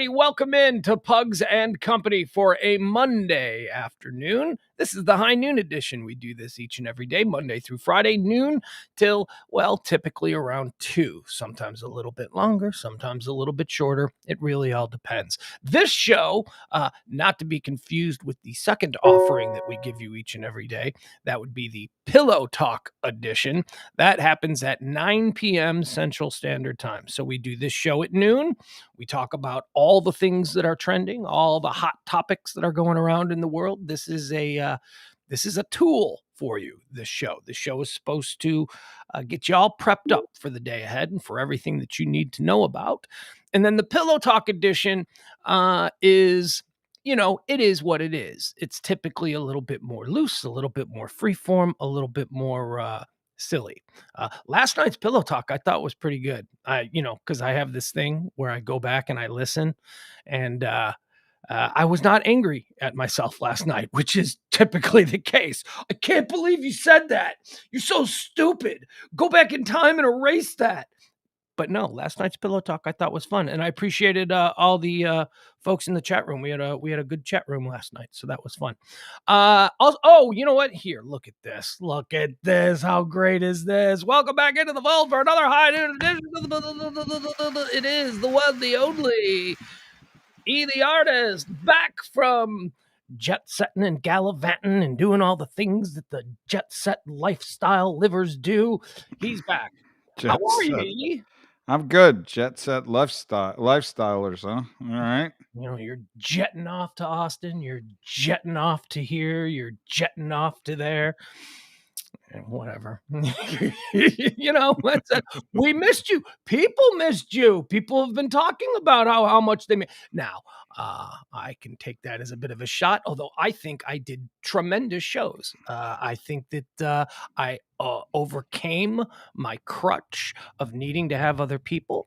righty, welcome in to Pugs and Company for a Monday afternoon. This is the high noon edition. We do this each and every day, Monday through Friday, noon till, well, typically around 2. Sometimes a little bit longer, sometimes a little bit shorter. It really all depends. This show, not to be confused with the second offering that we give you each and every day, that would be the Pillow Talk edition. That happens at 9 p.m. Central Standard Time. So we do this show at noon. We talk about all the things that are trending, all the hot topics that are going around in the world. This is a tool for you, this show. The show is supposed to get you all prepped up for the day ahead and for everything that you need to know about. And then the Pillow Talk edition is, it is what it is. It's typically a little bit more loose, a little bit more freeform, a little bit more silly. Last night's Pillow Talk I thought was pretty good. Because I have this thing where I go back and I listen, and I was not angry at myself last night, which is typically the case. I can't believe you said that. You're so stupid. Go back in time and erase that. But no, last night's Pillow Talk I thought was fun, and I appreciated all the folks in the chat room. We had a good chat room last night, so that was fun. Also, you know what? Here, look at this. Look at this. How great is this? Welcome back into the vault for another high noon edition. It is the one, the only, the artist, back from jet setting and gallivanting and doing all the things that the jet set lifestyle livers do. He's back. How are you, E? I'm good. Jet set lifestylers, huh? All right. You're jetting off to Austin. You're jetting off to here. You're jetting off to there. And whatever. We missed you. People missed you. People have been talking about how much they missed. Now, I can take that as a bit of a shot, although I think I did tremendous shows. I think that I overcame my crutch of needing to have other people,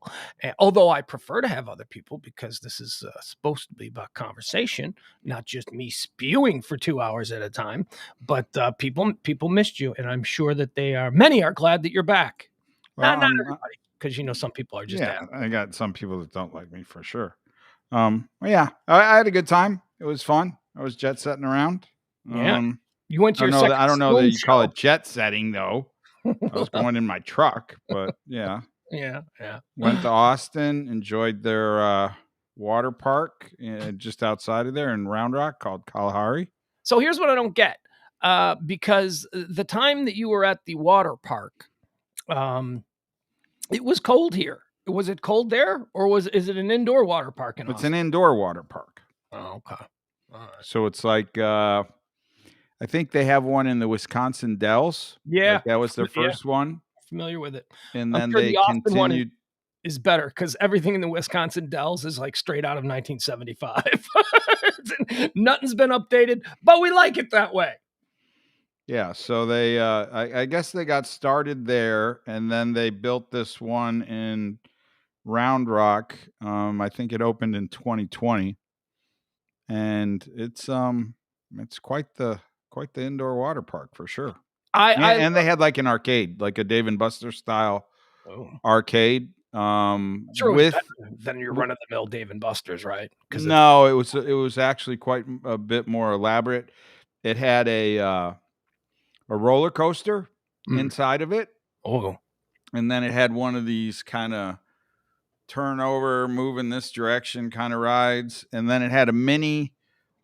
although I prefer to have other people because this is supposed to be about conversation, not just me spewing for 2 hours at a time. But people missed you, and I'm sure that many are glad that you're back. Well, not everybody, because some people are just I got some people that don't like me for sure. I had a good time. It was fun. I was jet setting around. You went to your second I don't know that you call it jet setting, though. I was going in my truck, but yeah. Yeah. Went to Austin, enjoyed their water park just outside of there in Round Rock called Kalahari. So here's what I don't get. Because the time that you were at the water park, it was cold here. Was it cold there, or is it an indoor water park in Austin? It's an indoor water park. Oh, okay. All right. So it's like I think they have one in the Wisconsin Dells. Yeah. Like that was their first one. Familiar with it. And then they continued. Is better because everything in the Wisconsin Dells is like straight out of 1975. Nothing's been updated, but we like it that way. Yeah, so they I guess they got started there, and then they built this one in Round Rock. I think it opened in 2020, and it's quite the indoor water park for sure. And they had like an arcade, like a Dave and Buster style arcade. Sure, with than your run of the mill Dave and Buster's, right? No, it was actually quite a bit more elaborate. It had a roller coaster inside of it. Oh. And then it had one of these kind of turn over, move in this direction kind of rides. And then it had a mini,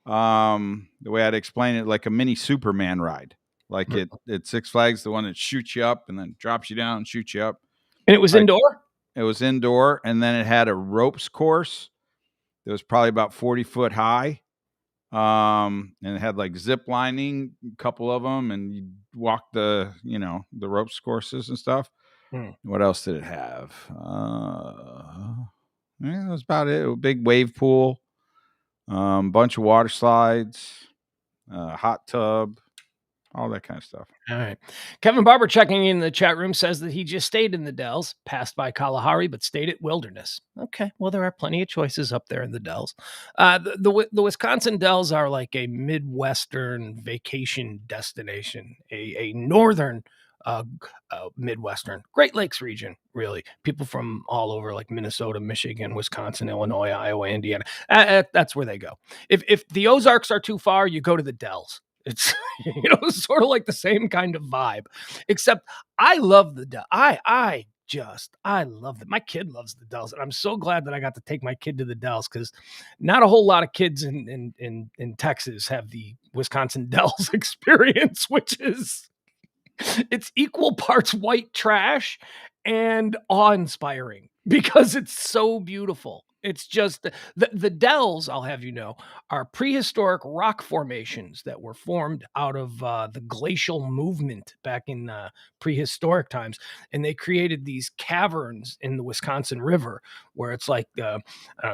the way I'd explain it, like a mini Superman ride. Like at Six Flags, the one that shoots you up and then drops you down and shoots you up. And it was indoor? It was indoor. And then it had a ropes course that was probably about 40 foot high. And it had like zip lining, a couple of them, and you walk the ropes courses and stuff. What else did it have? That was about it. A big wave pool, bunch of water slides, hot tub, all that kind of stuff. All right. Kevin Barber checking in the chat room says that he just stayed in the Dells, passed by Kalahari, but stayed at Wilderness. Okay. Well, there are plenty of choices up there in the Dells. The Wisconsin Dells are like a Midwestern vacation destination, a northern Midwestern, Great Lakes region, really. People from all over, like Minnesota, Michigan, Wisconsin, Illinois, Iowa, Indiana. That's where they go. If the Ozarks are too far, you go to the Dells. It's sort of like the same kind of vibe, except I love the Dells. I love it. My kid loves the Dells, and I'm so glad that I got to take my kid to the Dells because not a whole lot of kids in Texas have the Wisconsin Dells experience, which is it's equal parts white trash and awe-inspiring because it's so beautiful. It's just the Dells, I'll have you know, are prehistoric rock formations that were formed out of the glacial movement back in prehistoric times, and they created these caverns in the Wisconsin River where it's like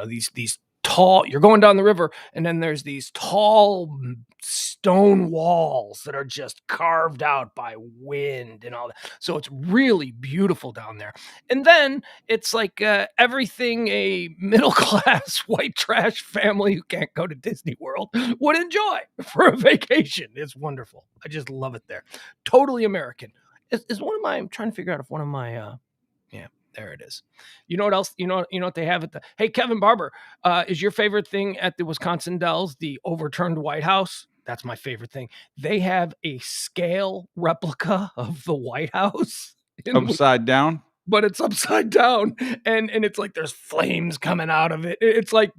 these tall. You're going down the river, and then there's these tall stone walls that are just carved out by wind and all that. So it's really beautiful down there. And then it's like everything a middle class white trash family who can't go to Disney World would enjoy for a vacation. It's wonderful. I just love it there. Totally American. Is one of my, I'm trying to figure out if one of my, yeah, there it is. You know what else? You know what they have at the, hey, Kevin Barber, is your favorite thing at the Wisconsin Dells the overturned White House? That's my favorite thing. They have a scale replica of the White House. Upside down? But it's upside down, and it's like there's flames coming out of it. It's like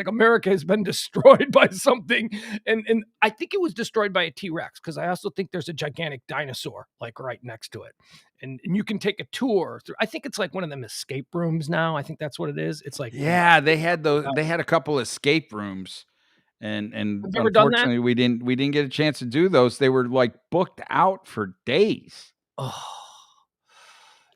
America has been destroyed by something, and I think it was destroyed by a T-Rex because I also think there's a gigantic dinosaur like right next to it, and you can take a tour through. I think it's like one of them escape rooms now. I think that's what it is. It's like they had those. They had a couple escape rooms, and unfortunately we didn't get a chance to do those. They were like booked out for days. Oh.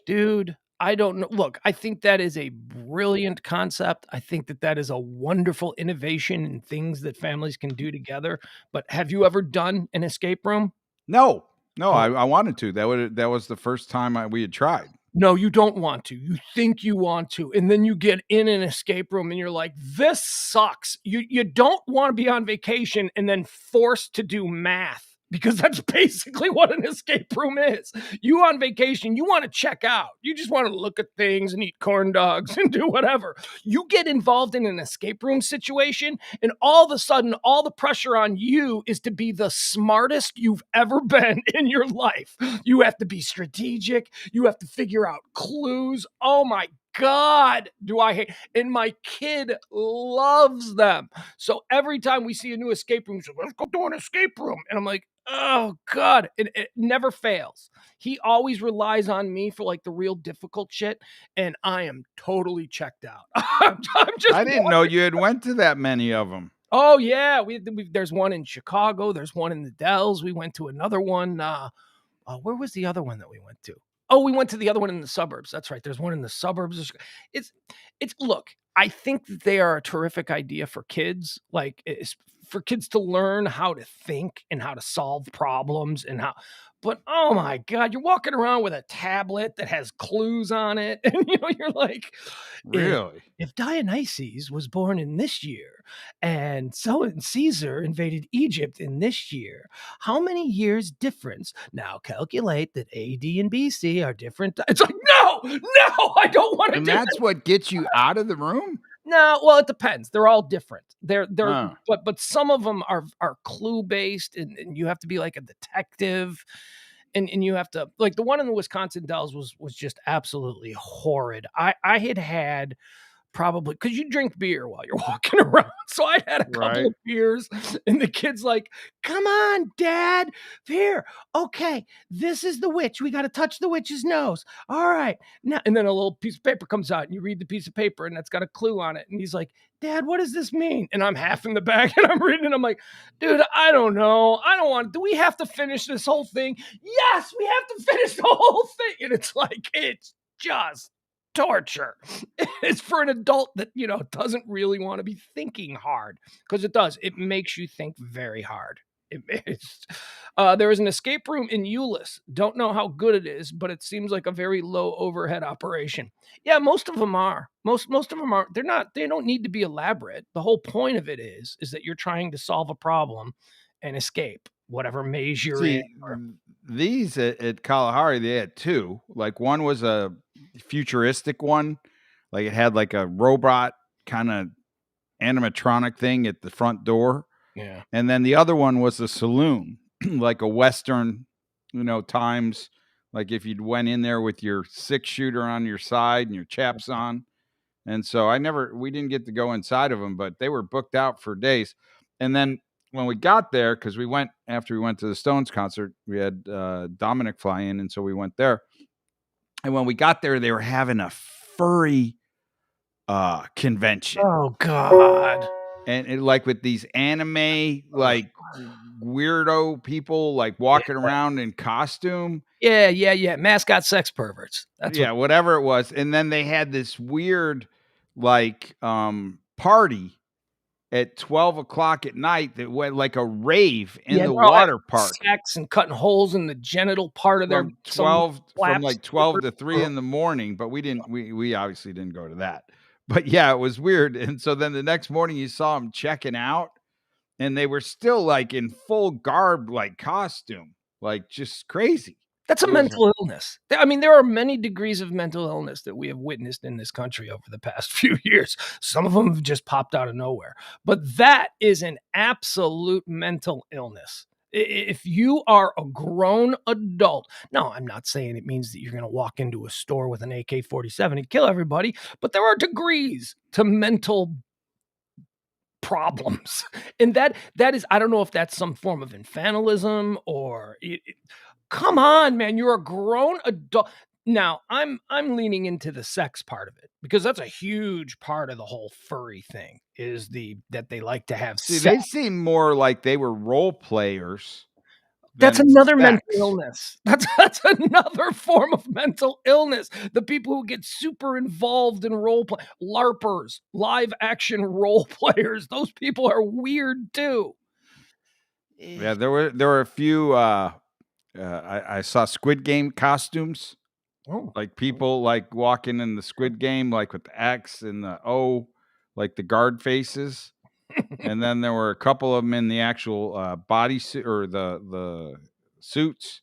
Dude, I don't know. Look, I think that is a brilliant concept. I think that is a wonderful innovation in things that families can do together. But have you ever done an escape room? No, I wanted to. That was the first time we had tried. No, you don't want to. You think you want to, and then you get in an escape room and you're like, this sucks. You don't want to be on vacation and then forced to do math. Because that's basically what an escape room is. You on vacation, you want to check out. You just want to look at things and eat corn dogs and do whatever. You get involved in an escape room situation, and all of a sudden, all the pressure on you is to be the smartest you've ever been in your life. You have to be strategic. You have to figure out clues. Oh my God, do I hate, and my kid loves them. So every time we see a new escape room, he's like, let's go to an escape room. And I'm like, oh God, it never fails. He always relies on me for like the real difficult shit. And I am totally checked out. I didn't know you had went to that many of them. Oh yeah. There's one in Chicago. There's one in the Dells. We went to another one. Where was the other one that we went to? Oh, we went to the other one in the suburbs. That's right. There's one in the suburbs. It's look, I think that they are a terrific idea for kids. Like it's for kids to learn how to think and how to solve problems but oh my God, you're walking around with a tablet that has clues on it. And you're like, really? If Dionysus was born in this year and Caesar invaded Egypt in this year, how many years difference? Now calculate that AD and BC are different. It's like, no, I don't want to. And that's what gets you out of the room? No, well, it depends. They're all different. But some of them are clue based, and you have to be like a detective, and you have to, like, the one in the Wisconsin Dells was just absolutely horrid. I had probably, because you drink beer while you're walking around. So I had a couple of beers, and the kid's like, come on, Dad. Here. Okay, this is the witch. We got to touch the witch's nose. All right. Now, and then a little piece of paper comes out, and you read the piece of paper, and it's got a clue on it. And he's like, Dad, what does this mean? And I'm half in the bag, and I'm reading, and I'm like, dude, I don't know. I don't want, do we have to finish this whole thing? Yes, we have to finish the whole thing. And it's like, it's just torture. It's for an adult that doesn't really want to be thinking hard, because it does. It makes you think very hard. There is an escape room in Euless. Don't know how good it is, but it seems like a very low overhead operation. Yeah, most of them are. Most of them are. They're not. They don't need to be elaborate. The whole point of it is that you're trying to solve a problem and escape. whatever maze you're in. See, these at Kalahari, they had two. Like one was a futuristic one, like it had like a robot kind of animatronic thing at the front door, Yeah. and then the other one was a saloon, like a Western, times. Like if you'd went in there with your 6-shooter on your side and your chaps on, and so we didn't get to go inside of them, but they were booked out for days. And then when we got there, because after we went to the Stones concert, we had Dominic fly in, and so we went there. And when we got there, they were having a furry convention. Oh God! And like with these anime like weirdo people like walking around in costume. Yeah. Mascot sex perverts. That's whatever it was. And then they had this weird like party at 12 o'clock at night that went like a rave in the water park. Sex and cutting holes in the genital part of from 12 to 3 in the morning, but we obviously didn't go to that. But yeah, it was weird. And so then the next morning you saw them checking out and they were still like in full garb, like costume, like just crazy. That's a mental illness. I mean, there are many degrees of mental illness that we have witnessed in this country over the past few years. Some of them have just popped out of nowhere. But that is an absolute mental illness. If you are a grown adult, no, I'm not saying it means that you're going to walk into a store with an AK-47 and kill everybody, but there are degrees to mental problems. And that is, I don't know if that's some form of infantilism or come on, man, you're a grown adult. Now, I'm leaning into the sex part of it because that's a huge part of the whole furry thing is that they like to have sex. They seem more like they were role players. That's another mental illness. That's another form of mental illness. The people who get super involved in role play, LARPers, live action role players, those people are weird too. Yeah, there were a few I saw Squid Game costumes. Oh. Like people like walking in the Squid Game, like with the X and the O, like the guard faces. And then there were a couple of them in the actual body suit or the suits.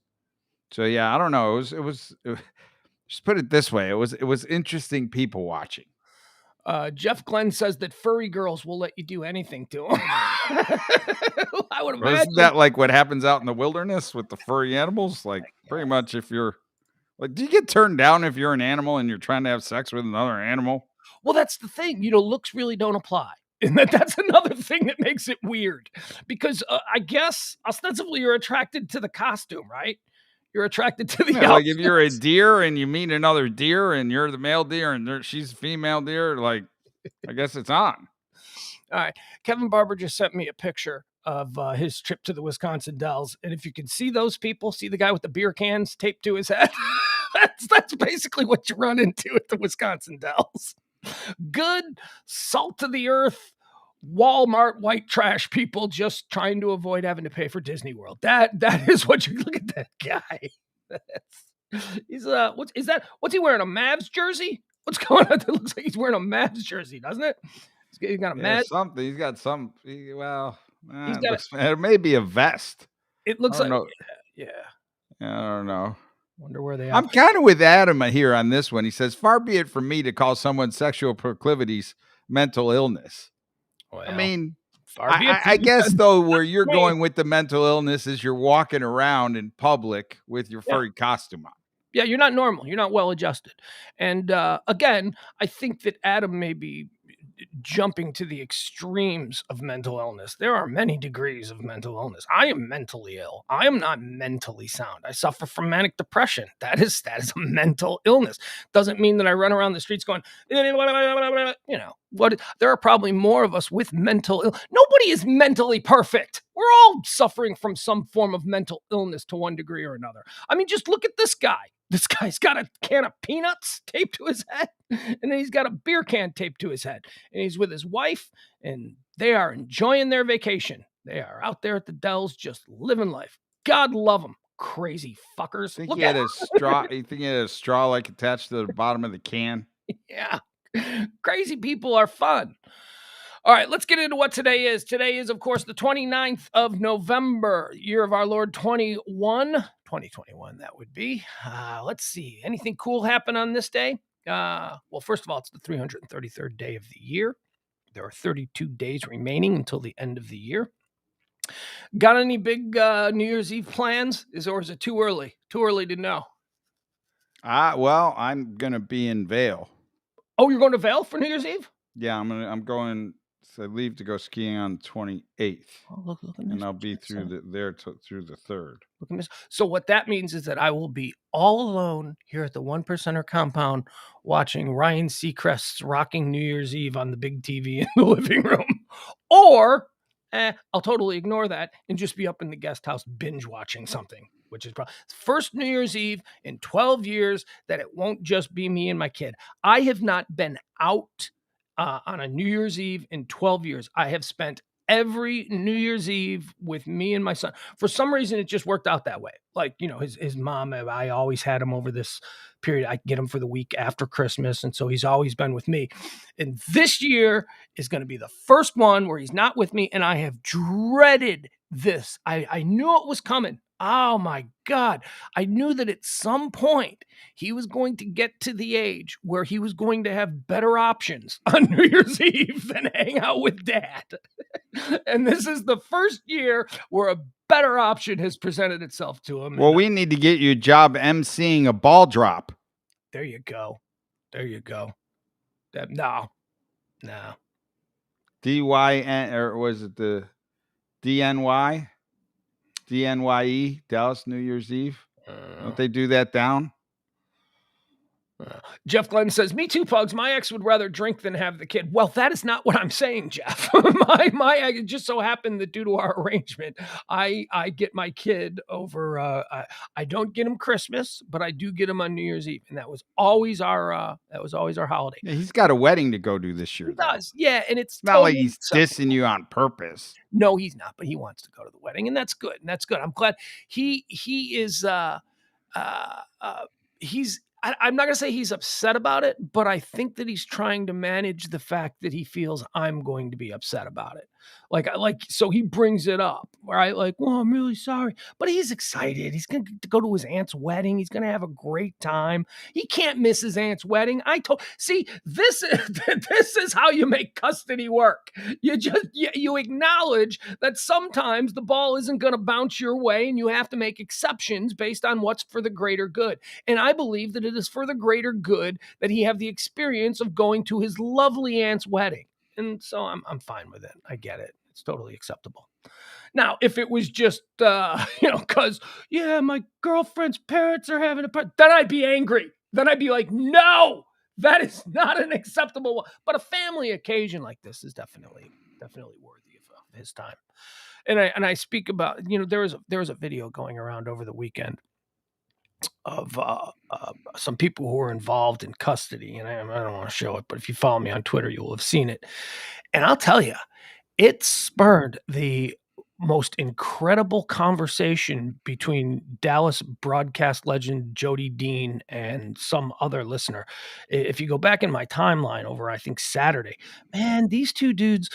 So yeah, I don't know. It was just put it this way. It was interesting people watching. Jeff Glenn says that furry girls will let you do anything to them. I would imagine. Isn't that like what happens out in the wilderness with the furry animals? Like pretty much if you're like, do you get turned down if you're an animal and you're trying to have sex with another animal? Well, that's the thing. Looks really don't apply. And that's another thing that makes it weird because I guess ostensibly you're attracted to the costume, right? You're attracted to the like if you're a deer and you meet another deer and you're the male deer and she's a female deer, like I guess it's on. All right. Kevin Barber just sent me a picture of his trip to the Wisconsin Dells. And if you can see those people, see the guy with the beer cans taped to his head. That's basically what you run into at the Wisconsin Dells. Good salt of the earth Walmart white trash people just trying to avoid having to pay for Disney World. That is what you look at that guy. He's what's he wearing, a Mavs jersey? What's going on? It looks like he's wearing a Mavs jersey, doesn't it? He's got a Mavs something. He's got some. It may be a vest. It looks like yeah. I don't know. Wonder where they are. I'm kind of with Adam here on this one. He says, far be it from me to call someone's sexual proclivities mental illness. Well, I mean, I guess, though, where you're going with the mental illness is you're walking around in public with your furry costume on. Yeah, you're not normal. You're not well adjusted. And again, I think that Adam may be jumping to the extremes of mental illness. There are many degrees of mental illness. I am mentally ill. I am not mentally sound. I suffer from manic depression. That is a mental illness. Doesn't mean that I run around the streets going, what? There are probably more of us with mental illness. Nobody is mentally perfect. We're all suffering from some form of mental illness to one degree or another. I mean, just look at this guy. This guy's got a can of peanuts taped to his head, and then he's got a beer can taped to his head, and he's with his wife, and they are enjoying their vacation. They are out there at the Dells just living life. God love them, crazy fuckers. Think he had a straw? You think he had a straw like attached to the bottom of the can? Yeah. Crazy people are fun. All right, let's get into what today is. Today is, of course, the 29th of November, year of our Lord 2021, that would be. Let's see. Anything cool happen on this day? Well, first of all, it's the 333rd day of the year. There are 32 days remaining until the end of the year. Got any big New Year's Eve plans? Or is it too early? Too early to know. Well, I'm gonna be in Vail. Oh, you're going to Vail for New Year's Eve? Yeah, I'm going. So I leave to go skiing on the 28th. Oh, look at this. And I'll be through through the 3rd. Look at this. So what that means is that I will be all alone here at the One Percenter compound watching Ryan Seacrest's Rocking New Year's Eve on the big TV in the living room. Or I'll totally ignore that and just be up in the guest house binge watching something, which is probably first New Year's Eve in 12 years that it won't just be me and my kid. I have not been out on a New Year's Eve in 12 years. I have spent every New Year's Eve with me and my son. For some reason, it just worked out that way. Like, his mom, I always had him over this period. I get him for the week after Christmas. And so he's always been with me. And this year is going to be the first one where he's not with me. And I have dreaded this. I knew it was coming. Oh my God. I knew that at some point he was going to get to the age where he was going to have better options on New Year's Eve than hang out with dad. And this is the first year where a better option has presented itself to him. Well, we need to get you a job emceeing a ball drop. There you go. No. DYN, or was it the DNY? DNYE, Dallas New Year's Eve. Don't they do that down? Jeff Glenn says, me too, Pugs. My ex would rather drink than have the kid. Well, that is not what I'm saying, Jeff. my ex, it just so happened that due to our arrangement, I get my kid over. I don't get him Christmas, but I do get him on New Year's Eve, and that was always our holiday. Yeah, he's got a wedding to go to this year. He does, yeah, and it's not totally like he's dissing you on purpose. No, he's not, but he wants to go to the wedding, and that's good. I'm glad he is. He's. I'm not going to say he's upset about it, but I think that he's trying to manage the fact that he feels I'm going to be upset about it. So he brings it up, right? Like, well, I'm really sorry, but he's excited. He's going to go to his aunt's wedding. He's going to have a great time. He can't miss his aunt's wedding. See, this is how you make custody work. You acknowledge that sometimes the ball isn't going to bounce your way and you have to make exceptions based on what's for the greater good. And I believe that it is for the greater good that he have the experience of going to his lovely aunt's wedding. And so I'm fine with it. I get it. It's totally acceptable. Now, if it was just, because, my girlfriend's parents are having a party, then I'd be angry. Then I'd be like, no, that is not an acceptable one. But a family occasion like this is definitely worthy of his time. And I speak about, there was a video going around over the weekend of some people who were involved in custody. And I don't want to show it, but if you follow me on Twitter, you will have seen it. And I'll tell you, it spurred the most incredible conversation between Dallas broadcast legend Jody Dean and some other listener. If you go back in my timeline over, I think, Saturday, man, these two dudes.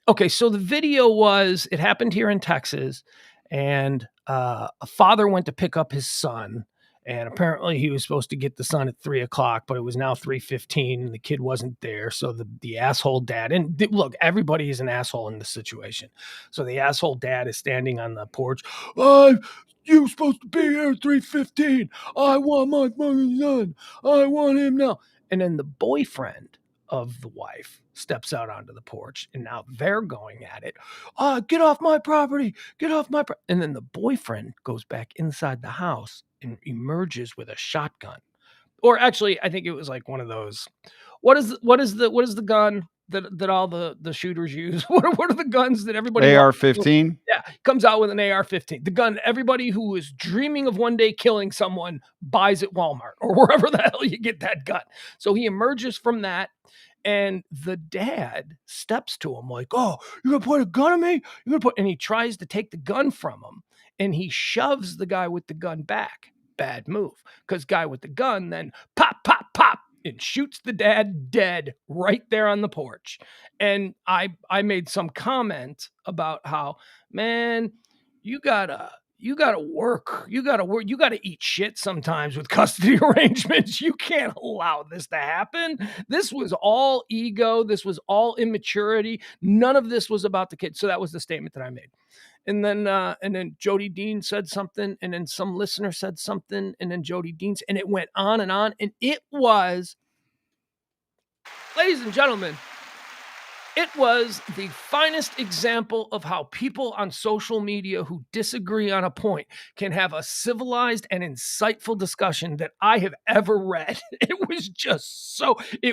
Okay, so the video it happened here in Texas, and a father went to pick up his son. And apparently he was supposed to get the son at 3:00, but it was now 3:15 and the kid wasn't there. So the asshole dad, and look, everybody is an asshole in this situation. So the asshole dad is standing on the porch. You were supposed to be here at 3:15. I want my fucking son. I want him now. And then the boyfriend of the wife steps out onto the porch, and now they're going at it. Get off my property. Get off my property. And then the boyfriend goes back inside the house and emerges with a shotgun. Or actually, I think it was like one of those. What is the gun that all the shooters use? What are the guns that everybody AR-15? Yeah, comes out with an AR-15. The gun everybody who is dreaming of one day killing someone buys at Walmart or wherever the hell you get that gun. So he emerges from that. And the dad steps to him like, "Oh, you're going to point a gun at me? And he tries to take the gun from him, and he shoves the guy with the gun back. Bad move, because guy with the gun then pop, pop, pop, and shoots the dad dead right there on the porch. And I made some comment about how, man, you gotta work. You gotta eat shit sometimes with custody arrangements. You can't allow this to happen. This was all ego. This was all immaturity. None of this was about the kid. So that was the statement that I made. And then Jody Dean said something, and then some listener said something, and then Jody Dean's, and it went on, and it was, ladies and gentlemen, it was the finest example of how people on social media who disagree on a point can have a civilized and insightful discussion that I have ever read. It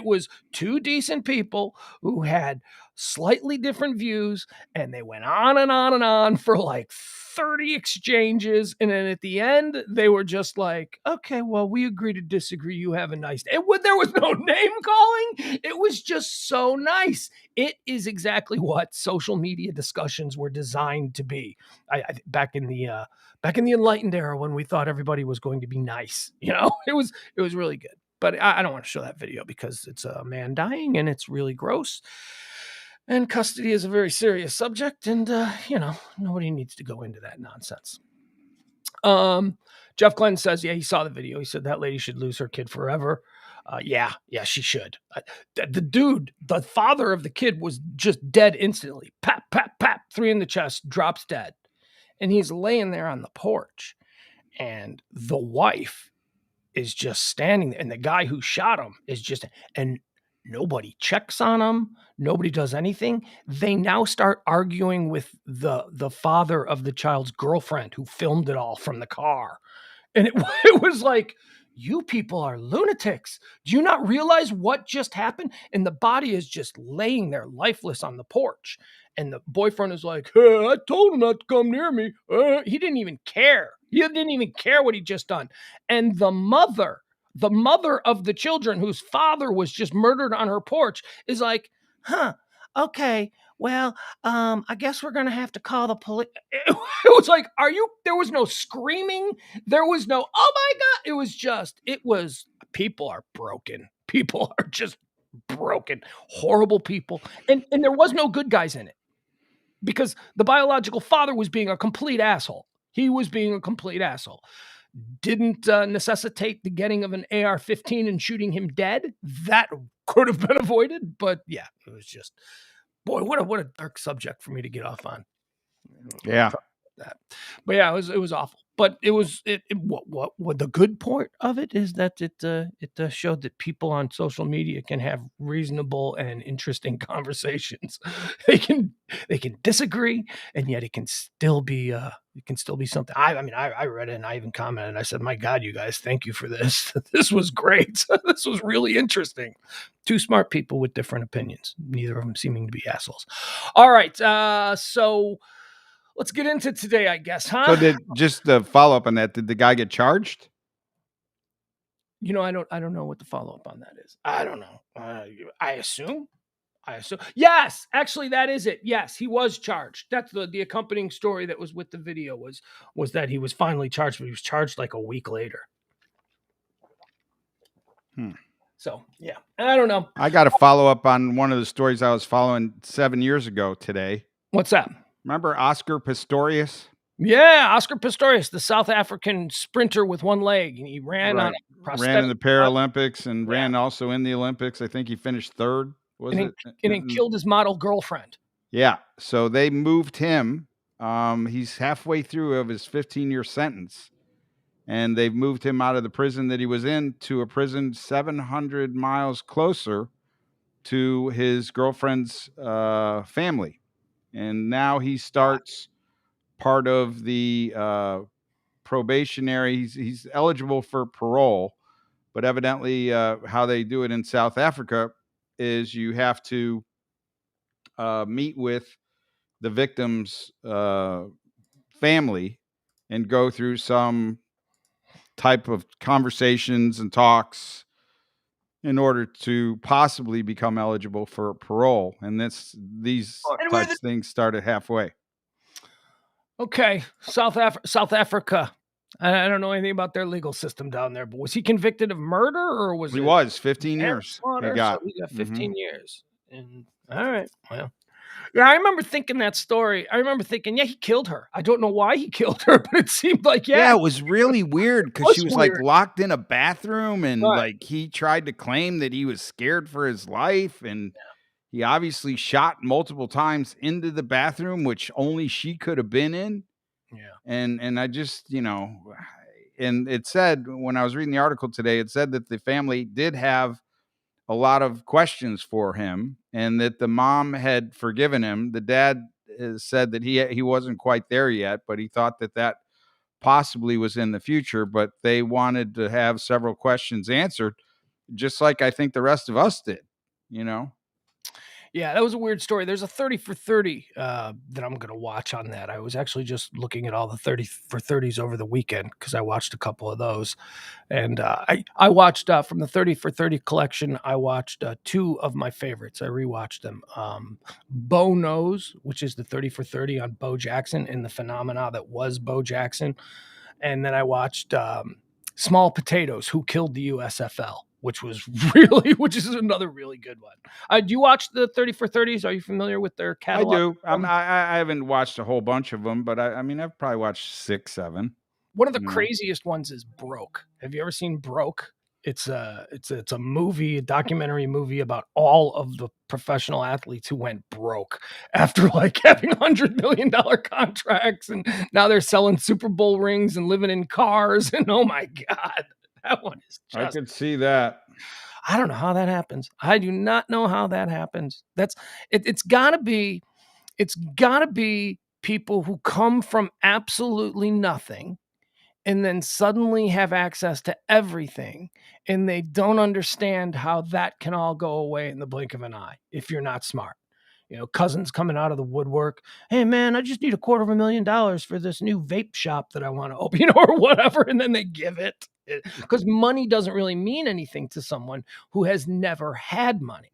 was two decent people who had slightly different views, and they went on and on and on for like 30 exchanges. And then at the end, they were just like, okay, well, we agree to disagree. You have a nice day. There was no name calling. It was just so nice. It is exactly what social media discussions were designed to be. Back in the enlightened era, when we thought everybody was going to be nice, it was really good. But I don't want to show that video because it's a man dying and it's really gross. And custody is a very serious subject, and nobody needs to go into that nonsense. Jeff Glenn says, yeah, he saw the video. He said that lady should lose her kid forever. Yeah, she should. The dude, the father of the kid, was just dead instantly. Pap, pap, pap, 3 in the chest, drops dead. And he's laying there on the porch. And the wife is just standing there. And the guy who shot him is just, and nobody checks on him. Nobody does anything. They now start arguing with the father of the child's girlfriend who filmed it all from the car. And it was like, you people are lunatics. Do you not realize what just happened? And the body is just laying there lifeless on the porch. And the boyfriend is like, hey, I told him not to come near me. He didn't even care. He didn't even care what he'd just done. And the mother of the children, whose father was just murdered on her porch, is like, okay, well, I guess we're going to have to call the police. It was like, there was no screaming. There was no, oh my God. People are broken. People are just broken, horrible people. And there was no good guys in it, because the biological father was being a complete asshole. He was being a complete asshole. Didn't necessitate the getting of an AR-15 and shooting him dead. That could have been avoided, but yeah, it was just, boy, what a dark subject for me to get off on. Yeah. But yeah, it was awful. But what the good part of it is that it showed that people on social media can have reasonable and interesting conversations. They can disagree, and yet it can still be something. I read it and I even commented. I said, "My God, you guys, thank you for this. This was great. This was really interesting." Two smart people with different opinions, neither of them seeming to be assholes. All right, so let's get into today, I guess, huh? So just to follow up on that, did the guy get charged? I don't know what the follow-up on that is. I don't know. I assume. Yes, actually, that is it. Yes, he was charged. That's the accompanying story that was with the video was that he was finally charged, but he was charged like a week later. So, yeah. I don't know. I got to follow up on one of the stories I was following 7 years ago today. What's that? Remember Oscar Pistorius? Yeah, Oscar Pistorius, the South African sprinter with one leg, and he ran on a prosthetic. Ran in the Paralympics and ran also in the Olympics. I think he finished third. And he killed his model girlfriend. Yeah, so they moved him. He's halfway through of his 15-year sentence, and they've moved him out of the prison that he was in to a prison 700 miles closer to his girlfriend's family. And now he starts part of the probationary. He's eligible for parole, but evidently how they do it in South Africa is you have to meet with the victim's family and go through some type of conversations and talks in order to possibly become eligible for parole. And these types of things started halfway. Okay, South Africa. I don't know anything about their legal system down there, but was he convicted of murder or was He it was 15 years. He manslaughter? got. So he got Mhm. 15 years. And all right, well. Yeah, I remember thinking that story. I remember thinking, yeah, he killed her. I don't know why he killed her, but it seemed like, Yeah, it was really weird because she was like weird. locked in a bathroom and Right. like he tried to claim that he was scared for his life. And he obviously shot multiple times into the bathroom, which only she could have been in. Yeah. And I just, and it said when I was reading the article today, it said that the family did have a lot of questions for him and that the mom had forgiven him. The dad said that he wasn't quite there yet, but he thought that possibly was in the future, but they wanted to have several questions answered, just like I think the rest of us did, Yeah, that was a weird story. There's a 30 for 30 that I'm going to watch on that. I was actually just looking at all the 30 for 30s over the weekend because I watched a couple of those. And I watched from the 30 for 30 collection, I watched two of my favorites. I rewatched them. Bo Knows, which is the 30 for 30 on Bo Jackson and the phenomena that was Bo Jackson. And then I watched Small Potatoes, Who Killed the USFL, which is another really good one. Do you watch the 30 for 30s? Are you familiar with their catalog? I do. I haven't watched a whole bunch of them, but I mean, I've probably watched 6, 7. One of the craziest ones is Broke. Have you ever seen Broke? It's a movie, a documentary movie about all of the professional athletes who went broke after like having $100 million contracts, and now they're selling Super Bowl rings and living in cars. And oh my God, that one is just. I could see that. I don't know how that happens. I do not know how that happens. It's gotta be people who come from absolutely nothing and then suddenly have access to everything, and they don't understand how that can all go away in the blink of an eye if you're not smart. Cousins coming out of the woodwork. Hey man, I just need $250,000 for this new vape shop that I want to open, or whatever. And then they give it because money doesn't really mean anything to someone who has never had money.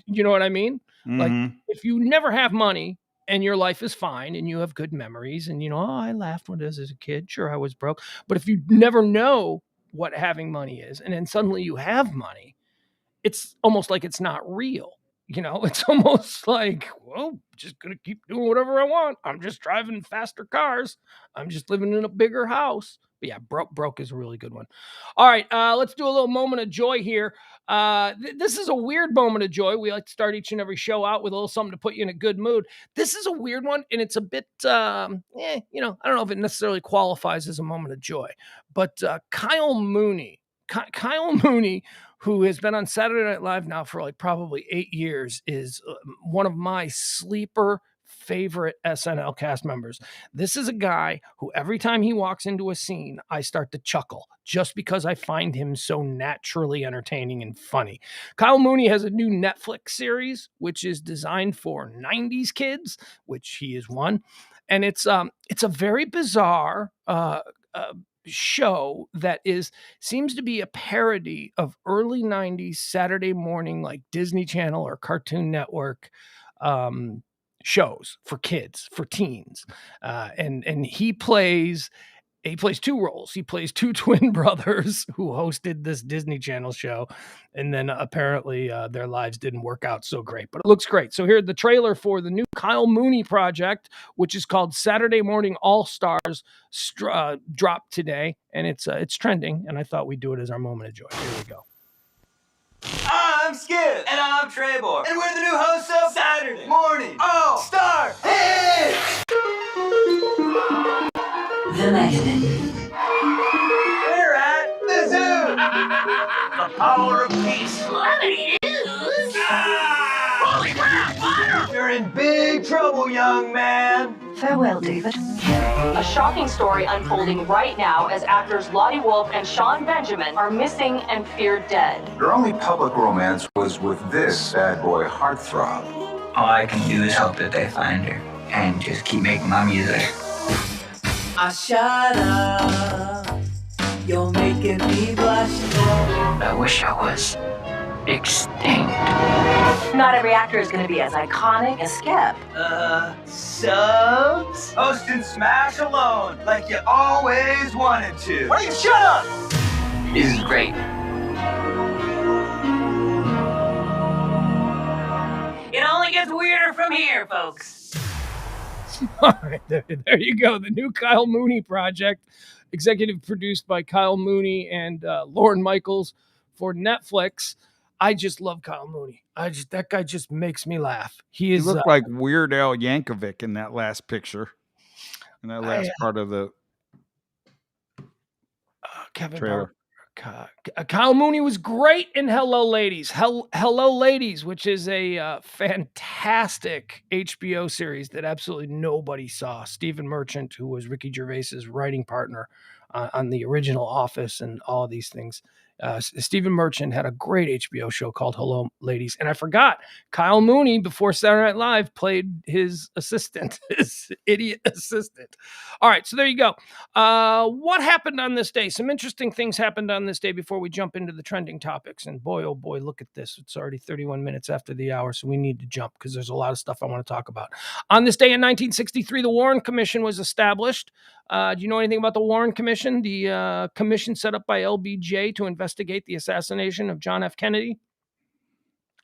You know what I mean? Mm-hmm. Like if you never have money and your life is fine and you have good memories and, I laughed when I was a kid. Sure, I was broke. But if you never know what having money is and then suddenly you have money, it's almost like it's not real. It's almost like, well, just going to keep doing whatever I want. I'm just driving faster cars. I'm just living in a bigger house. But yeah, broke is a really good one. All right, let's do a little moment of joy here. This is a weird moment of joy. We like to start each and every show out with a little something to put you in a good mood. This is a weird one, and it's a bit, I don't know if it necessarily qualifies as a moment of joy. But Kyle Mooney, who has been on Saturday Night Live now for like probably 8 years, is one of my sleeper favorite SNL cast members. This is a guy who every time he walks into a scene, I start to chuckle just because I find him so naturally entertaining and funny. Kyle Mooney has a new Netflix series, which is designed for 90s kids, which he is one. And it's a very bizarre show that seems to be a parody of early 90s Saturday morning, like Disney Channel or Cartoon Network shows for kids, for teens. And he plays two roles. He plays two twin brothers who hosted this Disney Channel show. And then apparently their lives didn't work out so great, but it looks great. So here's the trailer for the new Kyle Mooney project, which is called Saturday Morning All-Stars, dropped today. And it's trending. And I thought we'd do it as our moment of joy. Here we go. I'm Skip. And I'm Trebor. And we're the new hosts of Saturday Morning All-Star Hits! The Megadeth. We're at the zoo. The power of peace. Lovely news. Holy crap, fire! You're in big trouble, young man. Farewell, David. A shocking story unfolding right now as actors Lottie Wolf and Sean Benjamin are missing and feared dead. Your only public romance was with this bad boy heartthrob. All I can do is hope that they find her and just keep making my music. I shut up. You're making me blush. I wish I was extinct. Not every actor is going to be as iconic as Skip. Subs? Hosting Smash alone, like you always wanted to. Why don't you shut up? This is great. It only gets weirder from here, folks. All right, there you go. The new Kyle Mooney project, executive produced by Kyle Mooney and Lorne Michaels for Netflix. I just love Kyle Mooney. That guy just makes me laugh. He looked like Weird Al Yankovic in that last picture, in that last part of the Kevin trailer. Kyle Mooney was great in Hello Ladies. Hello Ladies, which is a fantastic HBO series that absolutely nobody saw. Stephen Merchant, who was Ricky Gervais's writing partner on the original Office and all of these things. Stephen Merchant had a great HBO show called Hello Ladies. And I forgot, Kyle Mooney, before Saturday Night Live, played his assistant, his idiot assistant. All right, so there you go. What happened on this day? Some interesting things happened on this day before we jump into the trending topics. And boy, oh boy, look at this. It's already 31 minutes after the hour, so we need to jump because there's a lot of stuff I want to talk about. On this day in 1963, the Warren Commission was established. Do you know anything about the Warren Commission? The commission set up by LBJ to investigate the assassination of John F. Kennedy?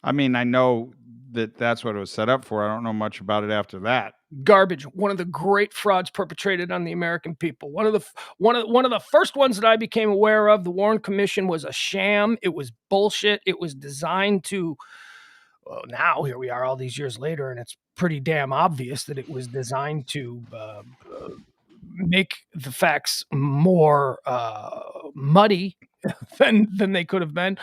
I mean, I know that's what it was set up for. I don't know much about it after that. Garbage. One of the great frauds perpetrated on the American people. One of the first ones that I became aware of. The Warren Commission was a sham. It was bullshit. It was designed to. Well, now here we are, all these years later, and it's pretty damn obvious that it was designed to make the facts more muddy than they could have been.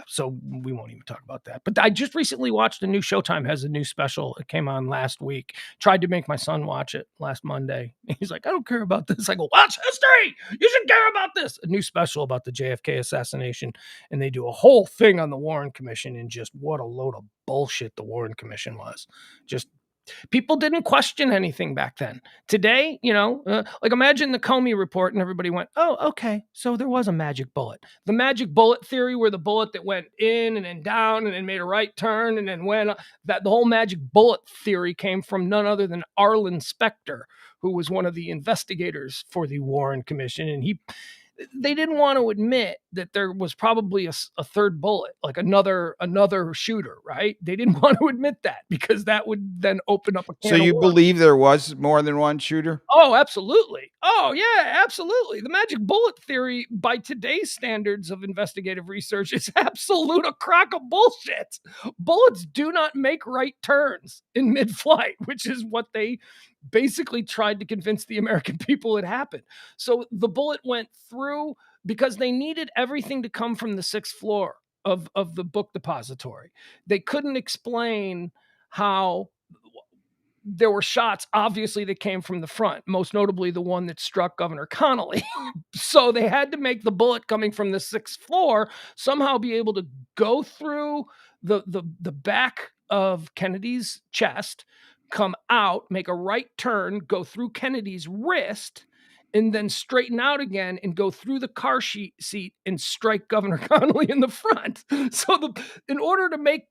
So we won't even talk about that. But I just recently watched a new Showtime has a new special. It came on last week. Tried to make my son watch it last Monday. He's like, I don't care about this. I go, watch history. You should care about this. A new special about the JFK assassination. And they do a whole thing on the Warren Commission and just what a load of bullshit the Warren Commission was. Just people didn't question anything back then. Today, like imagine the Comey report and everybody went, oh, okay, so there was a magic bullet. The magic bullet theory where the bullet that went in and then down and then made a right turn and then went, the whole magic bullet theory came from none other than Arlen Specter, who was one of the investigators for the Warren Commission. And they didn't want to admit that there was probably a third bullet, like another shooter, right? They didn't want to admit that because that would then open up a can So you of worms. believe there was more than one shooter? Oh, absolutely. Oh, yeah, absolutely. The magic bullet theory, by today's standards of investigative research, is absolute a crock of bullshit. Bullets do not make right turns in mid-flight, which is what they basically tried to convince the American people it happened. So the bullet went through because they needed everything to come from the 6th floor of the book depository. They couldn't explain how there were shots, obviously, that came from the front, most notably the one that struck Governor Connolly. So they had to make the bullet coming from the 6th floor somehow be able to go through the back of Kennedy's chest, come out, make a right turn, go through Kennedy's wrist, and then straighten out again and go through the car seat and strike Governor Connolly in the front. So in order to make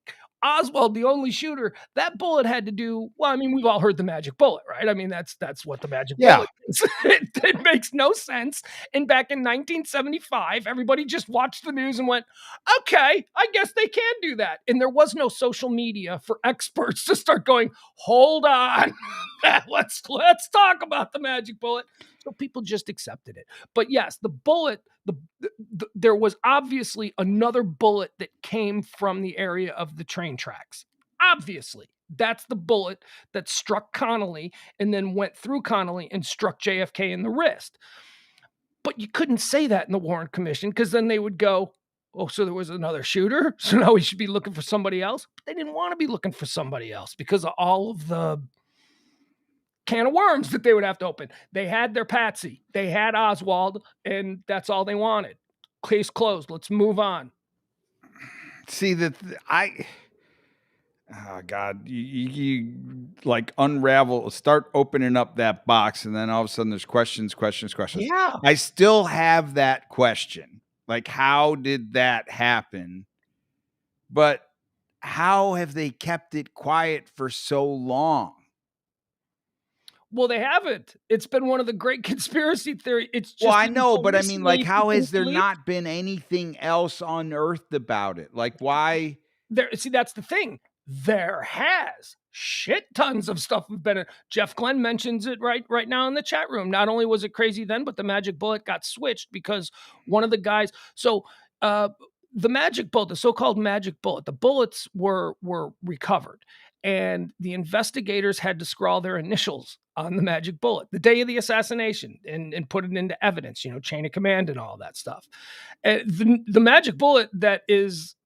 Oswald the only shooter, that bullet had to do, well, I mean, we've all heard the magic bullet, right? I mean, that's what the magic bullet is. It makes no sense. And back in 1975, everybody just watched the news and went, okay, I guess they can do that. And there was no social media for experts to start going, hold on, let's talk about the magic bullet. So people just accepted it. But yes, the bullet, there was obviously another bullet that came from the area of the train tracks. Obviously, that's the bullet that struck Connolly and then went through Connolly and struck JFK in the wrist. But you couldn't say that in the Warren Commission because then they would go, oh, so there was another shooter? So now we should be looking for somebody else? But they didn't want to be looking for somebody else because of all of the can of worms that they would have to open. They had their patsy. They had Oswald, and that's all they wanted. Case closed. Let's move on. See, oh God, you like unravel, start opening up that box, and then all of a sudden there's questions. Yeah. I still have that question. Like, how did that happen? But how have they kept it quiet for so long? Well, they haven't. It's been one of the great conspiracy theory. It's just Well, I even know, so but I mean, like, recently how people has there believe- not been anything else unearthed about it? Like, why? See, that's the thing. There has shit tons of stuff have been. Jeff Glenn mentions it right now in the chat room. Not only was it crazy then, but the magic bullet got switched because one of the guys. So the magic bullet, the so-called magic bullet, the bullets were recovered, and the investigators had to scrawl their initials on the magic bullet the day of the assassination and put it into evidence. Chain of command and all that stuff. The magic bullet that is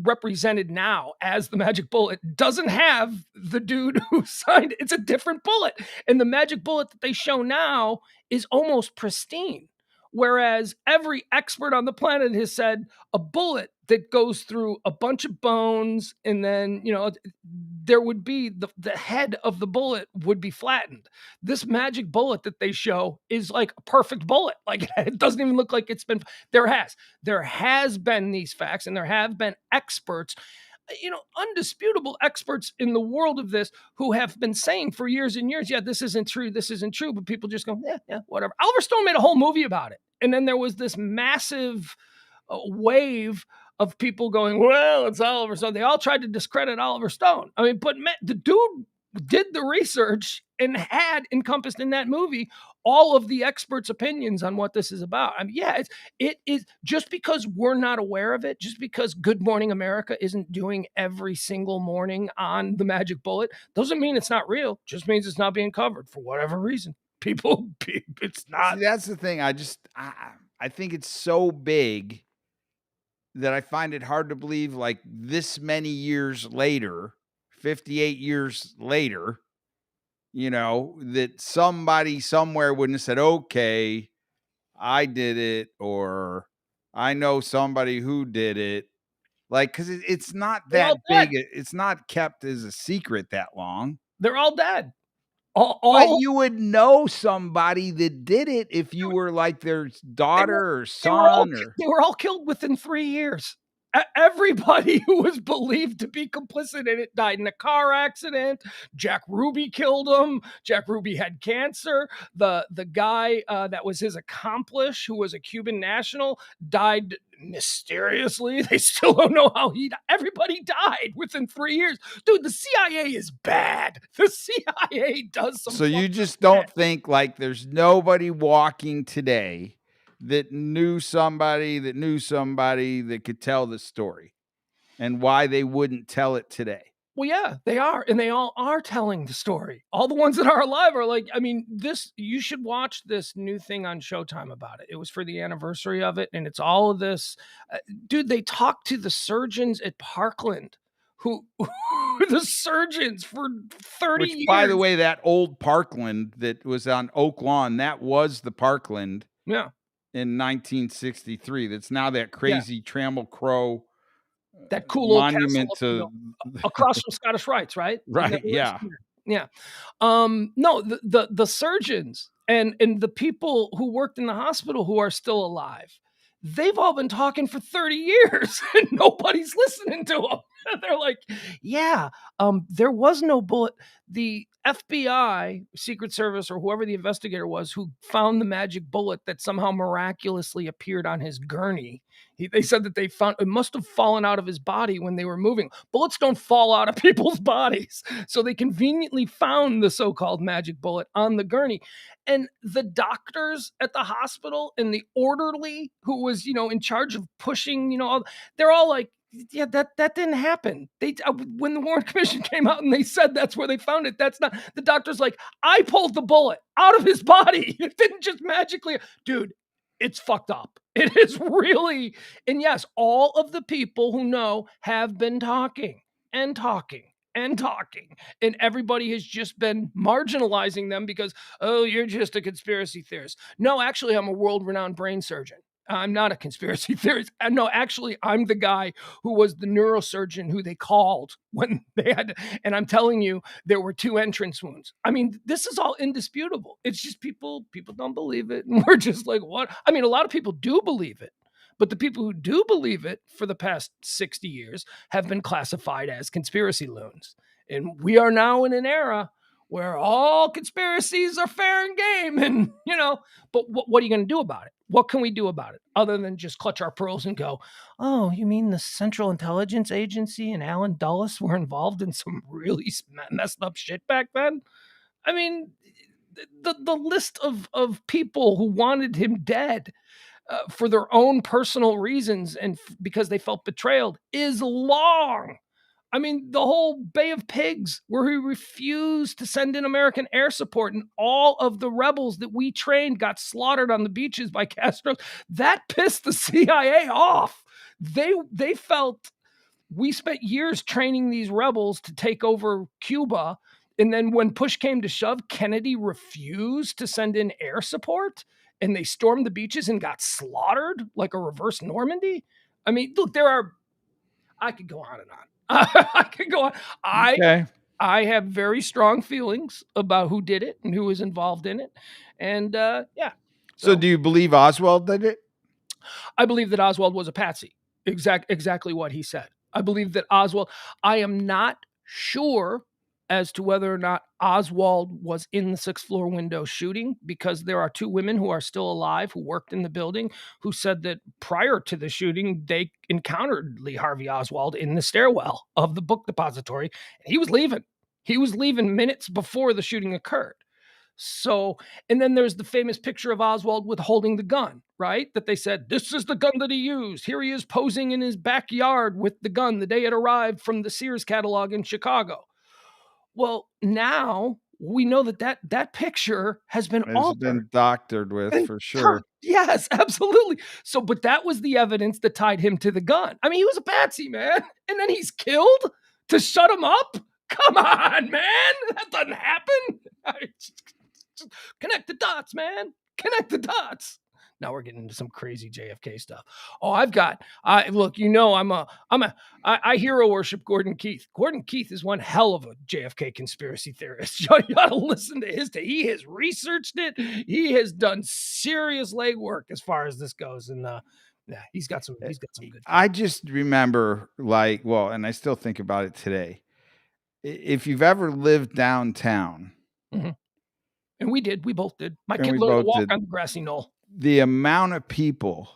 represented now as the magic bullet doesn't have the dude who signed it. It's a different bullet, and the magic bullet that they show now is almost pristine, whereas every expert on the planet has said a bullet that goes through a bunch of bones and then there would be the head of the bullet would be flattened. This magic bullet that they show is like a perfect bullet. Like, it doesn't even look like it's been. There has been these facts, and there have been experts, undisputable experts in the world of this, who have been saying for years and years, yeah, this isn't true, but people just go, yeah, whatever. Oliver Stone made a whole movie about it, and then there was this massive wave of people going, well, it's Oliver Stone. They all tried to discredit Oliver Stone. I mean, but the dude did the research and had encompassed in that movie all of the experts' opinions on what this is about. I mean, yeah, it is just because we're not aware of it, just because Good Morning America isn't doing every single morning on the magic bullet, doesn't mean it's not real. Just means it's not being covered for whatever reason. It's not. See, that's the thing. I think it's so big that I find it hard to believe, like, this many years later, 58 years later, that somebody somewhere wouldn't have said, okay, I did it, or I know somebody who did it. Like, because it's not that big. It's not kept as a secret that long. They're all dead. But you would know somebody that did it if you were like their daughter or son. They were all killed within 3 years. Everybody who was believed to be complicit in it died in a car accident. Jack Ruby killed him. Jack Ruby had cancer. The guy that was his accomplice, who was a Cuban national, died mysteriously. They still don't know how he died. Everybody died within 3 years. Dude, the CIA is bad. The CIA does some. So you just don't think, like, there's nobody walking today that knew somebody that could tell the story, and why they wouldn't tell it today? Well, yeah, they are. And they all are telling the story. All the ones that are alive are like, I mean, you should watch this new thing on Showtime about it. It was for the anniversary of it. And it's all of this. Dude, they talked to the surgeons at Parkland who the surgeons for 30 years. By the way, that old Parkland that was on Oak Lawn, that was the Parkland. Yeah. In 1963. That's now that crazy Trammell Crow, that cool old monument castle across from Scottish Rites, right? Right. Yeah. Yeah. No, the surgeons and the people who worked in the hospital who are still alive, they've all been talking for 30 years and nobody's listening to them. They're like, yeah, there was no bullet. The FBI, Secret Service, or whoever the investigator was who found the magic bullet that somehow miraculously appeared on his gurney, they said that they found it must have fallen out of his body when they were moving. Bullets don't fall out of people's bodies. So they conveniently found the so-called magic bullet on the gurney. And the doctors at the hospital and the orderly who was, in charge of pushing, they're all like, yeah, that didn't happen. When the Warren Commission came out and they said that's where they found it, that's not. The doctor's like, I pulled the bullet out of his body. It didn't just magically. Dude, it's fucked up. It is really. And yes, all of the people who know have been talking and talking and talking, and everybody has just been marginalizing them because, oh, you're just a conspiracy theorist. No, actually, I'm a world-renowned brain surgeon. I'm not a conspiracy theorist. No, actually, I'm the guy who was the neurosurgeon who they called when they had, and I'm telling you, there were 2 entrance wounds. I mean, this is all indisputable. It's just people don't believe it. And we're just like, what? I mean, a lot of people do believe it, But the people who do believe it for the past 60 years have been classified as conspiracy loons. And we are now in an era where all conspiracies are fair and game. And, but what are you going to do about it? What can we do about it other than just clutch our pearls and go, oh, you mean the Central Intelligence Agency and Alan Dulles were involved in some really messed up shit back then? I mean, the list of people who wanted him dead for their own personal reasons and because they felt betrayed is long. I mean, the whole Bay of Pigs, where he refused to send in American air support, and all of the rebels that we trained got slaughtered on the beaches by Castro. That pissed the CIA off. They felt we spent years training these rebels to take over Cuba, and then when push came to shove, Kennedy refused to send in air support, and they stormed the beaches and got slaughtered like a reverse Normandy. I mean, look, I could go on and on. I could go on. I have very strong feelings about who did it and who was involved in it. And yeah. So do you believe Oswald did it? I believe that Oswald was a patsy. Exactly what he said. I believe that Oswald, I am not sure as to whether or not Oswald was in the 6th floor window shooting, because there are 2 women who are still alive who worked in the building who said that prior to the shooting, they encountered Lee Harvey Oswald in the stairwell of the book depository. And he was leaving. He was leaving minutes before the shooting occurred. So, and then there's the famous picture of Oswald with holding the gun, right? That they said, this is the gun that he used. Here he is posing in his backyard with the gun the day it arrived from the Sears catalog in Chicago. Well, now we know that picture has been altered. Been doctored with, for sure. Yes, absolutely. So, but that was the evidence that tied him to the gun. I mean, he was a patsy, man. And then he's killed to shut him up? Come on, man. That doesn't happen. Just connect the dots, man. Connect the dots. Now we're getting into some crazy JFK stuff. Oh, I hero worship Gordon Keith. Gordon Keith is one hell of a JFK conspiracy theorist. You ought to listen to his. He has researched it. He has done serious legwork as far as this goes, and he's got some good. I just remember, and I still think about it today. If you've ever lived downtown, mm-hmm. And we both did. My kid learned to walk on the grassy knoll. The amount of people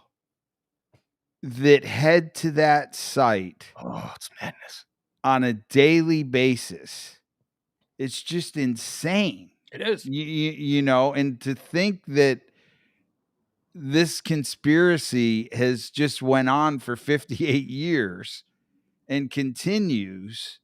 that head to that site, it's madness, on a daily basis, it's just insane. It is. And to think that this conspiracy has just went on for 58 years and continues.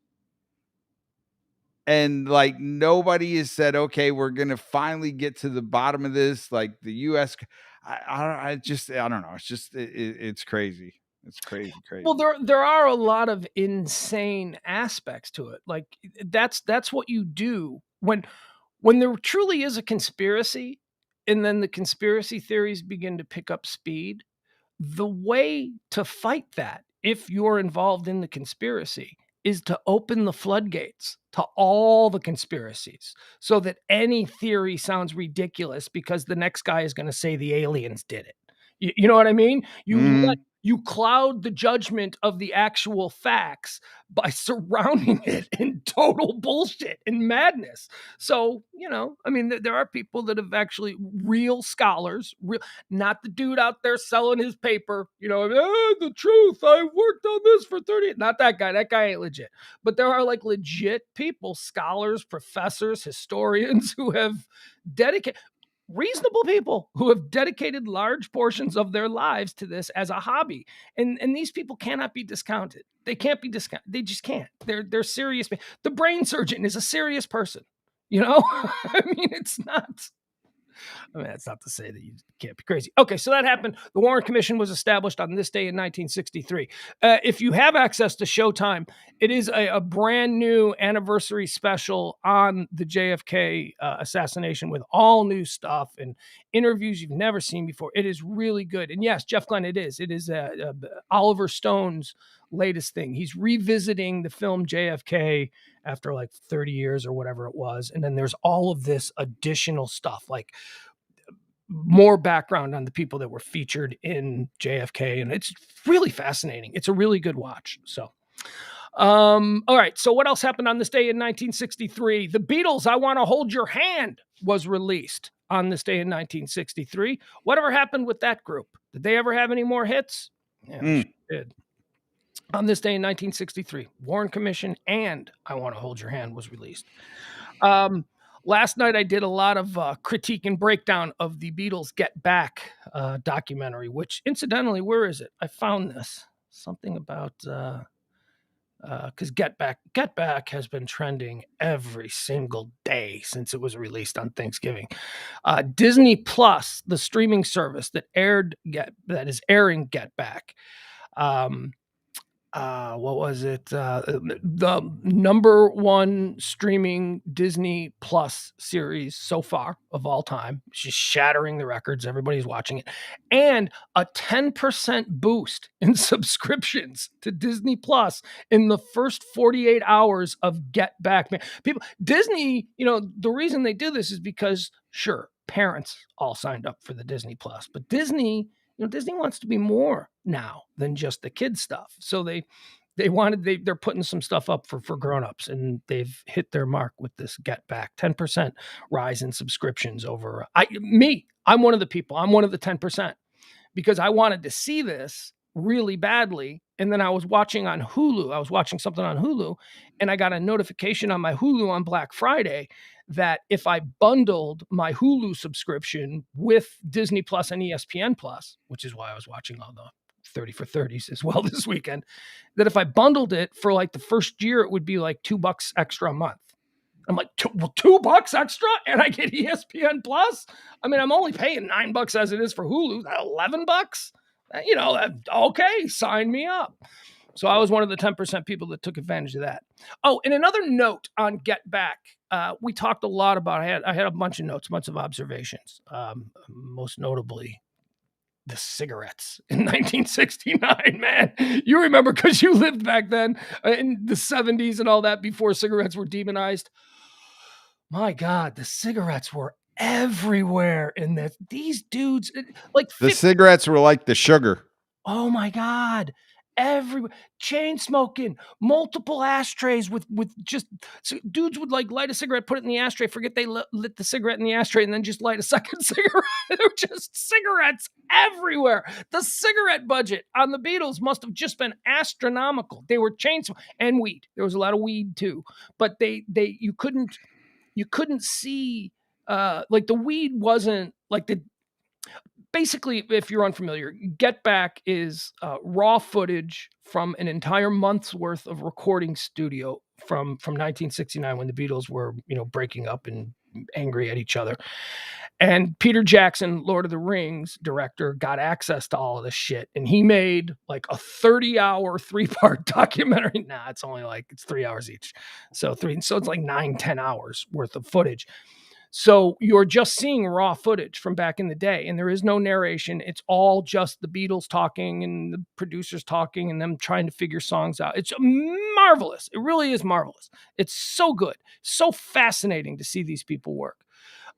And nobody has said, okay, we're going to finally get to the bottom of this. Like the U.S. I don't know. It's just, it's crazy. It's crazy. Well, there are a lot of insane aspects to it. Like that's what you do when there truly is a conspiracy, and then the conspiracy theories begin to pick up speed. The way to fight that, if you're involved in the conspiracy, is to open the floodgates to all the conspiracies so that any theory sounds ridiculous because the next guy is going to say the aliens did it. You know what I mean? You cloud the judgment of the actual facts by surrounding it in total bullshit and madness. So, there are people that have actually, real scholars, not the dude out there selling his paper, the truth, I worked on this for 30 years. Not that guy. That guy ain't legit. But there are legit people, scholars, professors, historians who have dedicated, reasonable people who have dedicated large portions of their lives to this as a hobby. And these people cannot be discounted. They can't be discounted. They just can't. They're serious. The brain surgeon is a serious person. It's not. That's not to say that you can't be crazy. Okay, so that happened. The Warren Commission was established on this day in 1963. If you have access to Showtime, it is a brand new anniversary special on the JFK assassination with all new stuff and interviews you've never seen before. It is really good. And yes, Jeff Glenn, it is. It is Oliver Stone's latest thing. He's revisiting the film JFK after 30 years or whatever it was. And then there's all of this additional stuff, like more background on the people that were featured in JFK, and it's really fascinating. It's a really good watch. So, all right. So what else happened on this day in 1963? The Beatles' "I Want to Hold Your Hand" was released on this day in 1963. Whatever happened with that group? Did they ever have any more hits? Yeah, they did. On this day in 1963, Warren Commission and "I Want to Hold Your Hand" was released. Last night I did a lot of critique and breakdown of the Beatles' Get Back documentary, which incidentally, where is it? I found this. Something about, because Get Back has been trending every single day since it was released on Thanksgiving. Disney Plus, the streaming service that is airing Get Back. What was it? The number one streaming Disney Plus series so far of all time. It's just shattering the records. Everybody's watching it. And a 10% boost in subscriptions to Disney Plus in the first 48 hours of Get Back. Man, Disney, the reason they do this is because, sure, parents all signed up for the Disney Plus, but Disney wants to be more now than just the kid stuff. So they're putting some stuff up for grown-ups, and they've hit their mark with this Get Back. 10% rise in subscriptions over I'm one of the people. I'm one of the 10% because I wanted to see this really badly. And then I was watching on Hulu. I was watching something on Hulu, and I got a notification on my Hulu on Black Friday that if I bundled my Hulu subscription with Disney Plus and ESPN Plus, which is why I was watching all the 30 for 30s as well this weekend, that if I bundled it for like the first year, it would be like $2 extra a month. I'm like, $2 extra and I get ESPN Plus? I mean, I'm only paying $9 as it is for Hulu. $11? Okay, sign me up. So I was one of the 10% people that took advantage of that. Oh, and another note on Get Back. We talked a lot about, I had a bunch of notes, bunch of observations. Most notably, the cigarettes in 1969, man. You remember because you lived back then in the 70s and all that before cigarettes were demonized. My God, the cigarettes were everywhere in these dudes. Like the cigarettes were like the sugar. Oh my God. Everywhere, chain smoking, multiple ashtrays with just so dudes would like light a cigarette, put it in the ashtray, forget they lit the cigarette in the ashtray, and then just light a second cigarette. There were just cigarettes everywhere. The cigarette budget on the Beatles must have just been astronomical. They were chain and weed. There was a lot of weed too, but you couldn't see like the weed wasn't like the. Basically, if you're unfamiliar, Get Back is raw footage from an entire month's worth of recording studio from 1969 when the Beatles were, breaking up and angry at each other. And Peter Jackson, Lord of the Rings director, got access to all of this shit. And he made like a 30-hour, 3-part documentary. Nah, it's 3 hours each. So it's like 9-10 hours worth of footage. So you're just seeing raw footage from back in the day, and there is no narration. It's all just the Beatles talking and the producers talking and them trying to figure songs out. It's marvelous. It really is marvelous. It's so good, so fascinating to see these people work.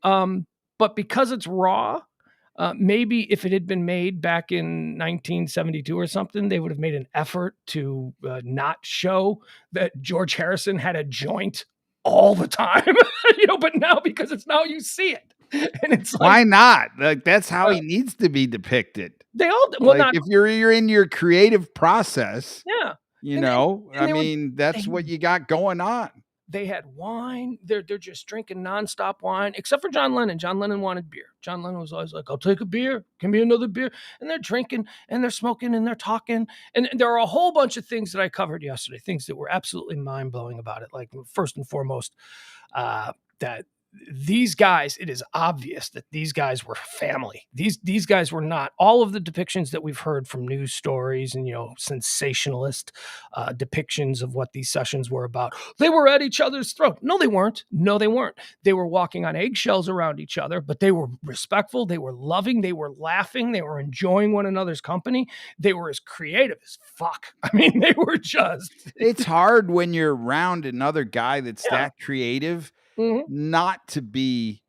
But because it's raw, maybe if it had been made back in 1972 or something, they would have made an effort to not show that George Harrison had a joint all the time, but now because it's now you see it, and it's like, why not? Like that's how he needs to be depicted. They all well, if you're in your creative process, yeah, that's what you got going on. They had wine. They're just drinking nonstop wine, except for John Lennon. John Lennon wanted beer. John Lennon was always like, "I'll take a beer. Give me another beer." And they're drinking and they're smoking and they're talking. And there are a whole bunch of things that I covered yesterday, things that were absolutely mind-blowing about it. Like first and foremost, that these guys, it is obvious that these guys were family. These guys were not all of the depictions that we've heard from news stories and, sensationalist depictions of what these sessions were about. They were at each other's throat. No, they weren't. They were walking on eggshells around each other, but they were respectful. They were loving. They were laughing. They were enjoying one another's company. They were as creative as fuck. I mean, they were just. It's hard when you're around another guy that's that creative. Mm-hmm. Not to be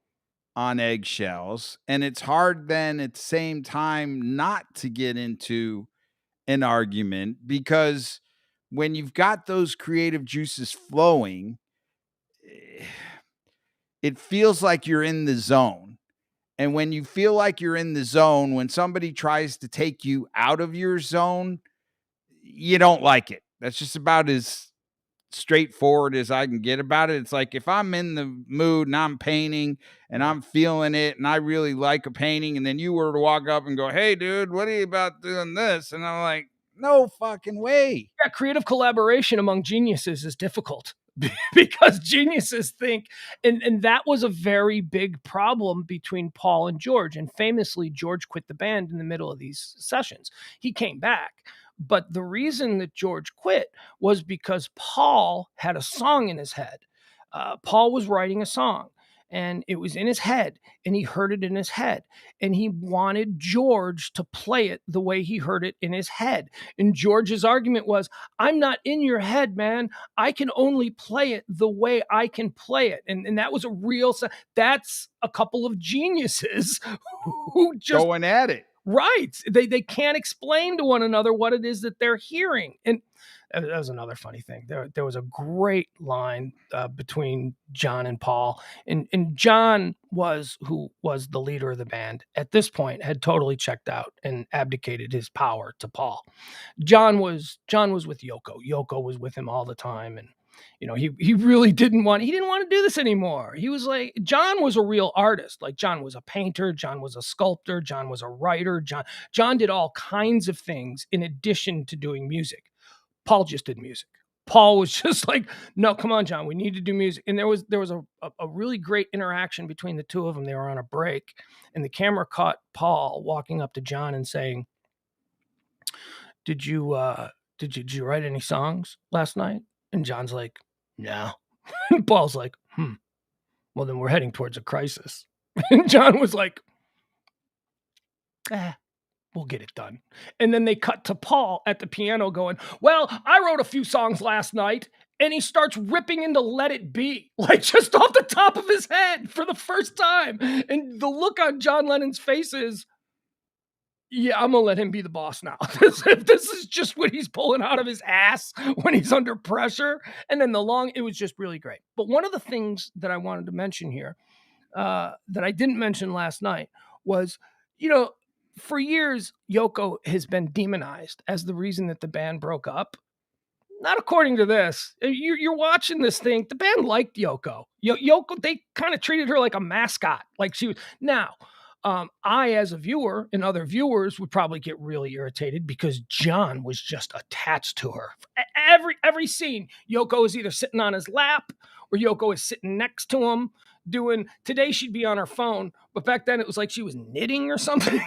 on eggshells. And it's hard then at the same time not to get into an argument, because when you've got those creative juices flowing, it feels like you're in the zone. And when you feel like you're in the zone, when somebody tries to take you out of your zone, you don't like it. That's just about as straightforward as I can get about it. It's like, if I'm in the mood and I'm painting and I'm feeling it and I really like a painting, and then you were to walk up and go, "Hey dude, what are you about doing this?" And I'm like, no fucking way. Yeah, creative collaboration among geniuses is difficult because geniuses think, and that was a very big problem between Paul and George. And famously, George quit the band in the middle of these sessions. He came back, but the reason that George quit was because Paul had a song in his head. Paul was writing a song, and it was in his head, and he heard it in his head, and he wanted George to play it the way he heard it in his head. And George's argument was, "I'm not in your head, man. I can only play it the way I can play it." And that was a real, that's a couple of geniuses who just Going at it. right. They can't explain to one another what it is that they're hearing. And that was another funny thing. There was a great line between John and Paul. And John who was the leader of the band at this point, had totally checked out and abdicated his power to Paul. John was with Yoko. Yoko was with him all the time. And he really didn't want to do this anymore. He was like, John was a real artist. Like, John was a painter, John was a sculptor, John was a writer, John did all kinds of things in addition to doing music. Paul just did music. Paul was just like, "No, come on, John, we need to do music." And there was a really great interaction between the two of them. They were on a break, and the camera caught Paul walking up to John and saying, Did you write any songs last night?" And John's like, "No." And Paul's like, "Well, then we're heading towards a crisis." And John was like, "We'll get it done." And then they cut to Paul at the piano going, "Well, I wrote a few songs last night." And he starts ripping into Let It Be, like just off the top of his head for the first time. And the look on John Lennon's face is, yeah, I'm going to let him be the boss now. This is just what he's pulling out of his ass when he's under pressure. And then it was just really great. But one of the things that I wanted to mention here that I didn't mention last night was, for years, Yoko has been demonized as the reason that the band broke up. Not according to this. You're watching this thing. The band liked Yoko. Yoko, they kind of treated her like a mascot. Like she was. Now, I, as a viewer, and other viewers would probably get really irritated because John was just attached to her. Every scene, Yoko is either sitting on his lap or Yoko is sitting next to him doing, today she'd be on her phone, but back then it was like she was knitting or something.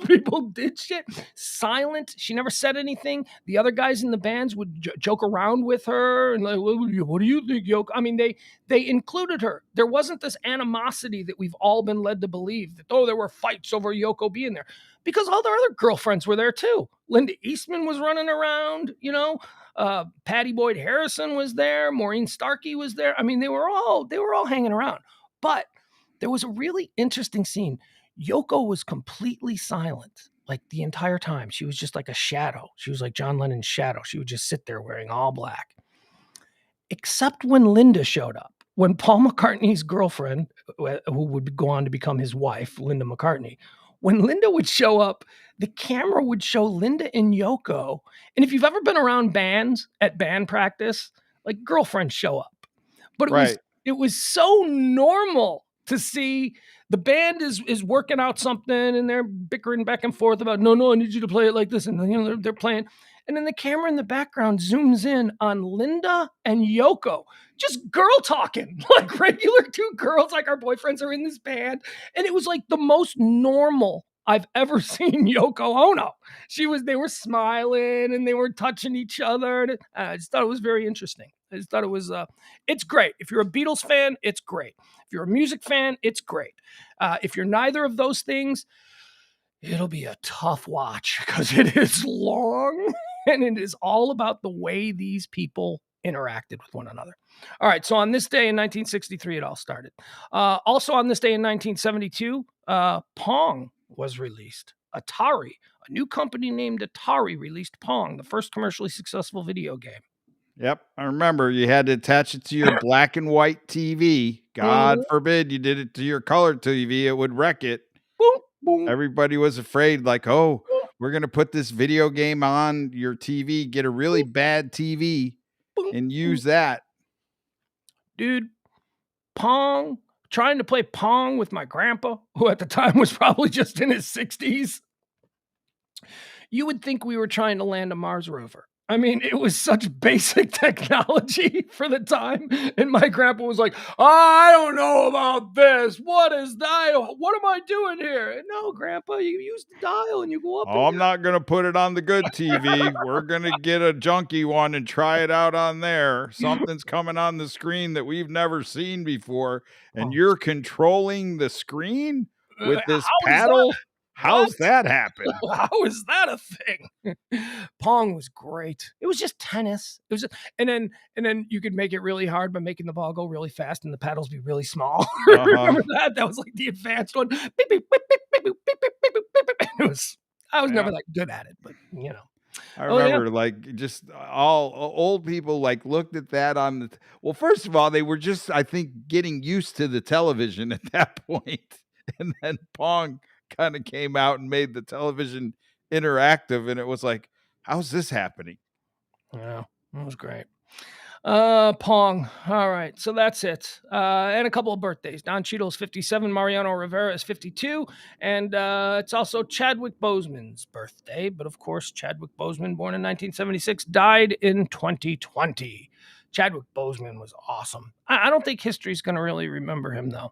People did shit. Silent. She never said anything. The other guys in the bands would joke around with her and like, "What do you think, Yoko?" I mean, they included her. There wasn't this animosity that we've all been led to believe that, there were fights over Yoko being there, because all their other girlfriends were there too. Linda Eastman was running around, Patty Boyd Harrison was there. Maureen Starkey was there. I mean, they were all hanging around. But there was a really interesting scene. Yoko was completely silent, like the entire time. She was just like a shadow. She was like John Lennon's shadow. She would just sit there wearing all black. Except when Linda showed up. When Paul McCartney's girlfriend, who would go on to become his wife, Linda McCartney, when Linda would show up, the camera would show Linda and Yoko. And if you've ever been around bands at band practice, like, girlfriends show up. But it was so normal to see the band is working out something and they're bickering back and forth about, no, I need you to play it like this. And they're playing. And then the camera in the background zooms in on Linda and Yoko, just girl talking, like regular two girls, like our boyfriends are in this band. And it was like the most normal I've ever seen Yoko Ono. They were smiling and they were touching each other. And I just thought it was very interesting. I just thought it was, it's great. If you're a Beatles fan, it's great. If you're a music fan, it's great. If you're neither of those things, it'll be a tough watch because it is long and it is all about the way these people interacted with one another. All right, so on this day in 1963, it all started. Also on this day in 1972, Pong was released. Atari, a new company named Atari, released Pong, the first commercially successful video game. Yep, I remember you had to attach it to your black and white TV. God forbid you did it to your color TV; it would wreck it. Boom, boom. Everybody was afraid, like, oh, we're going to put this video game on your TV, get a really bad TV, and use that. Dude, Pong, trying to play Pong with my grandpa, who at the time was probably just in his 60s. You would think we were trying to land a Mars rover. I mean, it was such basic technology for the time. And my grandpa was like, I don't know about this. What is that? What am I doing here? No, Grandpa, you use the dial and you go up. Oh, I'm not going to put it on the good TV. We're going to get a junky one and try it out on there. Something's coming on the screen that we've never seen before. And you're controlling the screen with this paddle? How's that happen? How is that a thing? Pong was great. It was just tennis. It was, and then you could make it really hard by making the ball go really fast and the paddles be really small. Remember that? That was like the advanced one. It was. I was never that good at it, but you know. I remember like just all old people like looked at that on the. Well, first of all, they were just I think getting used to the television at that point, and then Pong kind of came out and made the television interactive, and it was like, how's this happening? Yeah, that was great. Pong. All right, so that's it. And a couple of birthdays. Don Cheadle's 57, Mariano Rivera is 52, and it's also Chadwick Boseman's birthday. But of course, Chadwick Boseman, born in 1976, died in 2020. Chadwick Boseman was awesome. I don't think history's going to really remember him, though.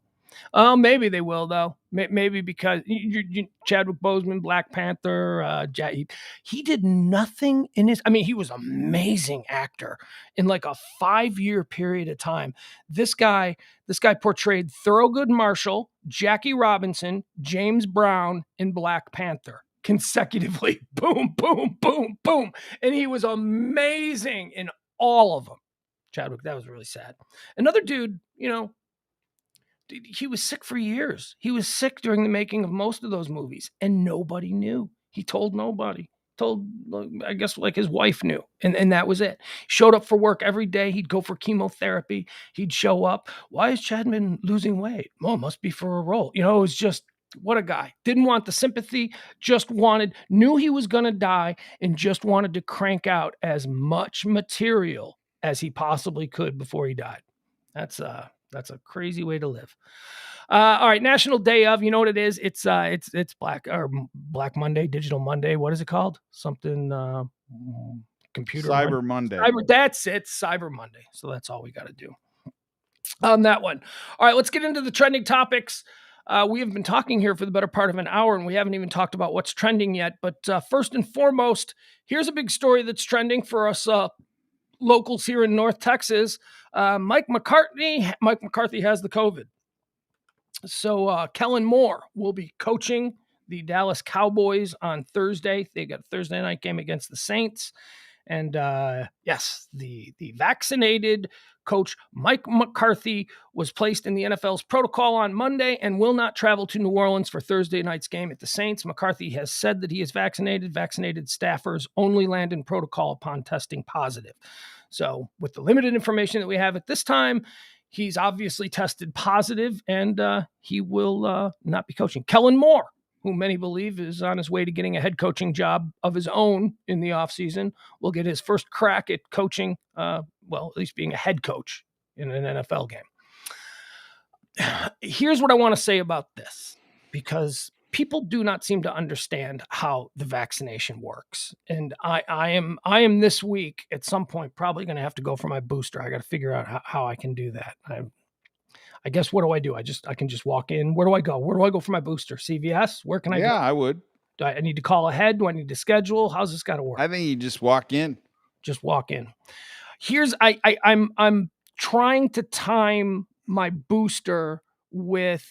Maybe they will, though. Maybe because Chadwick Boseman, Black Panther, he did nothing in his. I mean, he was an amazing actor in like a 5-year period of time. This guy portrayed Thurgood Marshall, Jackie Robinson, James Brown in Black Panther consecutively. Boom, boom, boom, boom, and he was amazing in all of them. Chadwick, that was really sad. Another dude, he was sick for years. He was sick during the making of most of those movies, and nobody knew. He told nobody. I guess, like his wife knew, and that was it. Showed up for work every day. He'd go for chemotherapy. He'd show up. Why is Chadman losing weight? Oh, must be for a role. It was just, what a guy. Didn't want the sympathy, knew he was going to die, and just wanted to crank out as much material as he possibly could before he died. That's a crazy way to live. All right, National Day of, you know what it is? It's Black Monday, Digital Monday. What is it called? Something computer Cyber Monday. That's it, Cyber Monday. So that's all we got to do on that one. All right, let's get into the trending topics. We have been talking here for the better part of an hour, and we haven't even talked about what's trending yet. But first and foremost, here's a big story that's trending for us locals here in North Texas. Mike McCarthy has the COVID. So Kellen Moore will be coaching the Dallas Cowboys on Thursday. They got a Thursday night game against the Saints. And yes, the vaccinated coach Mike McCarthy was placed in the NFL's protocol on Monday and will not travel to New Orleans for Thursday night's game at the Saints. McCarthy has said that he is vaccinated. Vaccinated staffers only land in protocol upon testing positive. So with the limited information that we have at this time, he's obviously tested positive, and he will not be coaching. Kellen Moore, who many believe is on his way to getting a head coaching job of his own in the offseason, will get his first crack at coaching, at least being a head coach in an NFL game. Here's what I want to say about this, because people do not seem to understand how the vaccination works. And I am this week at some point probably going to have to go for my booster. I got to figure out how I can do that. I guess, what do I do? I can just walk in. Where do I go? Where do I go for my booster? CVS? Where can I go? Yeah, I would. Do I need to call ahead? Do I need to schedule? How's this got to work? I think you just walk in. Just walk in. Here's I'm trying to time my booster with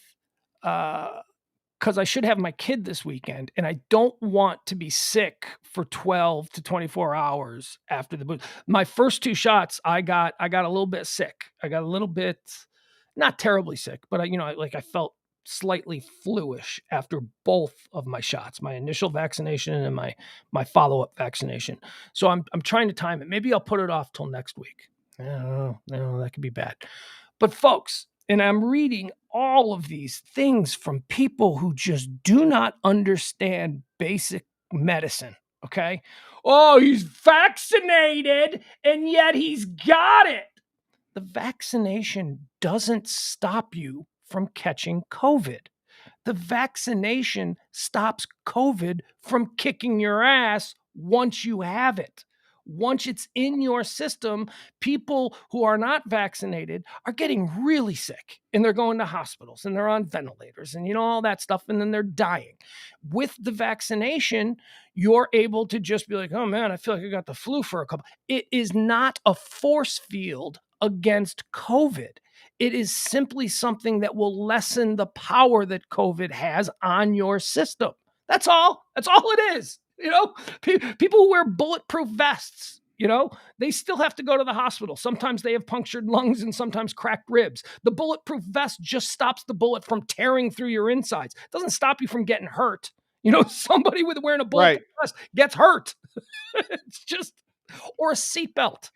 because I should have my kid this weekend, and I don't want to be sick for 12 to 24 hours after the boost. My first 2 shots, I got a little bit sick. I got a little bit, not terribly sick, but I felt slightly fluish after both of my shots, my initial vaccination and my follow-up vaccination. So I'm trying to time it. Maybe I'll put it off till next week. I don't know, that could be bad. But folks, and I'm reading all of these things from people who just do not understand basic medicine, okay? Oh, he's vaccinated and yet he's got it. The vaccination doesn't stop you from catching COVID. The vaccination stops COVID from kicking your ass once you have it. Once it's in your system, people who are not vaccinated are getting really sick and they're going to hospitals and they're on ventilators and all that stuff, and then they're dying. With the vaccination, you're able to just be like, oh man, I feel like I got the flu for a couple. It is not a force field against COVID. It is simply something that will lessen the power that COVID has on your system. That's all. That's all it is. People who wear bulletproof vests, they still have to go to the hospital. Sometimes they have punctured lungs and sometimes cracked ribs. The bulletproof vest just stops the bullet from tearing through your insides. It doesn't stop you from getting hurt. Somebody wearing a bulletproof vest gets hurt. It's just, or a seatbelt.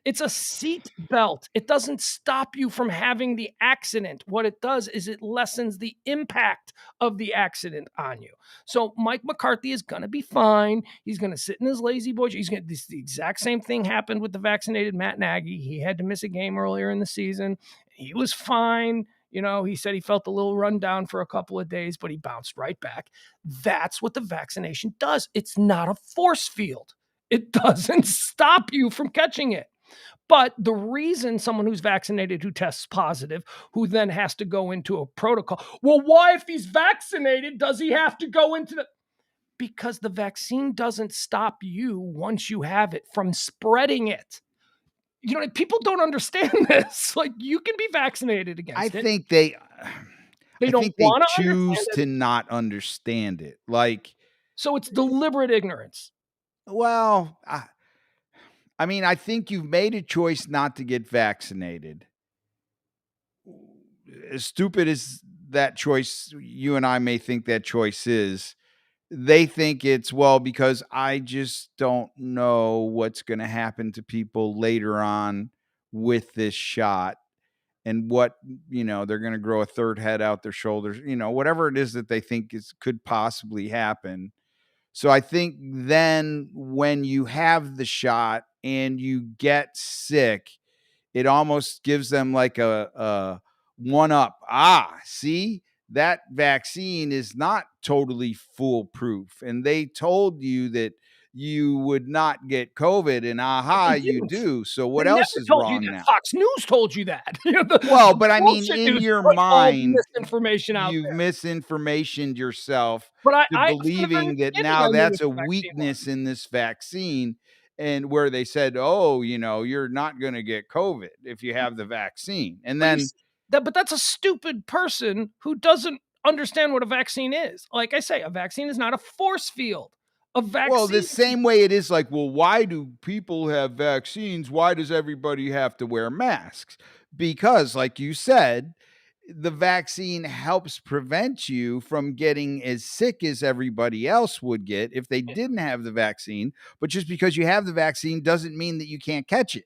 It's a seat belt. It doesn't stop you from having the accident. What it does is it lessens the impact of the accident on you. So Mike McCarthy is going to be fine. He's going to sit in his lazy boy. The exact same thing happened with the vaccinated Matt Nagy. He had to miss a game earlier in the season. He was fine. He said he felt a little run down for a couple of days, but he bounced right back. That's what the vaccination does. It's not a force field. It doesn't stop you from catching it. But the reason someone who's vaccinated who tests positive, who then has to go into a protocol, well, why, if he's vaccinated, does he have to go into the... Because the vaccine doesn't stop you, once you have it, from spreading it. People don't understand this. Like, you can be vaccinated against it. I think they don't want to choose to not understand it. Like, so it's deliberate ignorance. Well, I think you've made a choice not to get vaccinated. As stupid as that choice, you and I may think that choice is, they think it's, well, because I just don't know what's going to happen to people later on with this shot, and what, they're going to grow a third head out their shoulders, whatever it is that they think could possibly happen. So I think then when you have the shot and you get sick, it almost gives them like a one up. See, that vaccine is not totally foolproof. And they told you that you would not get COVID, and you do. So what else is wrong now? Fox News told you that. But I mean, in your mind, misinformation out you've there. misinformationed yourself but believing that now that's a weakness in this vaccine, and where they said, oh, you're not going to get COVID if you have the vaccine. And then but that's a stupid person who doesn't understand what a vaccine is. Like I say, a vaccine is not a force field. Well, the same way it is like, well, why do people have vaccines? Why does everybody have to wear masks? Because, like you said, the vaccine helps prevent you from getting as sick as everybody else would get if they didn't have the vaccine. But just because you have the vaccine doesn't mean that you can't catch it.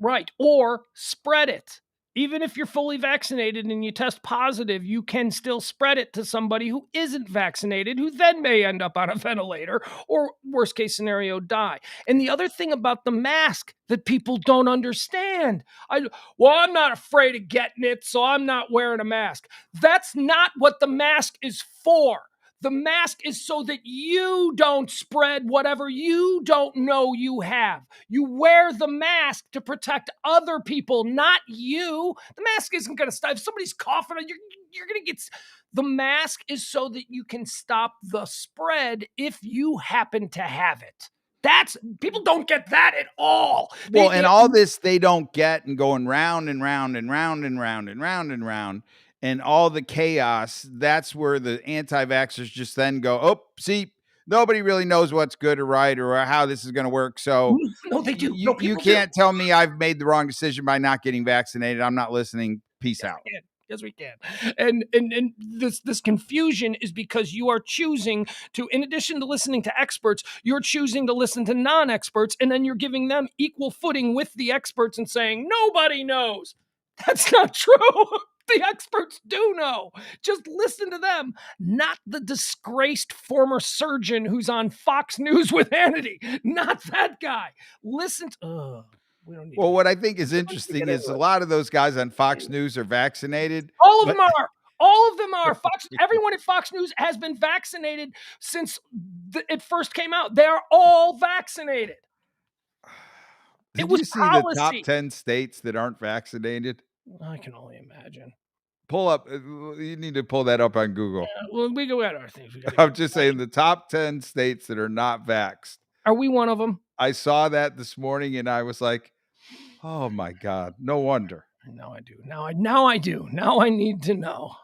Right. Or spread it. Even if you're fully vaccinated and you test positive, you can still spread it to somebody who isn't vaccinated, who then may end up on a ventilator or, worst case scenario, die. And the other thing about the mask that people don't understand, I'm not afraid of getting it, so I'm not wearing a mask. That's not what the mask is for. The mask is so that you don't spread whatever you don't know you have. You wear the mask to protect other people, not you. The mask isn't going to stop. If somebody's coughing, you're going to get... The mask is so that you can stop the spread if you happen to have it. People don't get that at all. Well, and all this they don't get, and going round and round and round and round and round and round. and all the chaos, that's where the anti-vaxxers just then go, oh, see, nobody really knows what's good or right or how this is going to work. So No, they do. No, you people can't tell me I've made the wrong decision by not getting vaccinated. I'm not listening. Peace out. Yes, we can. And this confusion is because you are choosing to, in addition to listening to experts, you're choosing to listen to non-experts, and then you're giving them equal footing with the experts and saying, nobody knows. That's not true. The experts do know. Just listen to them, not the disgraced former surgeon who's on Fox News with Hannity. Not that guy. Listen to... we don't need Well, what I think is interesting is a lot of those guys on Fox News are vaccinated. All of them are. All of them are. Everyone at Fox News has been vaccinated since it first came out. They are all vaccinated. Did you see the top 10 states that aren't vaccinated? I can only imagine. Pull up. You need to pull that up on Google. Well, we go at our things. I'm just saying the top 10 states that are not vaxxed. Are we one of them? I saw that this morning and I was like, oh my God, no wonder. Now I do. Now I do. Now I need to know.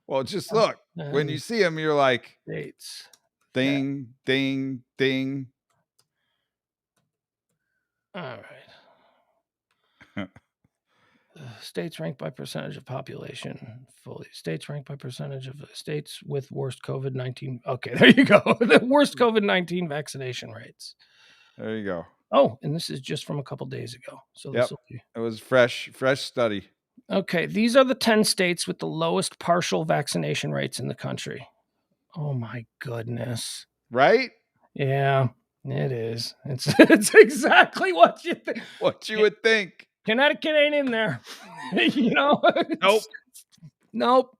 Well, just look. When you see them, you're like, states. Ding, ding, ding. All right. States ranked by percentage of population. Fully. States ranked by percentage of states with worst COVID-19. Okay, there you go. The worst COVID-19 vaccination rates. There you go. Oh, and this is just from a couple days ago. So this will be... It was fresh study. Okay, these are the 10 states with the lowest partial vaccination rates in the country. Oh my goodness. Right? Yeah, it is. It's exactly what you think. What you would think. Connecticut ain't in there. You know? Nope.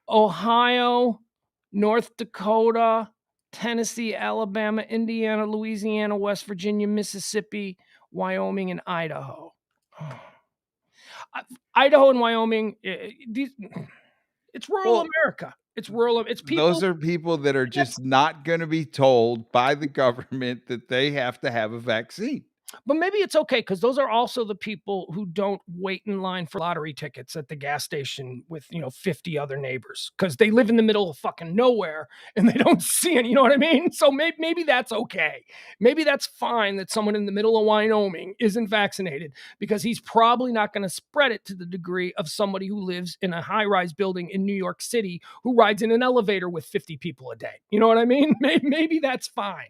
Ohio, North Dakota, Tennessee, Alabama, Indiana, Louisiana, West Virginia, Mississippi, Wyoming, and Idaho. Idaho and Wyoming, it's rural America. It's rural. It's people. Those are people that are just not going to be told by the government that they have to have a vaccine. But maybe it's okay because those are also the people who don't wait in line for lottery tickets at the gas station with, 50 other neighbors because they live in the middle of fucking nowhere and they don't see any, you know what I mean? So maybe that's okay. Maybe that's fine that someone in the middle of Wyoming isn't vaccinated because he's probably not going to spread it to the degree of somebody who lives in a high-rise building in New York City who rides in an elevator with 50 people a day. You know what I mean? Maybe that's fine.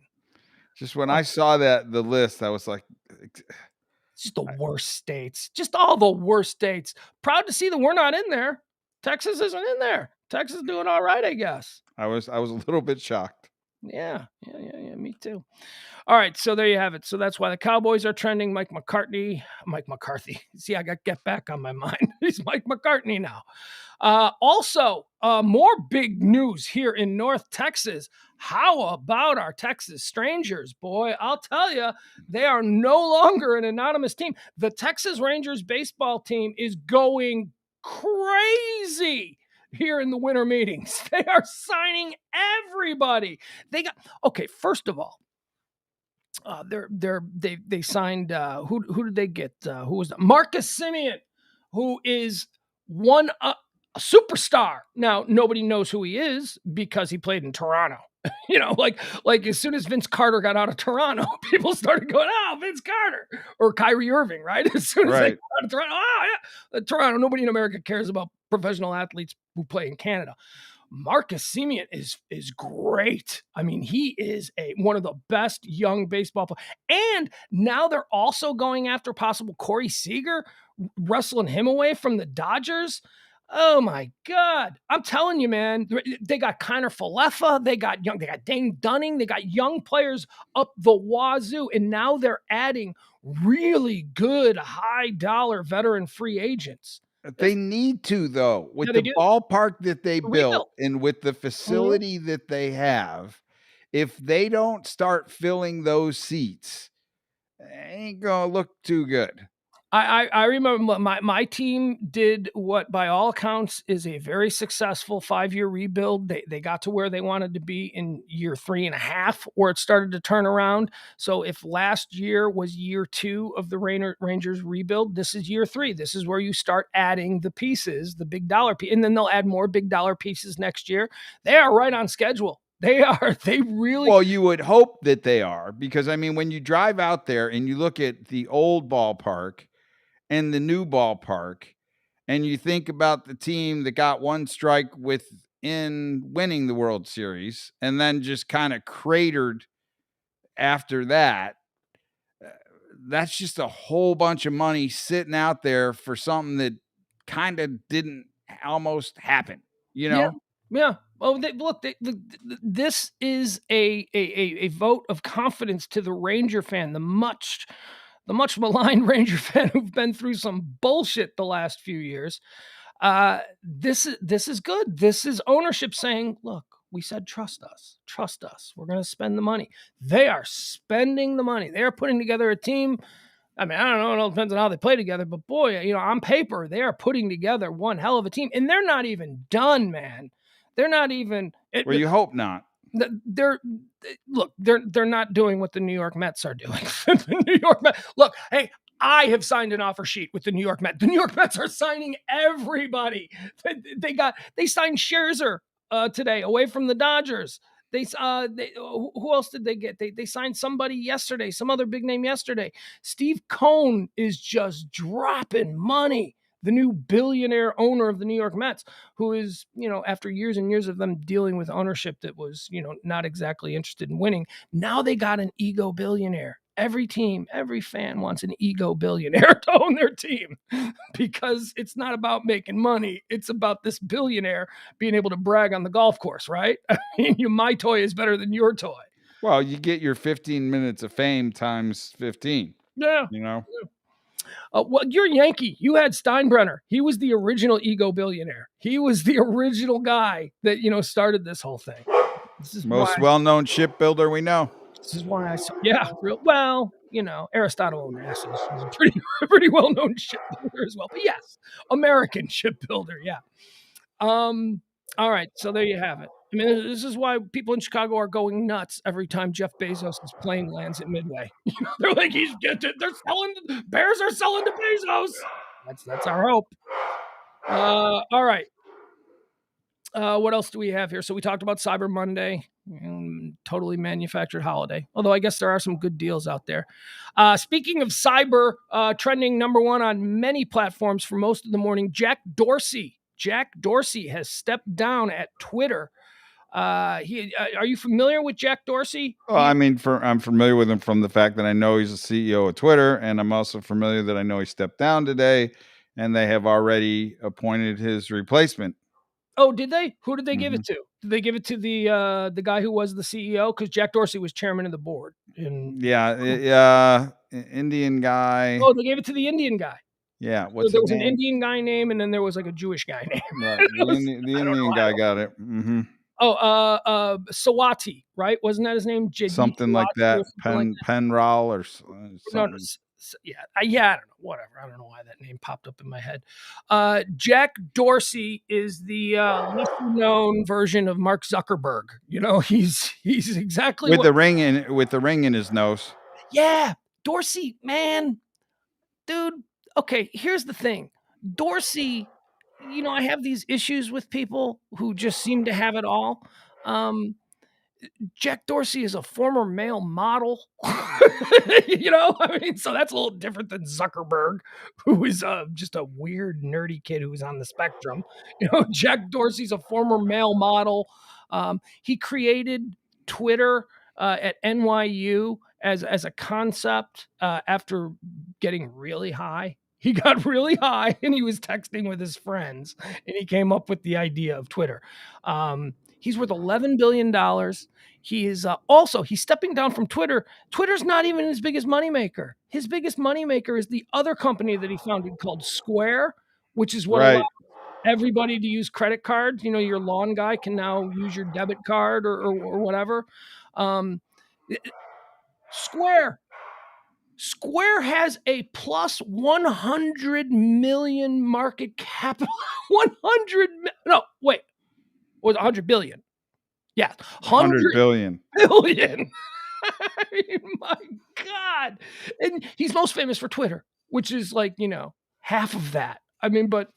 Just when I saw the list, I was like, it's just the worst states, just all the worst states. Proud to see that we're not in there. Texas isn't in there. Texas is doing all right, I guess. I was a little bit shocked. Yeah, me too. All right, so there you have it. So that's why the Cowboys are trending. Mike McCarthy. See, I got Get Back on my mind. He's Mike McCarthy now. Also, more big news here in North Texas. How about our Texas Strangers, boy? I'll tell you, they are no longer an anonymous team. The Texas Rangers baseball team is going crazy here in the winter meetings. They are signing everybody. First of all, they signed who did they get? Who was that? Marcus Semien, who is a superstar. Now nobody knows who he is because he played in Toronto. Like as soon as Vince Carter got out of Toronto, people started going, "Oh, Vince Carter," or Kyrie Irving, right? As soon as they got out of Toronto, "Oh yeah, Toronto." Nobody in America cares about professional athletes who play in Canada. Marcus Semien is great. I mean, he is one of the best young baseball players. And now they're also going after possible Corey Seager, wrestling him away from the Dodgers. Oh my God. I'm telling you, man, they got Connor Falefa. They got Dane Dunning. They got young players up the wazoo. And now they're adding really good high dollar veteran free agents. They need to, though, with the ballpark that they built and with the facility that they have. If they don't start filling those seats, it ain't going to look too good. I remember my team did what by all accounts is a very successful 5-year rebuild. They got to where they wanted to be in year 3.5, where it started to turn around. So if last year was year 2 of the Rangers rebuild, this is year 3. This is where you start adding the pieces, the big dollar piece, and then they'll add more big dollar pieces next year. They are right on schedule. They really. Well, you would hope that they are, because I mean, when you drive out there and you look at the old ballpark and the new ballpark, and you think about the team that got one strike within winning the World Series and then just kind of cratered after that, that's just a whole bunch of money sitting out there for something that kind of didn't almost happen, you know? Yeah. Well, this is a vote of confidence to the Ranger fan, the much maligned Ranger fan who've been through some bullshit the last few years. This is good. This is ownership saying, look, we said, trust us. We're going to spend the money. They are spending the money. They are putting together a team. I mean, I don't know. It all depends on how they play together, but boy, on paper, they are putting together one hell of a team, and they're not even done, man. They're not even. Well, you hope not. They're not doing what the New York Mets are doing. The New York Mets. Look, hey, I have signed an offer sheet with the New York Mets. The New York Mets are signing everybody. They signed Scherzer today away from the Dodgers. Who else did they get? They signed somebody yesterday, some other big name yesterday. Steve Cohn is just dropping money. The new billionaire owner of the New York Mets, who is, after years and years of them dealing with ownership that was, not exactly interested in winning, now they got an ego billionaire. Every team, every fan wants an ego billionaire to own their team, because it's not about making money. It's about this billionaire being able to brag on the golf course, right? I mean, my toy is better than your toy. Well, you get your 15 minutes of fame times 15. Yeah. Yeah. Well, you're Yankee. You had Steinbrenner. He was the original ego billionaire. He was the original guy that, started this whole thing. This is most well-known shipbuilder we know. This is why Aristotle Onassis was a pretty well-known shipbuilder as well. But yes, American shipbuilder. Yeah. All right. So there you have it. I mean, this is why people in Chicago are going nuts every time Jeff Bezos' plane lands at Midway. They're like, Bears are selling to Bezos. That's our hope. All right. What else do we have here? So we talked about Cyber Monday, totally manufactured holiday. Although I guess there are some good deals out there. Speaking of cyber, trending number 1 on many platforms for most of the morning, Jack Dorsey. Jack Dorsey has stepped down at Twitter. Are you familiar with Jack Dorsey? Well, I'm familiar with him from the fact that I know he's the CEO of Twitter, and I'm also familiar that I know he stepped down today, and they have already appointed his replacement. Oh, did they? Who did they give it to? Did they give it to the guy who was the CEO? Because Jack Dorsey was chairman of the board. Indian guy. Oh, they gave it to the Indian guy. Yeah, so there was an Indian guy name, and then there was like a Jewish guy name. Right. The Indian guy got it. Mm-hmm. Oh, Sawati, right? Wasn't that his name? Something like that. Penral or something. No, yeah, I don't know. Whatever. I don't know why that name popped up in my head. Jack Dorsey is the lesser known version of Mark Zuckerberg. He's exactly with the ring in his nose. Yeah, Dorsey, man, dude. Okay, here's the thing, Dorsey. I have these issues with people who just seem to have it all. Jack Dorsey is a former male model, so that's a little different than Zuckerberg, who is just a weird, nerdy kid who's on the spectrum. Jack Dorsey's a former male model. He created Twitter at NYU as a concept after getting really high. He got really high and he was texting with his friends and he came up with the idea of Twitter. He's worth $11 billion. He is he's stepping down from Twitter. Twitter's not even his biggest moneymaker. His biggest moneymaker is the other company that he founded called Square, which is what allows everybody to use credit cards. Your lawn guy can now use your debit card or whatever. Square. Square has a plus 100 million market capital. 100 no, wait. Was 100 billion. Yeah, 100 billion. billion. I mean, my God. And he's most famous for Twitter, which is like, half of that. I mean, but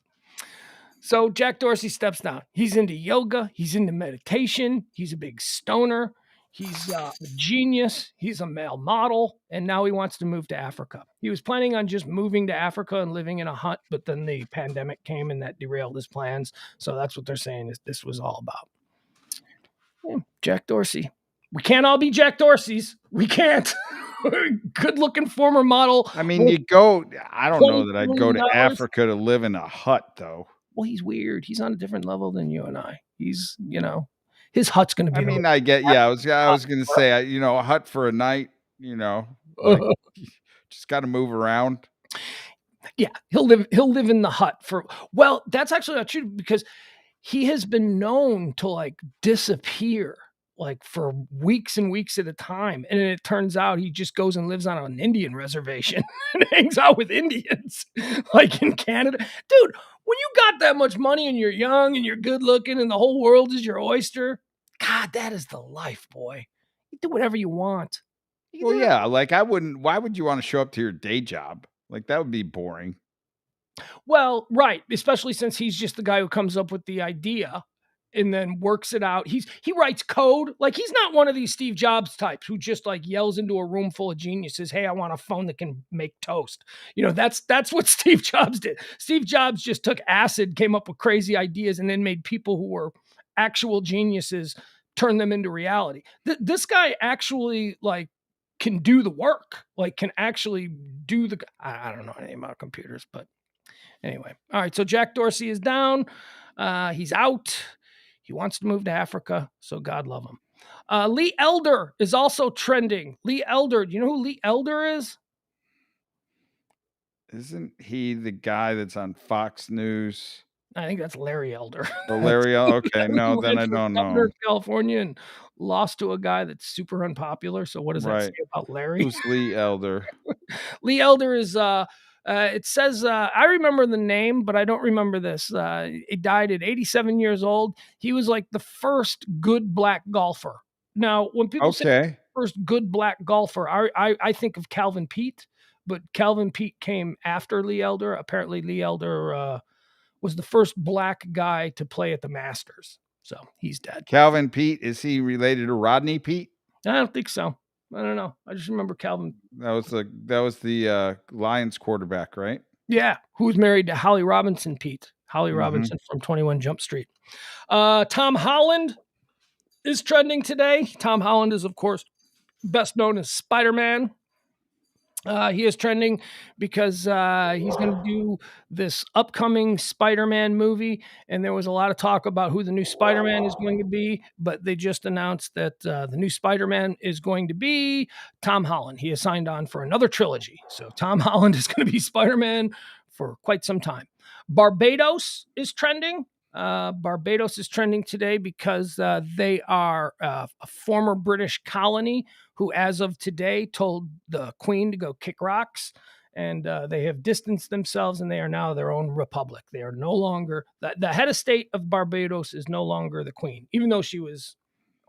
so Jack Dorsey steps down. He's into yoga. He's into meditation. He's a big stoner. He's a genius. He's a male model. And now he wants to move to Africa. He was planning on just moving to Africa and living in a hut, but then the pandemic came and that derailed his plans. So that's what they're saying is this was all about. Yeah, Jack Dorsey. We can't all be Jack Dorseys. We can't. Good looking former model. I mean, I don't know that I'd go to Africa to live in a hut, though. Well, he's weird. He's on a different level than you and I. He's, his hut's going to be. I mean, I get, I was going to say, a hut for a night, like, just got to move around. Yeah, he'll live in the hut well, that's actually not true because he has been known to like disappear like for weeks and weeks at a time. And then it turns out he just goes and lives on an Indian reservation and hangs out with Indians like in Canada. Dude, when you got that much money and you're young and you're good looking and the whole world is your oyster, God, that is the life, boy. You do whatever you want. Well, yeah, like why would you want to show up to your day job? Like that would be boring. Well, right. Especially since he's just the guy who comes up with the idea and then works it out. He writes code. Like he's not one of these Steve Jobs types who just like yells into a room full of geniuses, "Hey, I want a phone that can make toast." That's what Steve Jobs did. Steve Jobs just took acid, came up with crazy ideas, and then made people who were actual geniuses turn them into reality. This guy actually like can do the work, like can actually do the, I don't know anything about computers, but anyway. All right. So Jack Dorsey is down. He's out. He wants to move to Africa. So God love him. Lee Elder is also trending. Lee Elder. Do you know who Lee Elder is? Isn't he the guy that's on Fox News? I think that's Larry Elder. Larry Elder. Okay. No, then I don't know. California and lost to a guy that's super unpopular. So what does that say about Larry? Who's Lee Elder? Lee Elder is, it says, I remember the name, but I don't remember this. He died at 87 years old. He was like the first good black golfer. Now, when people say first good black golfer, I think of Calvin Peete, but Calvin Peete came after Lee Elder. Apparently, Lee Elder was the first black guy to play at the Masters. So he's dead. Calvin Peete, is he related to Rodney Peete? I don't think so. I don't know. I just remember Calvin. That was the Lions quarterback, right? Yeah, who's married to Holly Robinson Peete. Holly Robinson from 21 Jump Street. Tom Holland is trending today. Tom Holland is, of course, best known as Spider-Man. He is trending because he's going to do this upcoming Spider-Man movie, and there was a lot of talk about who the new Spider-Man is going to be, but they just announced that the new Spider-Man is going to be Tom Holland. He has signed on for another trilogy, so Tom Holland is going to be Spider-Man for quite some time. Barbados is trending. Barbados is trending today because they are a former British colony who, as of today, told the Queen to go kick rocks, and they have distanced themselves, and they are now their own republic. They are no longer the head of state of Barbados is no longer the Queen, even though she was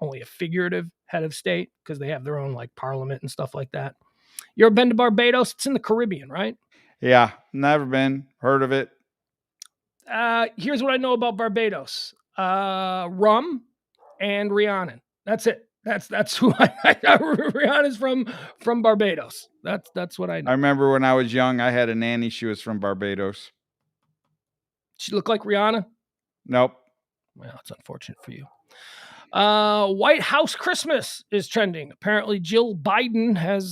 only a figurative head of state because they have their own like parliament and stuff like that. You ever been to Barbados? It's in the Caribbean, right? Yeah, never been. Heard of it. Here's what I know about Barbados: rum and Rhiannon. That's it. That's who Rihanna's from Barbados. That's what I know. I remember when I was young, I had a nanny. She was from Barbados. She looked like Rihanna? Nope. Well, it's unfortunate for you. White House Christmas is trending. Apparently, Jill Biden has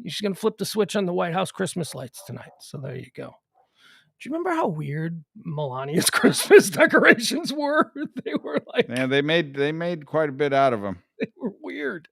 she's going to flip the switch on the White House Christmas lights tonight. So there you go. Do you remember how weird Melania's Christmas decorations were? They were like, man, they made quite a bit out of them. They were weird.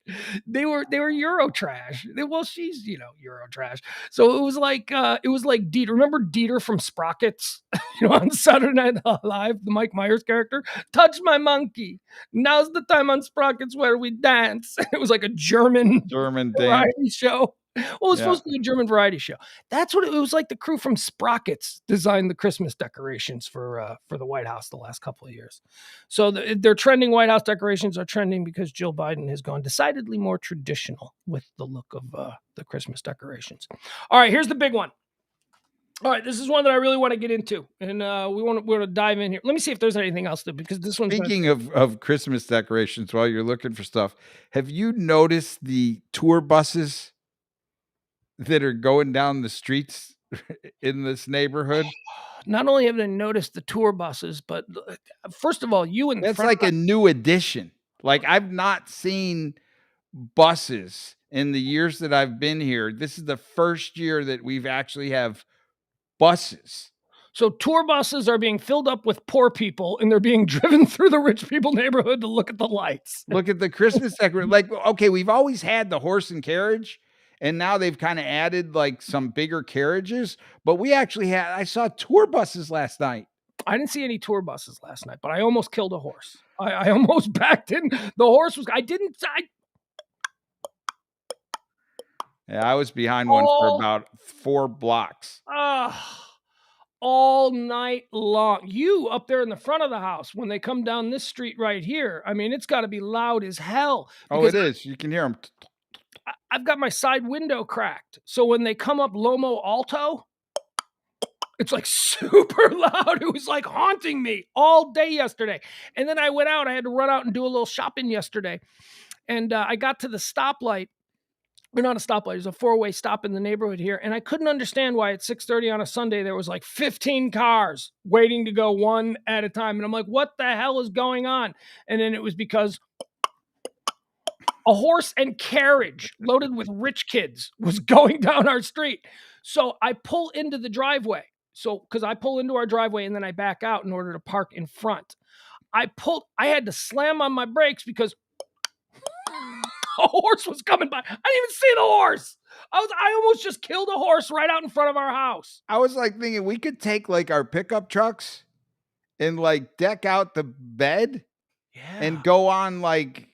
They were Euro trash. Well, she's Euro trash. So it was like Dieter. Remember Dieter from Sprockets? On Saturday Night Live, the Mike Myers character. Touch my monkey. Now's the time on Sprockets where we dance. It was like a German dance variety show. Well, it was supposed to be a German variety show. That's what it was like. The crew from Sprockets designed the Christmas decorations for the White House the last couple of years. So their trending White House decorations are trending because Jill Biden has gone decidedly more traditional with the look of the Christmas decorations. All right, here's the big one. All right, this is one that I really want to get into, and we want to dive in here. Let me see if there's anything else because this one's Speaking of Christmas decorations, while you're looking for stuff, have you noticed the tour buses that are going down the streets in this neighborhood? Not only have I noticed the tour buses, but first of all, that's like a new addition. Like I've not seen buses in the years that I've been here. This is the first year that we've actually have buses. So tour buses are being filled up with poor people, and they're being driven through the rich people neighborhood to look at the lights. Look at the Christmas decoration. Like, okay, we've always had the horse and carriage, and now they've kind of added like some bigger carriages. But we actually I saw tour buses last night. I didn't see any tour buses last night, but I almost killed a horse. I almost backed in. The horse was. Yeah, I was behind one for about 4 blocks. All night long. You up there in the front of the house when they come down this street right here. I mean, it's got to be loud as hell. Oh, it is. You can hear them. I've got my side window cracked. So when they come up Lomo Alto, it's like super loud. It was like haunting me all day yesterday. And then I went out. I had to run out and do a little shopping yesterday. And I got to the stoplight. Or not a stoplight, there's a 4-way stop in the neighborhood here. And I couldn't understand why at 6:30 on a Sunday, there was like 15 cars waiting to go one at a time. And I'm like, what the hell is going on? And then it was because a horse and carriage loaded with rich kids was going down our street. So I pull into the driveway. Because I pull into our driveway and then I back out in order to park in front. I had to slam on my brakes because a horse was coming by. I didn't even see the horse. I almost just killed a horse right out in front of our house. I was like thinking we could take like our pickup trucks and like deck out the bed and go on like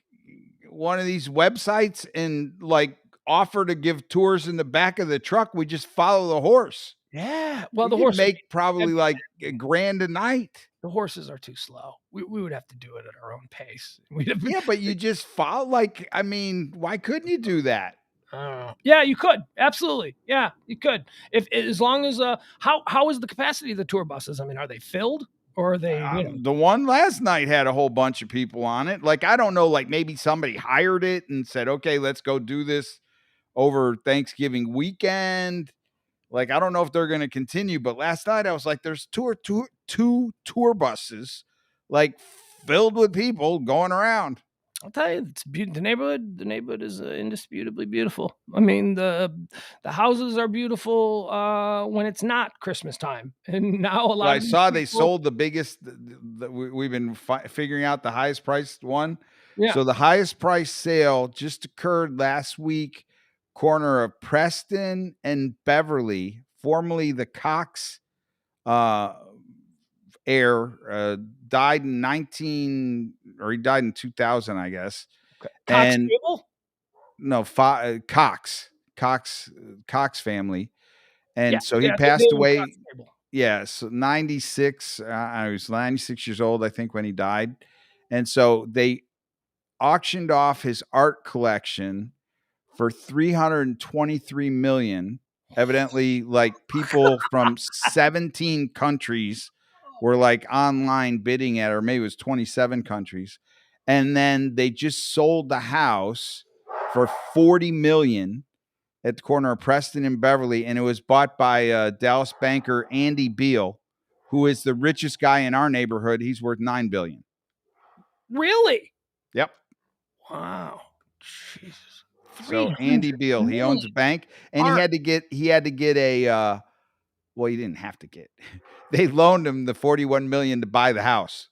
one of these websites and like offer to give tours in the back of the truck. We just follow the horse. Yeah. Well, the horse make probably like $1,000 a night. The horses are too slow. We would have to do it at our own pace. Yeah, but you just follow. Like, I mean, why couldn't you do that? Yeah, you could. Absolutely. Yeah, you could. As long as how is the capacity of the tour buses? I mean, are they filled or are they? The one last night had a whole bunch of people on it. Like, I don't know. Like maybe somebody hired it and said, "Okay, let's go do this over Thanksgiving weekend." Like, I don't know if they're going to continue, but last night I was like, there's two tour buses, like filled with people going around. I'll tell you, it's the neighborhood. The neighborhood is indisputably beautiful. I mean, the houses are beautiful when it's not Christmas time, and now a lot. Well, I saw they sold the biggest. We've been figuring out the highest priced one. Yeah. So the highest price sale just occurred last week. Corner of Preston and Beverly, formerly the Cox heir, died in he died in 2000, I guess. Okay. Cox Cable? No, Cox family. And so he passed away. Yeah, so 96. I was 96 years old, I think, when he died. And so they auctioned off his art collection for $323 million. Evidently, like people from 17 countries were like online bidding at, or maybe it was 27 countries. And then they just sold the house for $40 million at the corner of Preston and Beverly. And it was bought by Dallas banker Andy Beal, who is the richest guy in our neighborhood. He's worth $9 billion. Really? Yep. Wow. Jesus. So Andy Beal, he owns a bank, and he had to get a well, he didn't have to get. They loaned him the $41 million to buy the house.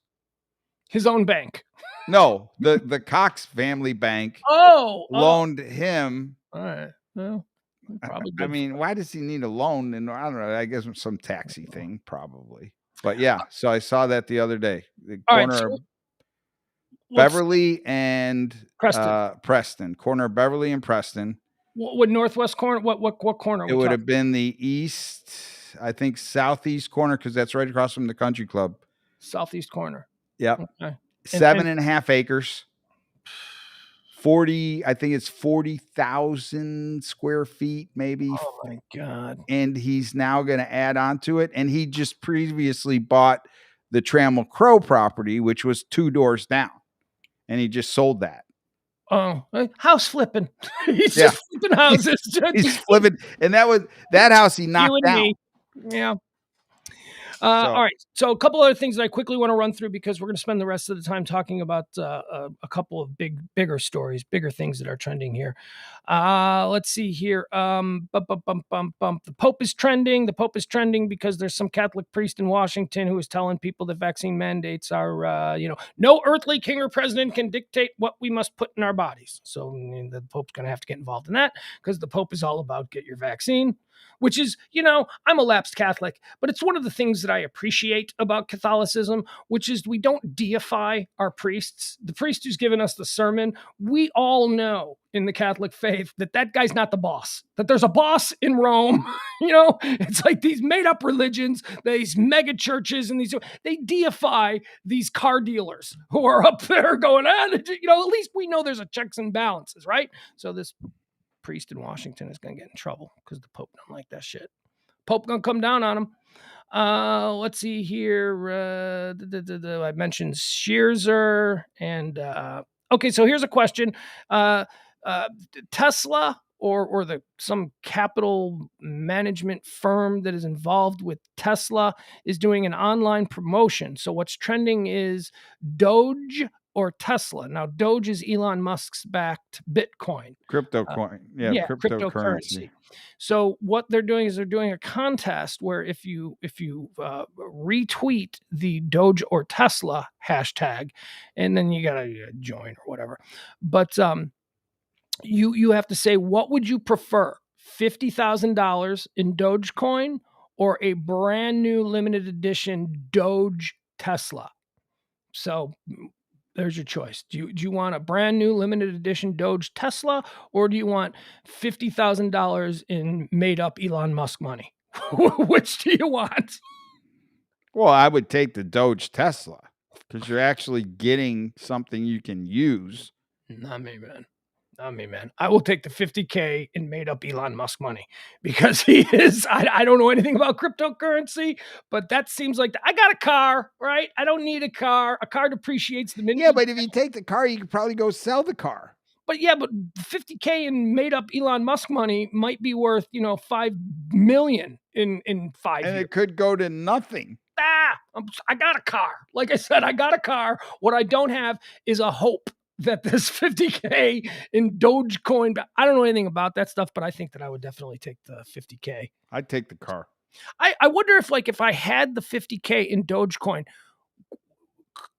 His own bank. No, the Cox family bank loaned him. All right. Well, probably I mean, why does he need a loan? And I don't know, I guess some taxi thing probably. But yeah, so I saw that the other day. The corner of Beverly and Preston. Corner of Beverly and Preston. What northwest corner? What corner? Are It we would talking? have been the east, I think southeast corner, because that's right across from the country club. Southeast corner. Yep. Okay. 7.5 acres. 40, I think it's 40,000 square feet, maybe. Oh my God. And he's now going to add on to it. And he just previously bought the Trammell Crow property, which was 2 doors down. And he just sold that. Oh, house flipping. He's Yeah. just flipping houses. He's flipping. And that house he knocked You and down. me. Yeah. All right. So a couple other things that I quickly want to run through because we're going to spend the rest of the time talking about a couple of bigger stories, bigger things that are trending here. Let's see here. The Pope is trending. The Pope is trending because there's some Catholic priest in Washington who is telling people that vaccine mandates are, no earthly king or president can dictate what we must put in our bodies. So the Pope's going to have to get involved in that because the Pope is all about get your vaccine. Which is, I'm a lapsed Catholic, but it's one of the things that I appreciate about Catholicism, which is we don't deify our priests. The priest who's given us the sermon, we all know in the Catholic faith that guy's not the boss, that there's a boss in Rome. It's like these made up religions, these mega churches, and they deify these car dealers who are up there going, at least we know there's a checks and balances, right? So this priest in Washington is going to get in trouble because the Pope don't like that shit. Pope going to come down on him. Let's see here. I mentioned Scherzer and okay. So here's a question. Tesla or some capital management firm that is involved with Tesla is doing an online promotion. So what's trending is Doge or Tesla. Now, Doge is Elon Musk's backed Bitcoin. Crypto coin. Cryptocurrency. So what they're doing is they're doing a contest where if you retweet the Doge or Tesla hashtag, and then you got to join or whatever. But you have to say, what would you prefer? $50,000 in Dogecoin or a brand new limited edition Doge Tesla? So there's your choice. Do you want a brand new limited edition Doge Tesla, or do you want $50,000 in made up Elon Musk money? Which do you want? Well, I would take the Doge Tesla because you're actually getting something you can use. Not me, man. I will take the $50K in made up Elon Musk money because he is, I don't know anything about cryptocurrency, but that seems like I got a car, right? I don't need a car. A car depreciates the minute. Yeah, but if you take the car, you could probably go sell the car. But yeah, but $50K in made up Elon Musk money might be worth, $5 million in 5 years. And it could go to nothing. I got a car. Like I said, I got a car. What I don't have is a hope that this $50K in Dogecoin, I don't know anything about that stuff, but I think that I would definitely take the $50K. I'd take the car. I wonder if I had the $50K in Dogecoin,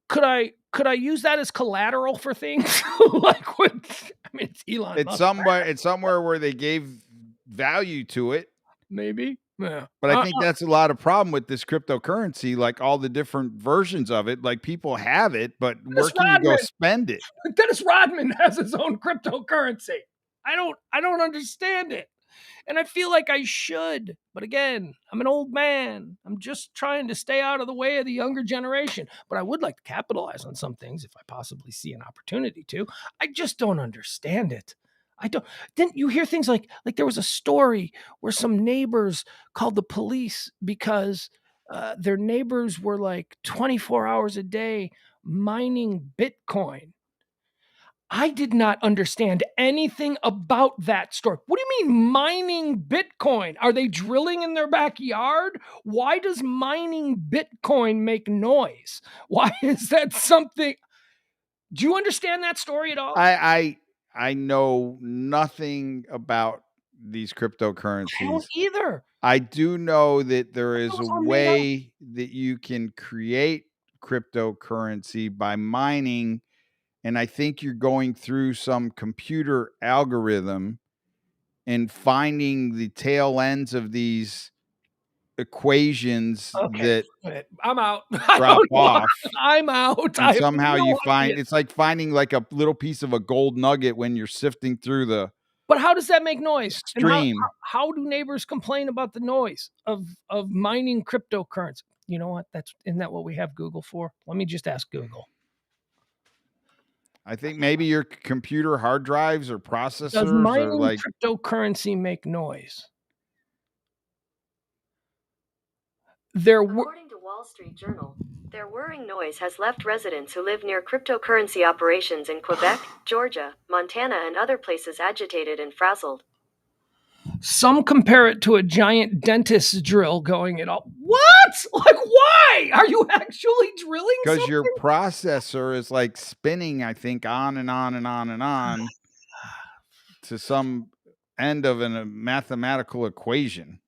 could I use that as collateral for things? It's Elon Musk. It's somewhere where they gave value to it. Maybe. Yeah. But I think that's a lot of problem with this cryptocurrency, like all the different versions of it. Like people have it, but where can you go spend it? Dennis Rodman has his own cryptocurrency. I don't understand it. And I feel like I should. But again, I'm an old man. I'm just trying to stay out of the way of the younger generation. But I would like to capitalize on some things if I possibly see an opportunity to. I just don't understand it. Didn't you hear things like there was a story where some neighbors called the police because their neighbors were like 24 hours a day mining Bitcoin. I did not understand anything about that story. What do you mean mining Bitcoin? Are they drilling in their backyard? Why does mining Bitcoin make noise? Why is that something? Do you understand that story at all? I know nothing about these cryptocurrencies. I don't either. I do know that there is a way that you can create cryptocurrency by mining, and I think you're going through some computer algorithm and finding the tail ends of these equations that I'm out. Drop off. I'm out. And somehow you find it's like finding like a little piece of a gold nugget when you're sifting through the But how does that make noise? And Stream. how do neighbors complain about the noise of mining cryptocurrency? You know what? Isn't that what we have Google for? Let me just ask Google. I think maybe your computer hard drives or processors Does or mining like cryptocurrency make noise? According to Wall Street Journal, their whirring noise has left residents who live near cryptocurrency operations in Quebec, Georgia, Montana, and other places agitated and frazzled. Some compare it to a giant dentist's drill going it all. What? Like, why? Are you actually drilling something? because your processor is like spinning, I think, on and on and on and on to some end of a mathematical equation.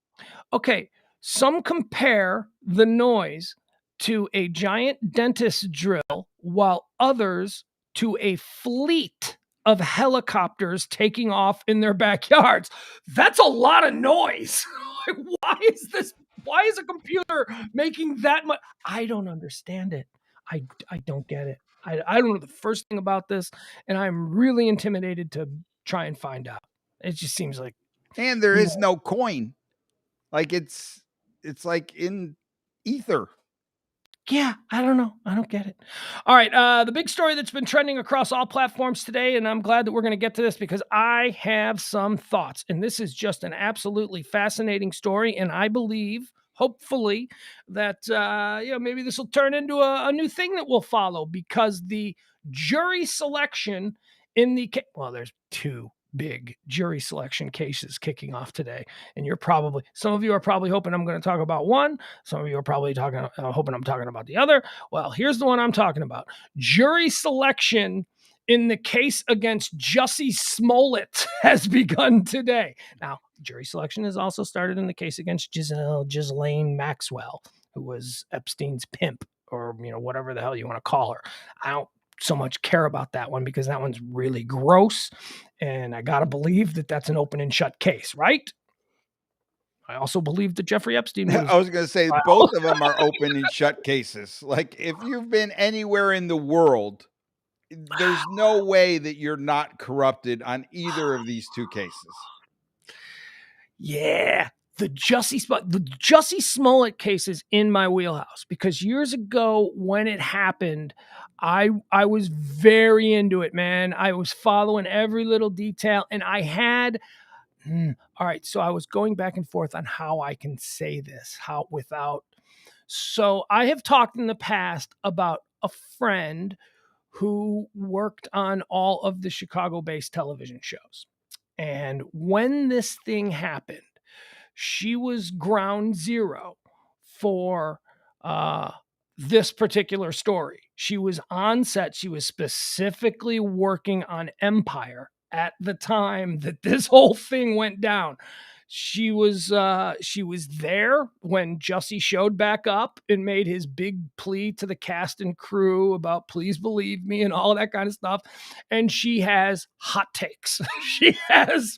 Okay, some compare the noise to a giant dentist's drill, while others to a fleet of helicopters taking off in their backyards. That's a lot of noise. Like, why is a computer making that much? I don't understand it. I don't get it. I don't know the first thing about this, and I'm really intimidated to try and find out. It just seems like, And there is no coin. Like it's like in ether. yeah, I don't know. I don't get it. All right. The big story that's been trending across all platforms today, and I'm glad that we're going to get to this because I have some thoughts. And this is just an absolutely fascinating story. And I believe, hopefully, that maybe this will turn into a new thing that we'll follow because the jury selection in the there's two big jury selection cases kicking off today. And some of you are probably hoping I'm going to talk about one. Some of you are probably hoping I'm talking about the other. Well, here's the one I'm talking about. Jury selection in the case against Jessie Smollett has begun today. Now, jury selection has also started in the case against Ghislaine Maxwell, who was Epstein's pimp or, whatever the hell you want to call her. I don't so much care about that one because that one's really gross. And I got to believe that that's an open and shut case, right? I also believe that Jeffrey Epstein I was going to say both of them are open and shut cases. Like if you've been anywhere in the world, there's no way that you're not corrupted on either of these two cases. Yeah. The Jessie Smollett case is in my wheelhouse because years ago when it happened, I was very into it, man. I was following every little detail and I had, all right. So I was going back and forth on how I can say this, so I have talked in the past about a friend who worked on all of the Chicago-based television shows. And when this thing happened, she was ground zero for this particular story. She was on set. She was specifically working on Empire at the time that this whole thing went down. She was there when Jessie showed back up and made his big plea to the cast and crew about please believe me and all that kind of stuff. And she has hot takes.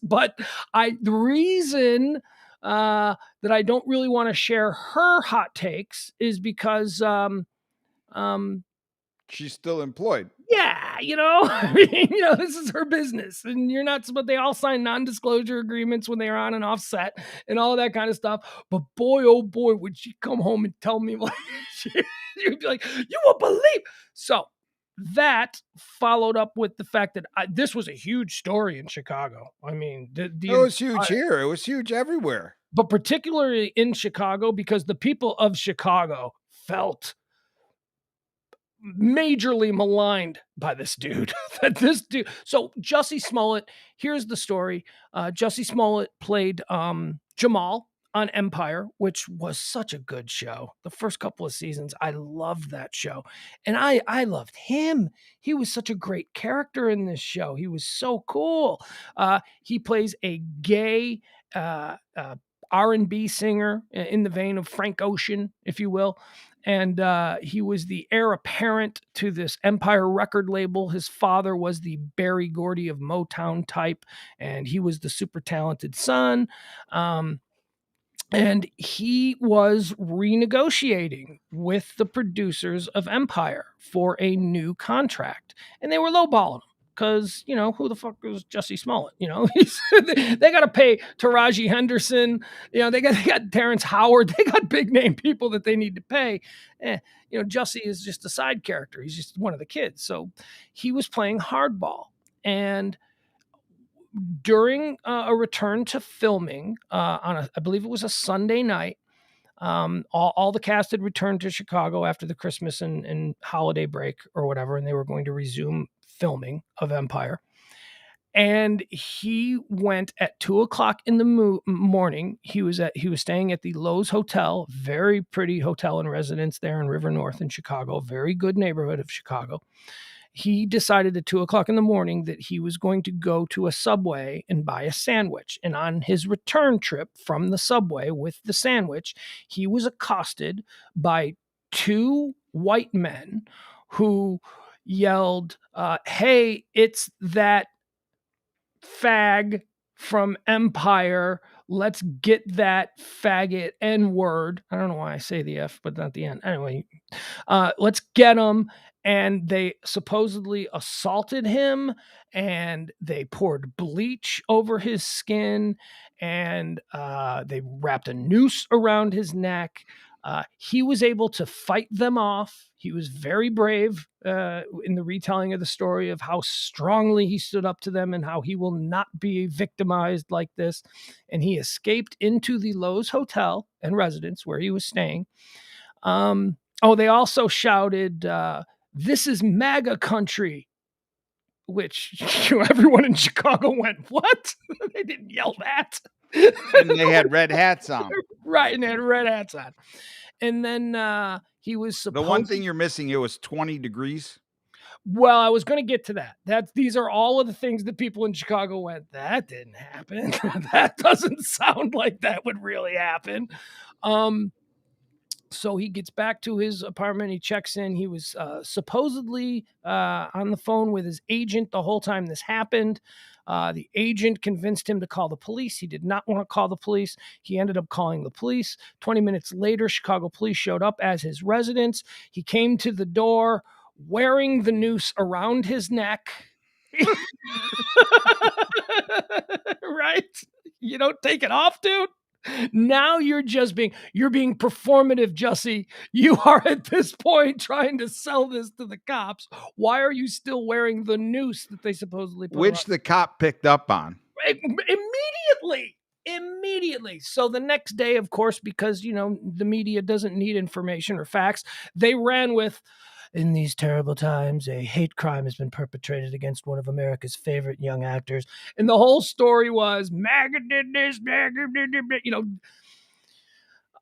But the reason that I don't really want to share her hot takes is because she's still employed. Yeah, this is her business, and you're not. But they all sign non-disclosure agreements when they are on and off set, and all that kind of stuff. But boy, oh boy, would she come home and tell me like you'd be like, you won't believe. So that followed up with the fact that this was a huge story in Chicago. I mean, it was huge here. It was huge everywhere, but particularly in Chicago because the people of Chicago felt majorly maligned by this dude. So Jessie Smollett, here's the story. Jessie Smollett played Jamal on Empire, which was such a good show. The first couple of seasons, I loved that show. And I loved him. He was such a great character in this show. He was so cool. He plays a gay R&B singer in the vein of Frank Ocean, if you will. And he was the heir apparent to this Empire record label. His father was the Berry Gordy of Motown type, and he was the super talented son. And he was renegotiating with the producers of Empire for a new contract, and they were lowballing him. because, who the fuck is Jessie Smollett? They got to pay Taraji Henderson. They got Terrence Howard. They got big name people that they need to pay. Jessie is just a side character. He's just one of the kids. So he was playing hardball. And during a return to filming I believe it was a Sunday night, all the cast had returned to Chicago after the Christmas and holiday break or whatever, and they were going to resume filming of Empire. And he went at 2:00 in the morning. He was staying at the Lowe's Hotel, very pretty hotel and residence there in River North in Chicago, very good neighborhood of Chicago. He decided at 2:00 in the morning that he was going to go to a Subway and buy a sandwich. And on his return trip from the Subway with the sandwich, he was accosted by two white men who yelled, "Hey, it's that fag from Empire. Let's get that faggot N-word." I don't know why I say the F, but not the N. Anyway, let's get him. And they supposedly assaulted him, and they poured bleach over his skin, and they wrapped a noose around his neck. He was able to fight them off. He was very brave in the retelling of the story of how strongly he stood up to them and how he will not be victimized like this. And he escaped into the Lowe's Hotel and residence where he was staying. They also shouted, "This is MAGA country," which everyone in Chicago went, "What?" They didn't yell that. And they had red hats on. Right, and they had red hats on. And then he was supposed... The one thing you're missing, it was 20 degrees. Well, I was going to get to that. These are all of the things that people in Chicago went, "That didn't happen." That doesn't sound like that would really happen. So he gets back to his apartment. He checks in. He was supposedly on the phone with his agent the whole time this happened. The agent convinced him to call the police. He did not want to call the police. He ended up calling the police. 20 minutes later, Chicago police showed up as his residence. He came to the door wearing the noose around his neck. Right? You don't take it off, dude. Now you're being performative, Jessie. You are at this point trying to sell this to the cops. Why are you still wearing the noose that they supposedly put Which the cop picked up on? Immediately. So the next day, of course, because, the media doesn't need information or facts, they ran with, "In these terrible times, a hate crime has been perpetrated against one of America's favorite young actors." And the whole story was, MAGA did this, MAGA did this,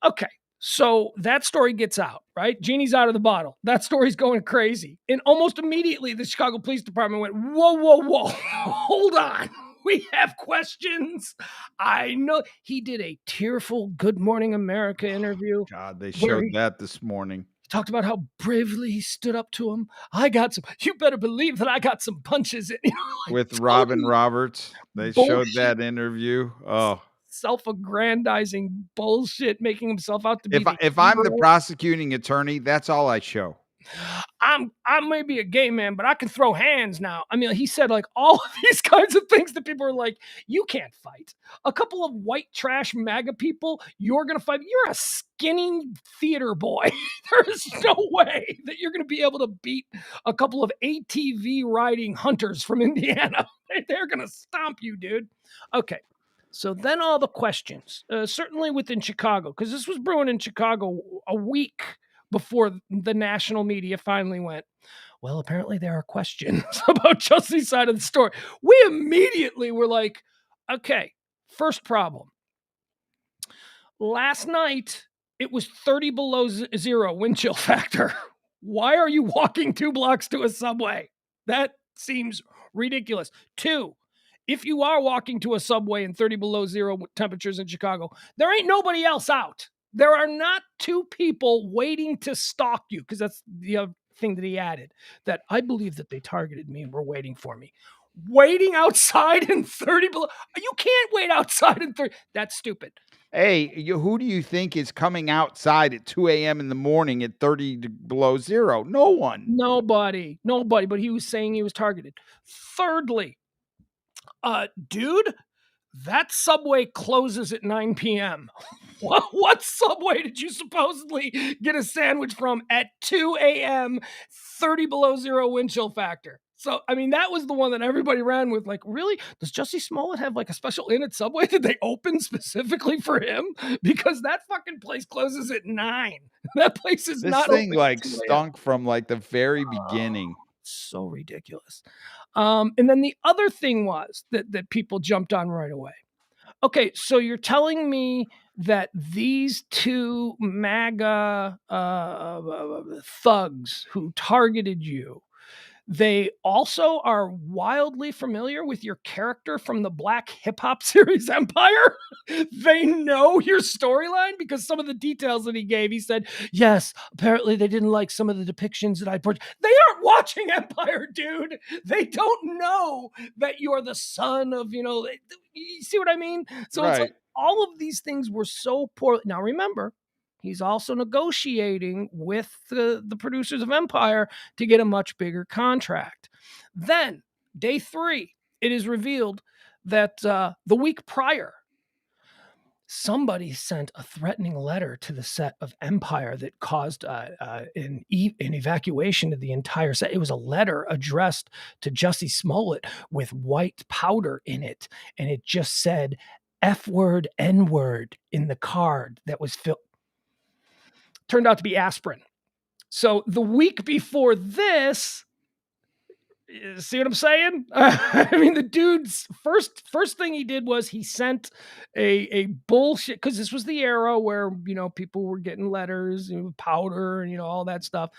Okay, so that story gets out, right? Genie's out of the bottle. That story's going crazy. And almost immediately, the Chicago Police Department went, whoa, hold on. We have questions. I know. He did a tearful Good Morning America interview. God, they showed that this morning. Talked about how bravely he stood up to him. You better believe that I got some punches in. With Robin Roberts. They showed that interview. Oh. Self-aggrandizing bullshit, making himself out to be... If I'm the prosecuting attorney, that's all I show. I may be a gay man, but I can throw hands now. I mean, he said all of these kinds of things that people are like, you can't fight. A couple of white trash MAGA people, you're going to fight. You're a skinny theater boy. There is no way that you're going to be able to beat a couple of ATV riding hunters from Indiana. They're going to stomp you, dude. Okay. So then all the questions, certainly within Chicago, because this was brewing in Chicago a week before the national media finally went, well, apparently there are questions about Jesse's side of the story. We immediately were like, okay, first problem. Last night, it was 30 below zero wind chill factor. Why are you walking 2 blocks to a Subway? That seems ridiculous. 2, if you are walking to a Subway in 30 below zero temperatures in Chicago, there ain't nobody else out. There are not 2 people waiting to stalk you, because that's the other thing that he added, that I believe that they targeted me and were waiting for me. waiting outside in 30 below. You can't wait outside in 30. That's stupid. Hey, who do you think is coming outside at 2 a.m. in the morning at 30 below zero? No one. Nobody, but he was saying he was targeted. Thirdly, dude, that Subway closes at 9 p.m. What Subway did you supposedly get a sandwich from at 2 a.m., 30 below zero wind chill factor? So, I mean, that was the one that everybody ran with. Like, really? Does Jessie Smollett have like a special inn at Subway? Did they open specifically for him? Because that fucking place closes at 9. That place is This not thing open like at 2 a.m. stunk from like the very beginning. So ridiculous. And then the other thing was that people jumped on right away. Okay, so you're telling me that these two MAGA thugs who targeted you, they also are wildly familiar with your character from the Black hip hop series Empire? They know your storyline? Because some of the details that he gave, he said, yes, apparently they didn't like some of the depictions that I put. They aren't watching Empire, dude. They don't know that you're the son of, you see what I mean? So It's like all of these things were so poor. Now remember, he's also negotiating with the producers of Empire to get a much bigger contract. Then, day 3, it is revealed that the week prior, somebody sent a threatening letter to the set of Empire that caused an evacuation of the entire set. It was a letter addressed to Jessie Smollett with white powder in it, and it just said F-word, N-word in the card that was filled. Turned out to be aspirin. So the week before this, see what I'm saying? I mean, the dude's first thing he did was he sent a bullshit, because this was the era where, people were getting letters, powder and, all that stuff.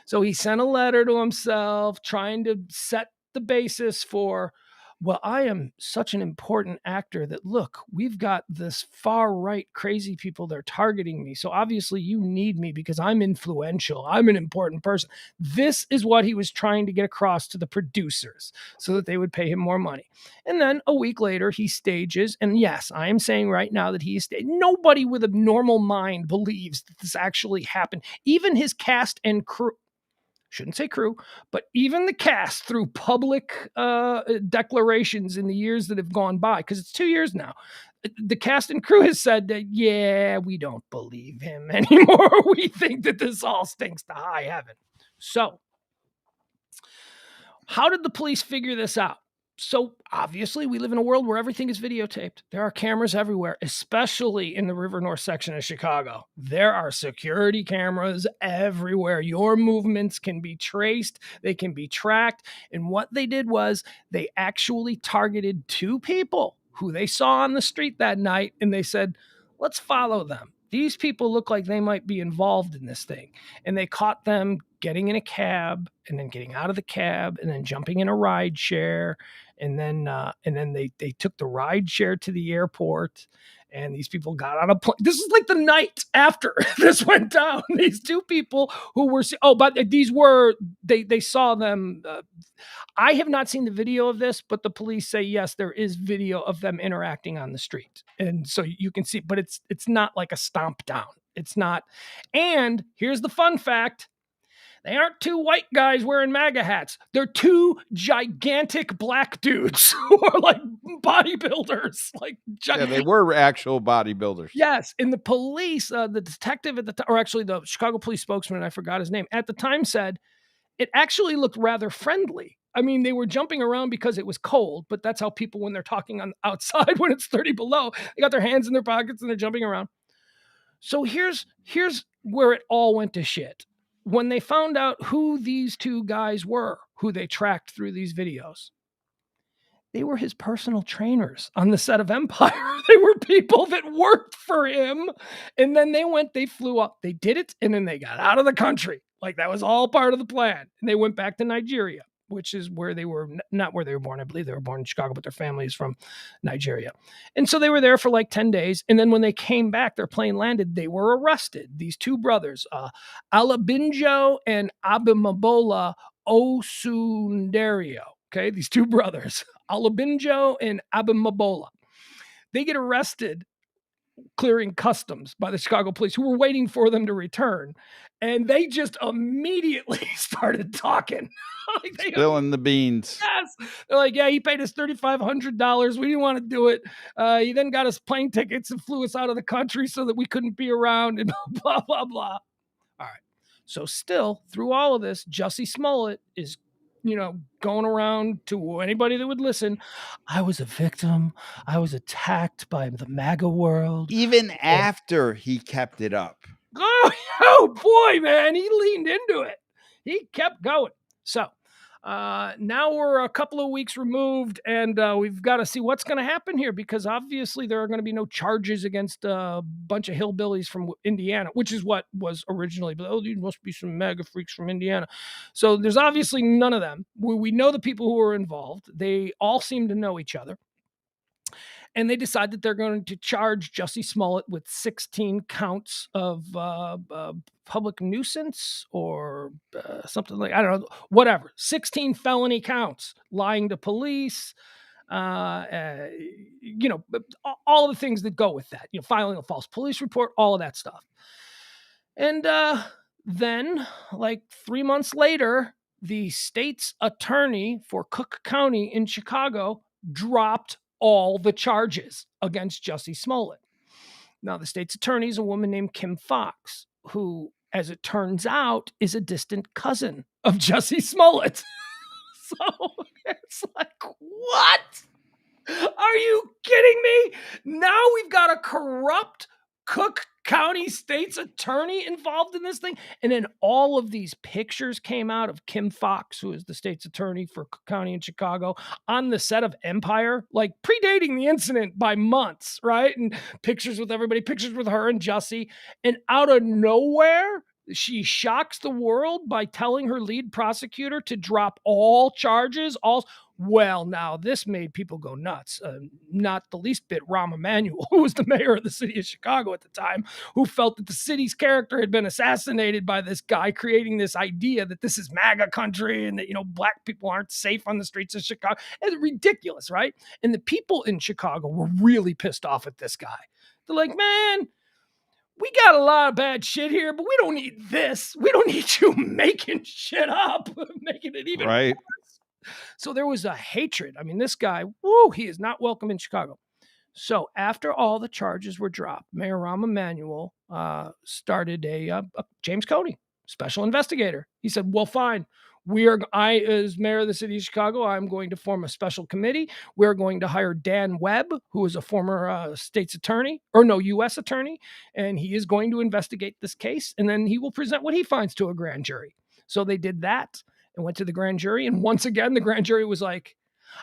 So he sent a letter to himself trying to set the basis for, well, I am such an important actor that, look, we've got this far-right crazy people, they're targeting me. So obviously you need me because I'm influential. I'm an important person. This is what he was trying to get across to the producers so that they would pay him more money. And then a week later, he stages, and yes, I am saying right now that he is nobody with a normal mind believes that this actually happened. Even his cast and crew, shouldn't say crew, but even the cast, through public declarations in the years that have gone by, because it's 2 years now, the cast and crew has said that, yeah, we don't believe him anymore. We think that this all stinks to high heaven. So how did the police figure this out? So obviously we live in a world where everything is videotaped. There are cameras everywhere, especially in the River North section of Chicago. There are security cameras everywhere. Your movements can be traced. They can be tracked. And what they did was they actually targeted 2 people who they saw on the street that night. And they said, let's follow them. These people look like they might be involved in this thing. And they caught them getting in a cab and then getting out of the cab and then jumping in a ride share. And then they took the ride share to the airport, and these people got on a plane. This is like the night after this went down. These 2 people who were, but these were, they saw them. I have not seen the video of this, but the police say, yes, there is video of them interacting on the street. And so you can see, but it's not like a stomp down. It's not. And here's the fun fact. They aren't 2 white guys wearing MAGA hats. They're 2 gigantic black dudes who are like bodybuilders. Yeah, they were actual bodybuilders. Yes. And the police, the detective at the time, or actually the Chicago police spokesman, I forgot his name, at the time said it actually looked rather friendly. I mean, they were jumping around because it was cold, but that's how people, when they're talking on outside when it's 30 below, they got their hands in their pockets and they're jumping around. So here's where it all went to shit. When they found out who these 2 guys were, who they tracked through these videos, they were his personal trainers on the set of Empire. They were people that worked for him. And then they flew up, they did it, and then they got out of the country. Like that was all part of the plan. And they went back to Nigeria, which is where they were, not where they were born. I believe they were born in Chicago, but their family is from Nigeria. And so they were there for like 10 days. And then when they came back, their plane landed, they were arrested. These 2 brothers, Alabinjo and Abimabola Osundario. Okay, these two brothers, Alabinjo and Abimabola. They get arrested clearing customs by the Chicago police, who were waiting for them to return. And they just immediately started talking. Spilling the beans. Yes. They're like, yeah, he paid us $3,500. We didn't want to do it. He then got us plane tickets and flew us out of the country so that we couldn't be around and blah, blah, blah. All right. So still, through all of this, Jessie Smollett is, going around to anybody that would listen. I was a victim. I was attacked by the MAGA world. Even after he kept it up. Oh boy, man. He leaned into it. He kept going. So now we're a couple of weeks removed, and we've got to see what's going to happen here, because obviously there are going to be no charges against a bunch of hillbillies from Indiana, which is what was originally, but there must be some MAGA freaks from Indiana. So there's obviously none of them. We know the people who are involved. They all seem to know each other. And they decide that they're going to charge Jessie Smollett with 16 counts of public nuisance or something like, I don't know, whatever. 16 felony counts, lying to police, all the things that go with that, filing a false police report, all of that stuff. And then, like 3 months later, the state's attorney for Cook County in Chicago dropped all the charges against Jessie Smollett. Now, the state's attorney is a woman named Kim Fox, who, as it turns out, is a distant cousin of Jessie Smollett. So it's like, what? Are you kidding me? Now we've got a corrupt Cook County state's attorney involved in this thing. And then all of these pictures came out of Kim Fox, who is the state's attorney for Cook County in Chicago, on the set of Empire, like predating the incident by months, right? And pictures with everybody, pictures with her and Jessie. And out of nowhere, she shocks the world by telling her lead prosecutor to drop all charges. Well, now this made people go nuts. Not the least bit Rahm Emanuel, who was the mayor of the city of Chicago at the time, who felt that the city's character had been assassinated by this guy creating this idea that this is MAGA country and that, black people aren't safe on the streets of Chicago. It's ridiculous, right? And the people in Chicago were really pissed off at this guy. They're like, man, we got a lot of bad shit here, but we don't need this. We don't need you making shit up, making it even right. worse. So there was a hatred. I mean, this guy, he is not welcome in Chicago. So after all the charges were dropped, Mayor Rahm Emanuel started a James Coney, special investigator. He said, well, fine. I, as mayor of the city of Chicago, I'm going to form a special committee. We're going to hire Dan Webb, who is a former U.S. attorney, and he is going to investigate this case, and then he will present what he finds to a grand jury. So they did that and went to the grand jury, and once again, the grand jury was like,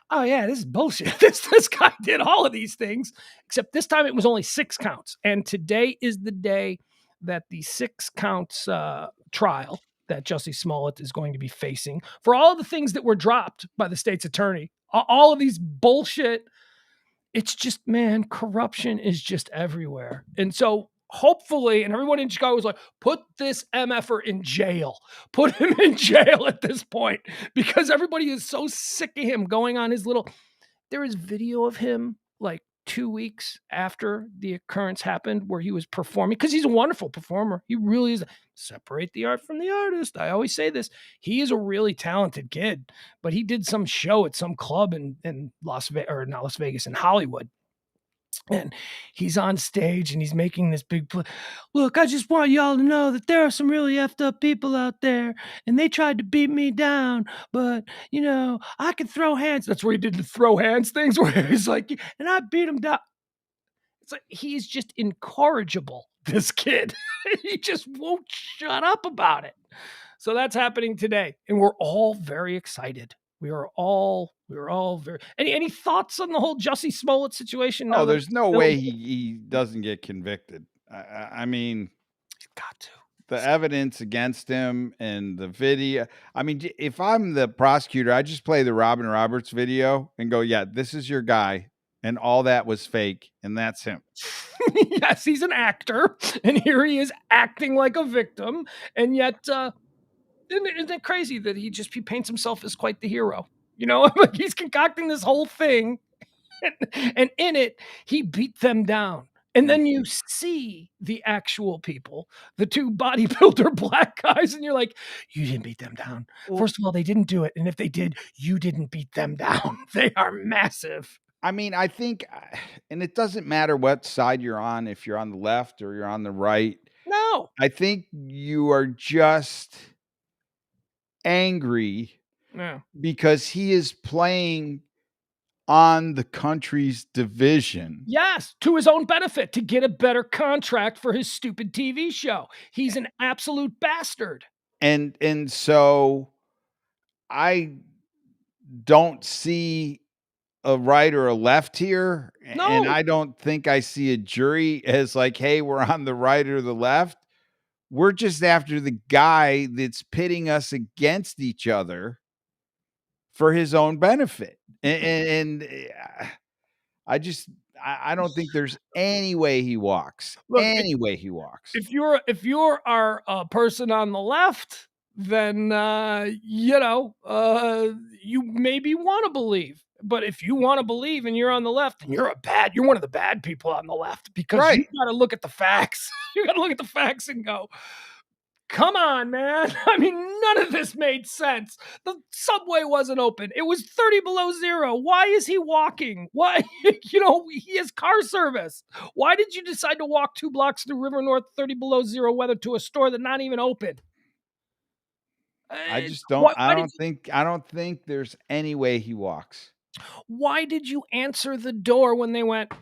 oh yeah, this is bullshit. This guy did all of these things, except this time it was only 6 counts. And today is the day that the 6 counts trial that Jessie Smollett is going to be facing for all the things that were dropped by the state's attorney. All of these bullshit. It's just, man, corruption is just everywhere. And so hopefully, and everyone in Chicago was like, put this MFer in jail. Put him in jail at this point, because everybody is so sick of him going on his little... There is video of him like 2 weeks after the occurrence happened where he was performing, because he's a wonderful performer. He really is. Separate the art from the artist. I always say this. He is a really talented kid, but he did some show at some club in Las Vegas, or not Las Vegas, in Hollywood. And he's on stage and he's making this big look, I just want y'all to know that there are some really effed up people out there, and they tried to beat me down, but I can throw hands. That's where he did the throw hands things, where he's like, and I beat him down. It's like, he's just incorrigible, this kid. He just won't shut up about it. So that's happening today, and we're all very excited. We were all very... Any thoughts on the whole Jessie Smollett situation? Oh, there's no way he doesn't get convicted. I mean, he's got to. The evidence against him and the video. I mean, if I'm the prosecutor, I just play the Robin Roberts video and go, yeah, this is your guy, and all that was fake, and that's him. Yes, he's an actor, and here he is acting like a victim, and yet... Isn't it crazy that he paints himself as quite the hero? You know, like he's concocting this whole thing, and in it, he beat them down. And then you see the actual people, the two bodybuilder black guys, and you're like, you didn't beat them down. First of all, they didn't do it. And if they did, you didn't beat them down. They are massive. I mean, I think, and it doesn't matter what side you're on, if you're on the left or you're on the right. No. I think you are just angry because he is playing on the country's division. Yes, to his own benefit, to get a better contract for his stupid TV show. He's an absolute bastard. And so I don't see a right or a left here. No. And I don't think I see a jury as like, hey, we're on the right or the left. We're just after the guy that's pitting us against each other for his own benefit. And I don't think there's any way he walks. Way he walks. If you're our person on the left, then you maybe want to believe. But if you want to believe and you're on the left, then you're one of the bad people on the left, because you got to look at the facts. You got to look at the facts and go, come on, man. I mean, none of this made sense. The subway wasn't open. It was 30 below zero. Why is he walking? Why? He has car service. Why did you decide to walk 2 blocks through River North 30 below zero weather to a store that's not even open? I just don't. I don't think there's any way he walks. Why did you answer the door when they went,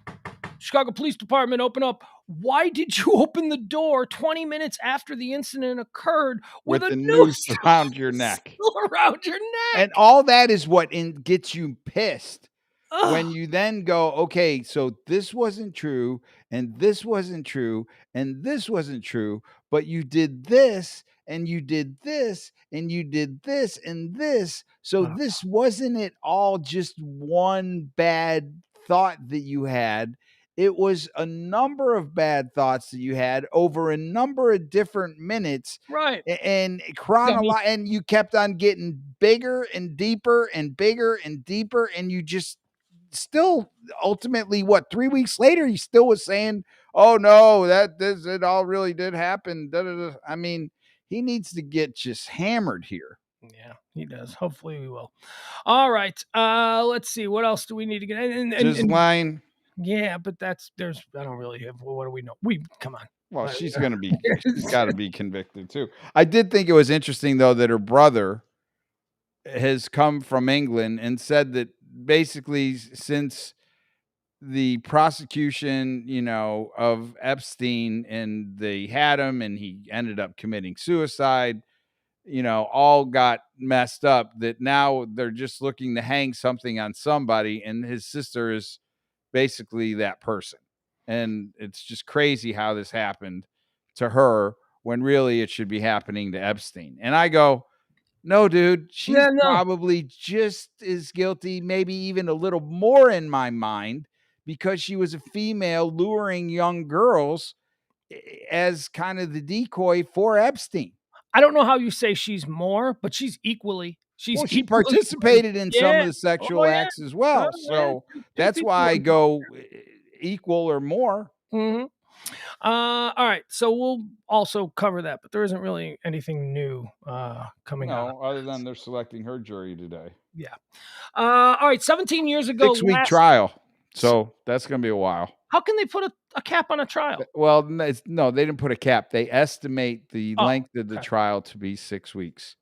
Chicago Police Department, open up? Why did you open the door 20 minutes after the incident occurred with a noose around your neck? Around your neck. And all that is what gets you pissed. When you then go, okay, so this wasn't true, and this wasn't true, and this wasn't true, but you did this, and you did this, and you did this, and this. So this wasn't it all just one bad thought that you had. It was a number of bad thoughts that you had over a number of different minutes. Right. And and you kept on getting bigger and deeper and bigger and deeper, and you just still ultimately 3 weeks later he still was saying, oh no, it all really did happen. I mean, he needs to get just hammered here. Yeah, he does. Hopefully we will. All right. Let's see, what else do we need to get? Just line. Yeah, but I don't really have, what do we know? Come on. Well, she's got to be convicted too. I did think it was interesting though that her brother has come from England and said that basically since the prosecution, of Epstein, and they had him and he ended up committing suicide, all got messed up, that now they're just looking to hang something on somebody, and his sister is basically that person. And it's just crazy how this happened to her when really it should be happening to Epstein. And I go, no, dude, she's probably just as guilty, maybe even a little more in my mind, because she was a female luring young girls as kind of the decoy for Epstein. I don't know how you say she's more, but she's equally. She participated in some of the sexual acts as well. So that's why I go equal or more. Mm-hmm. All right, so we'll also cover that, but there isn't really anything new coming out. Other than they're selecting her jury today. Yeah. All right, 17 years ago. 6-week trial. So that's going to be a while. How can they put a cap on a trial? Well, no, they didn't put a cap. They estimate the length of the trial to be 6 weeks.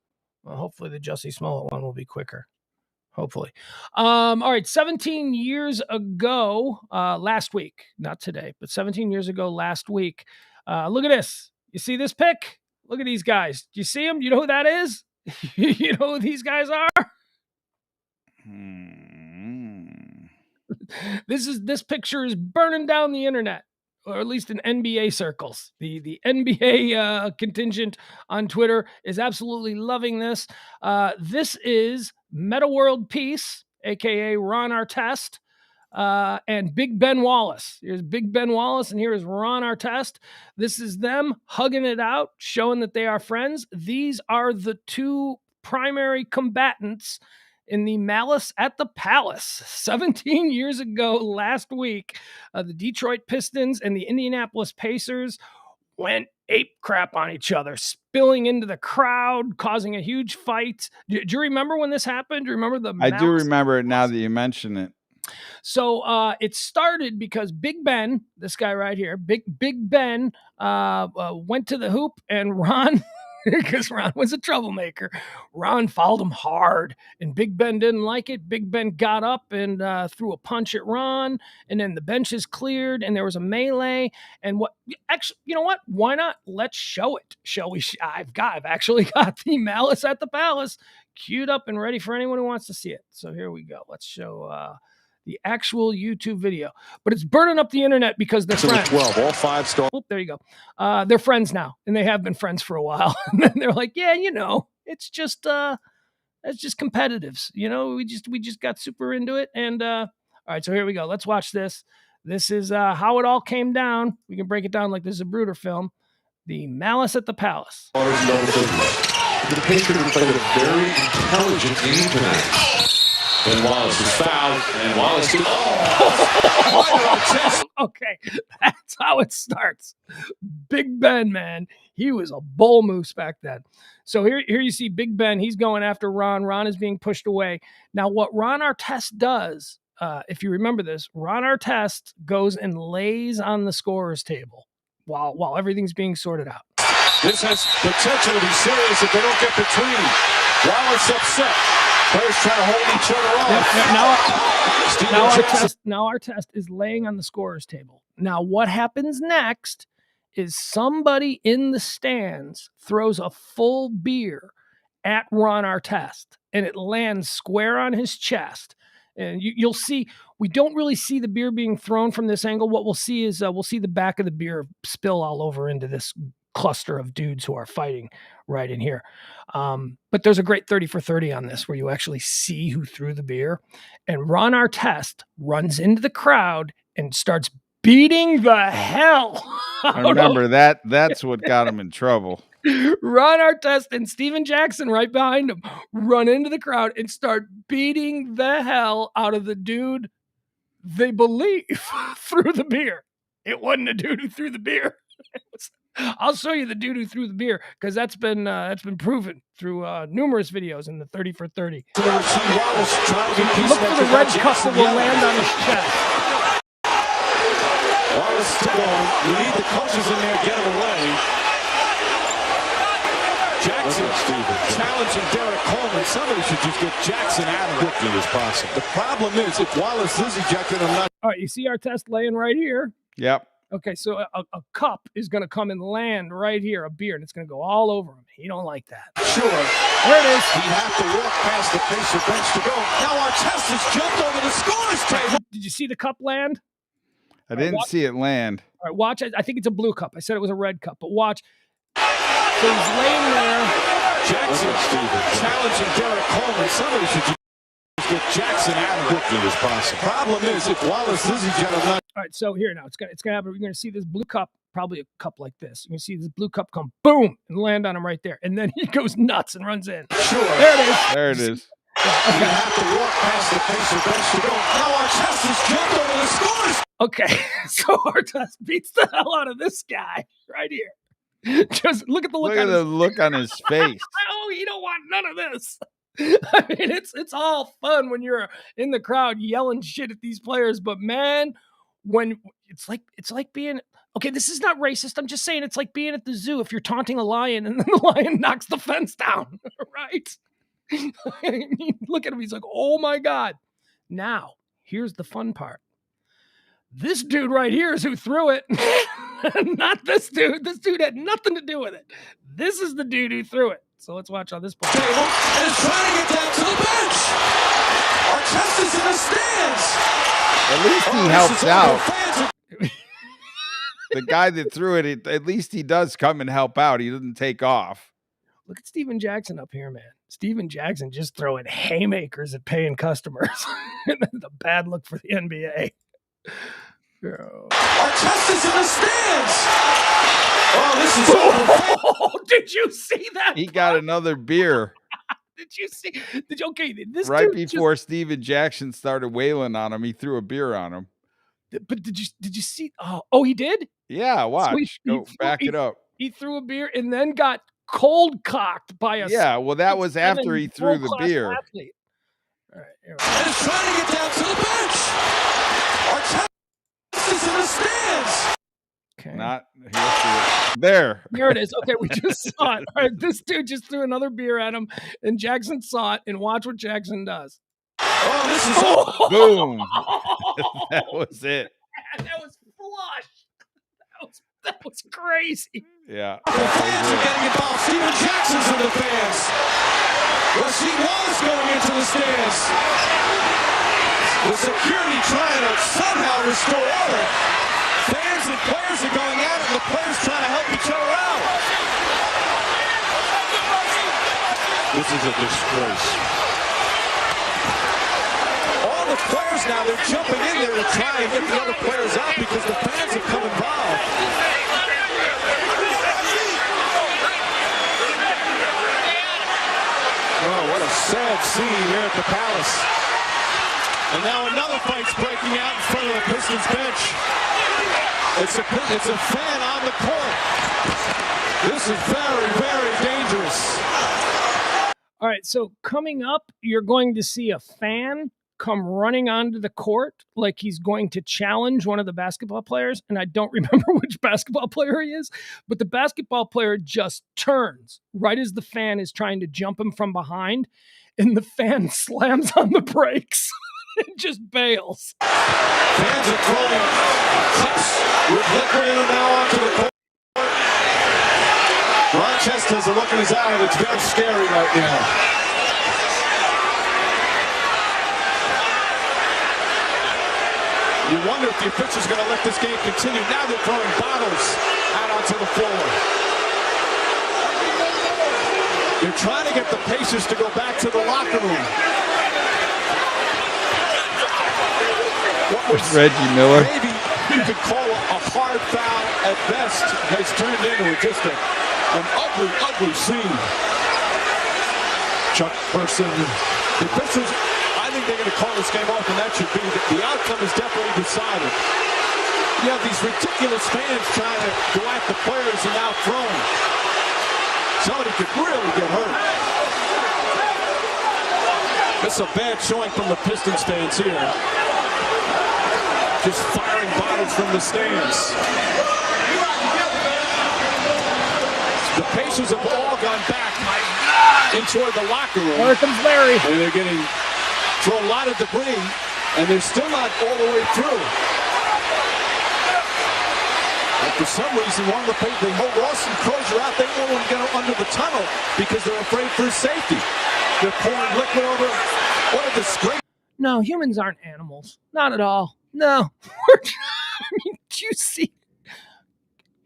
Well, hopefully the Jessie Smollett one will be quicker. Hopefully. All right, 17 years ago, last week, not today, but 17 years ago last week. Look at this. You see this pic? Look at these guys. Do you see them? You know who that is? You know who these guys are? This picture is burning down the internet, or at least in NBA circles. The NBA contingent on Twitter is absolutely loving this. This is Meta World Peace, aka Ron Artest, and Big Ben Wallace. Here's Big Ben Wallace, and here is Ron Artest. This is them hugging it out, showing that they are friends. These are the two primary combatants in the Malice at the Palace. 17 years ago last week, the Detroit Pistons and the Indianapolis Pacers went ape crap on each other, spilling into the crowd, causing a huge fight. Do you remember when this happened? Do you remember the I do Malice remember it now that you mention it. So it started because Big Ben, this guy right here, Big Ben, went to the hoop, and Ron, because Ron was a troublemaker, Ron fouled him hard, and Big Ben didn't like it. Big Ben got up and threw a punch at Ron, and then the benches cleared, and there was a melee. And what? Actually, you know what? Why not? Let's show it, shall we? I've actually got the Malice at the Palace queued up and ready for anyone who wants to see it. So here we go. Let's show the actual YouTube video, but it's burning up the internet because they're friends. 12, all 5 stars. Oh, there you go. They're friends now, and they have been friends for a while. And then they're like, yeah, it's just competitives. We just got super into it. And all right, so here we go. Let's watch this. This is how it all came down. We can break it down like this is a Bruder film. The Malice at the Palace. The Patriots played a very intelligent game tonight. And Wallace is fouled, and Wallace is... Okay, that's how it starts. Big Ben, man, he was a bull moose back then. So here you see Big Ben. He's going after Ron. Ron is being pushed away. Now, what Ron Artest does, if you remember this, Ron Artest goes and lays on the scorer's table while everything's being sorted out. This has potential to be serious if they don't get between. Wallace upset. Players trying to hold each other off. Now Artest is laying on the scorer's table. Now what happens next is somebody in the stands throws a full beer at Ron Artest, and it lands square on his chest. And you'll see, we don't really see the beer being thrown from this angle. What we'll see is we'll see the back of the beer spill all over into this cluster of dudes who are fighting right in here. But there's a great 30 for 30 on this where you actually see who threw the beer. And Ron Artest runs into the crowd and starts beating the hell. I remember that. That's what got him in trouble. Ron Artest and Steven Jackson right behind him run into the crowd and start beating the hell out of the dude they believe threw the beer. It wasn't a dude who threw the beer. I'll show you the dude who threw the beer because that's been proven through numerous videos in the 30 for 30. Look for the red cup that will land on his chest. Wallace still on. You need the coaches in there to get him away. Jackson challenging Derek Coleman. Somebody should just get Jackson out of quickly as possible. The problem is if Wallace is ejected, I'm not. All right, you see Artest laying right here. Yep. Okay, so a cup is going to come and land right here, a beer, and it's going to go all over him. He don't like that. Sure. There it is. He'd have to walk past the Pacer bench to go. Now Artest has jumped over the scorer's table. Did you see the cup land? I didn't see it land. All right, watch. I think it's a blue cup. I said it was a red cup, but watch. So he's laying there. Jackson challenging Derek Coleman. Somebody should just get Jackson out of quickly as possible. Problem is, if Wallace is ejected, all right, so here now, it's gonna happen. We're gonna see this blue cup, probably a cup like this. You're gonna see this blue cup come boom and land on him right there, and then he goes nuts and runs in. Sure. There it is. There it is. Okay. You have to walk past the Pacer bench to go. Now Artest has jumped over the scores. Okay, so Artest beats the hell out of this guy right here. Just look at the look. Look at the look on his face. Oh, you don't want none of this. I mean, it's all fun when you're in the crowd yelling shit at these players, but man, when it's like being okay, this is not racist. I'm just saying it's like being at the zoo if you're taunting a lion and then the lion knocks the fence down, right? I mean, look at him. He's like, oh my God. Now, here's the fun part. This dude right here is who threw it. Not this dude. This dude had nothing to do with it. This is the dude who threw it. So let's watch on this part. And is trying to get down to the bench. Artest is in the stands. At least he helps out. The guy that threw it, at least he does come and help out. He doesn't take off. Look at Steven Jackson up here, man. Steven Jackson just throwing haymakers at paying customers. The bad look for the NBA. Artest is in the stands. Oh, this is over. Did you see that? He got another beer. Did you see? Okay, this right dude before Steven Jackson started wailing on him, he threw a beer on him. But did you see? Oh, he did? Yeah, watch. Go back it up. He threw a beer and then got cold cocked by a well, that was after he threw the beer. Athlete. All right, here we go. And is trying to get down to the bench. Artest is in the stands. Okay. Not there. There it is. Okay, we just saw it. All right, this dude just threw another beer at him, and Jackson saw it. And watch what Jackson does. Oh, this is boom. That was it. Man, that was flush. That was crazy. Yeah. The fans are getting involved. Steven Jackson's in the fans. Rasheed Wallace going into the stands. The security trying to somehow restore order. Fans and players are going at it, and the players trying to help each other out. This is a disgrace. All the players now, they're jumping in there to try and get the other players out because the fans have come involved. Oh, what a sad scene here at the Palace. And now another fight's breaking out in front of the Pistons bench. It's a fan on the court. This is very, very dangerous. All right, so coming up, you're going to see a fan come running onto the court like he's going to challenge one of the basketball players. And I don't remember which basketball player he is, but the basketball player just turns right as the fan is trying to jump him from behind, and the fan slams on the brakes and just bails. Fans are throwing cups with liquid in them now onto the court. Rochester has a look in his eye that's very scary right now. You wonder if the officials are going to let this game continue. Now they're throwing bottles out onto the floor. They're trying to get the Pacers to go back to the locker room. What was Reggie Miller? Maybe you could call a hard foul at best has turned into just an ugly, ugly scene. Chuck Person, the officials, I think they're going to call this game off, and that should be the outcome is definitely decided. You have these ridiculous fans trying to go at the players and now throwing. Somebody could really get hurt. That's a bad showing from the Pistons fans here. Just firing bottles from the stands. The Pacers have all gone back into the locker room. Here comes Larry. And they're getting through a lot of debris, and they're still not all the way through. And for some reason, one of the Pacers, they hold Austin Crozier out. They don't want to get under the tunnel because they're afraid for his safety. They're pouring liquid over. What a disgrace. No, humans aren't animals. Not at all. No. I mean, do you see?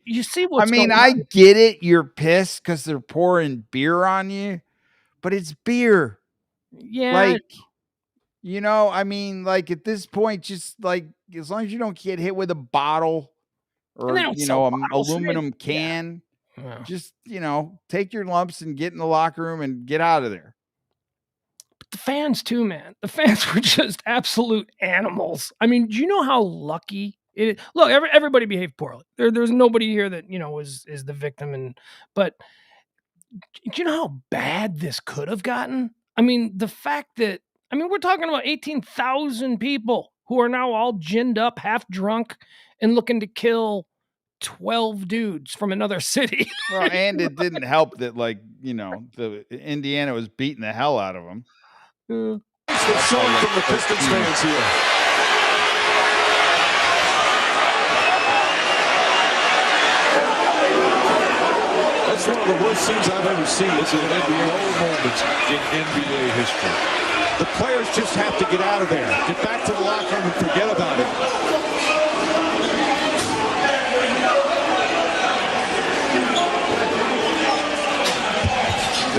You see what's going on? I get it. You're pissed because they're pouring beer on you, but it's beer. Yeah. Like, at this point, just like, as long as you don't get hit with a bottle or, an aluminum can, just, take your lumps and get in the locker room and get out of there. But the fans too, man. The fans were just absolute animals. I mean, do you know how lucky it is? Look, everybody behaved poorly. There's nobody here that, is the victim. But do you know how bad this could have gotten? I mean, the fact that, we're talking about 18,000 people who are now all ginned up, half drunk, and looking to kill 12 dudes from another city. Well, and it didn't help that, the Indiana was beating the hell out of them. It's showing from the Pistons fans here. That's one of the worst scenes I've ever seen. This is an NBA moment in NBA history. The players just have to get out of there. Get back to the locker room and forget about it.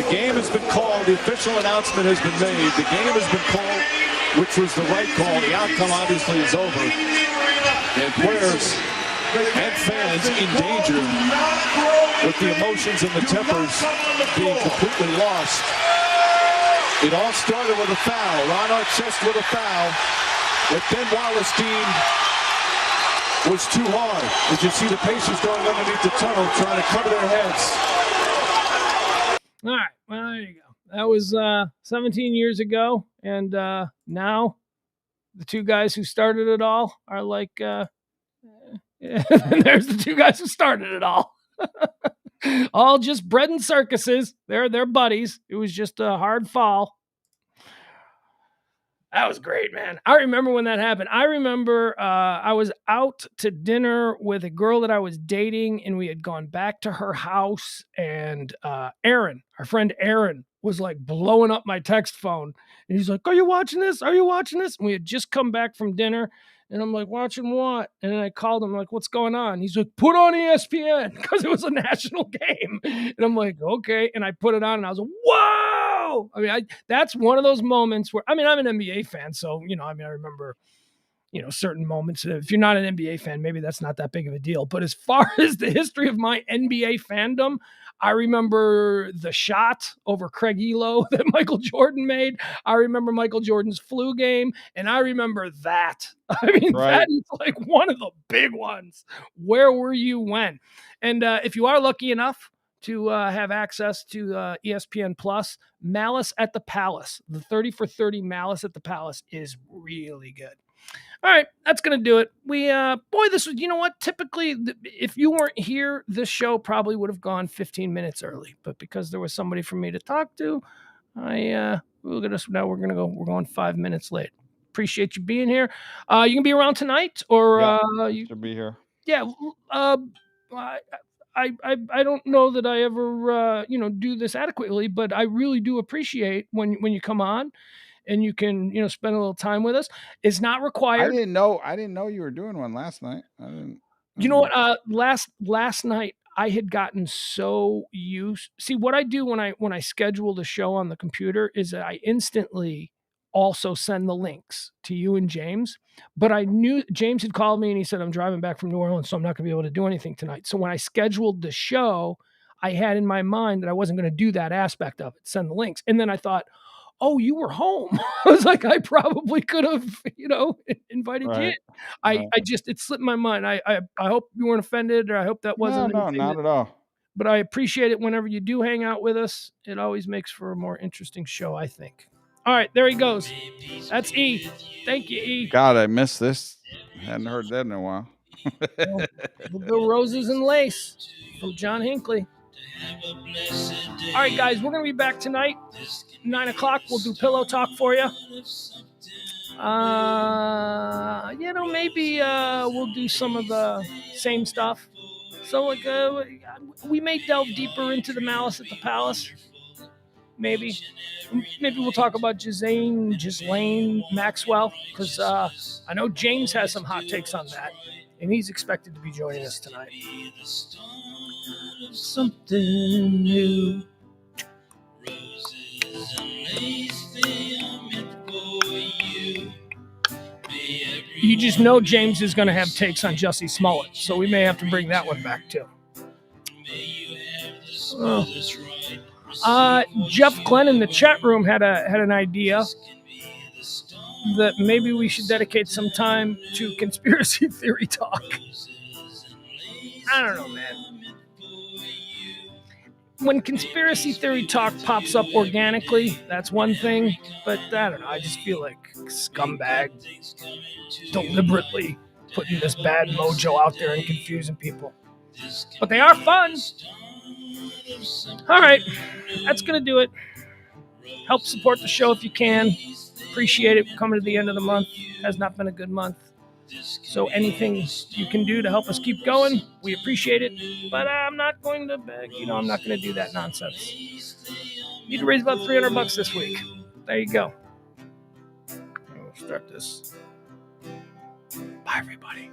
The game has been called. The official announcement has been made. The game has been called, which was the right call. The outcome obviously is over. And players and fans in danger with the emotions and the tempers being completely lost. It all started with a foul. Ron Artest with a foul. But Ben Wallerstein was too hard. As you see the Pacers going underneath the tunnel trying to cover their heads. All right. Well, there you go. That was 17 years ago. And now the two guys who started it all are like, there's the two guys who started it all. All just bread and circuses. They're buddies. It was just a hard fall. That was great, man. I remember when that happened. I remember I was out to dinner with a girl that I was dating, and we had gone back to her house, and Aaron, our friend Aaron, was like blowing up my text phone. And he's like, "Are you watching this? Are you watching this?" And we had just come back from dinner. And I'm like, "Watching what?" And then I called him, like, "What's going on?" He's like, "Put on ESPN," because it was a national game. And I'm like, "Okay." And I put it on, and I was like, "Whoa!" I mean, that's one of those moments where, I mean, I'm an NBA fan, so, I remember, certain moments. If you're not an NBA fan, maybe that's not that big of a deal. But as far as the history of my NBA fandom, I remember the shot over Craig Elo that Michael Jordan made. I remember Michael Jordan's flu game, and I remember that. I mean, That is like one of the big ones. Where were you when? And if you are lucky enough to have access to ESPN Plus, Malice at the Palace, the 30 for 30 Malice at the Palace is really good. All right, that's going to do it. This was, you know what? Typically, if you weren't here, this show probably would have gone 15 minutes early. But because there was somebody for me to talk to, look at us now. We're going 5 minutes late. Appreciate you being here. You can be around tonight, or you should be here. Yeah. I don't know that I ever do this adequately, but I really do appreciate when you come on. And you can, spend a little time with us. It's not required. I didn't know you were doing one last night. You know what? Last night I had gotten so used. See, what I do when I schedule the show on the computer is that I instantly also send the links to you and James. But I knew James had called me and he said, "I'm driving back from New Orleans, so I'm not going to be able to do anything tonight." So when I scheduled the show, I had in my mind that I wasn't going to do that aspect of it, send the links. And then I thought, "Oh, you were home." I was like, I probably could have, invited you in. It slipped my mind. I hope you weren't offended, or I hope that wasn't. No, not at all. But I appreciate it whenever you do hang out with us. It always makes for a more interesting show, I think. All right, there he goes. That's E. Thank you, E. God, I missed this. Hadn't heard that in a while. The Roses and Lace from John Hinckley. All right, guys, we're going to be back tonight, 9 o'clock. We'll do pillow talk for you. Maybe we'll do some of the same stuff. So, we may delve deeper into the Malice at the Palace. Maybe we'll talk about Ghislaine Maxwell, because I know James has some hot takes on that, and he's expected to be joining us tonight. Something new. You just know James is going to have takes on Jessie Smollett, so we may have to bring that one back too. Jeff Glenn in the chat room had an idea that maybe we should dedicate some time to conspiracy theory talk. I don't know, man. When conspiracy theory talk pops up organically, that's one thing, but I don't know. I just feel like scumbag deliberately putting this bad mojo out there and confusing people. But they are fun. All right, that's going to do it. Help support the show if you can. Appreciate it. We're coming to the end of the month. Has not been a good month. So anything you can do to help us keep going, we appreciate it. But I'm not going to beg. I'm not going to do that nonsense. Need to raise about $300 this week. There you go. We'll start this. Bye, everybody.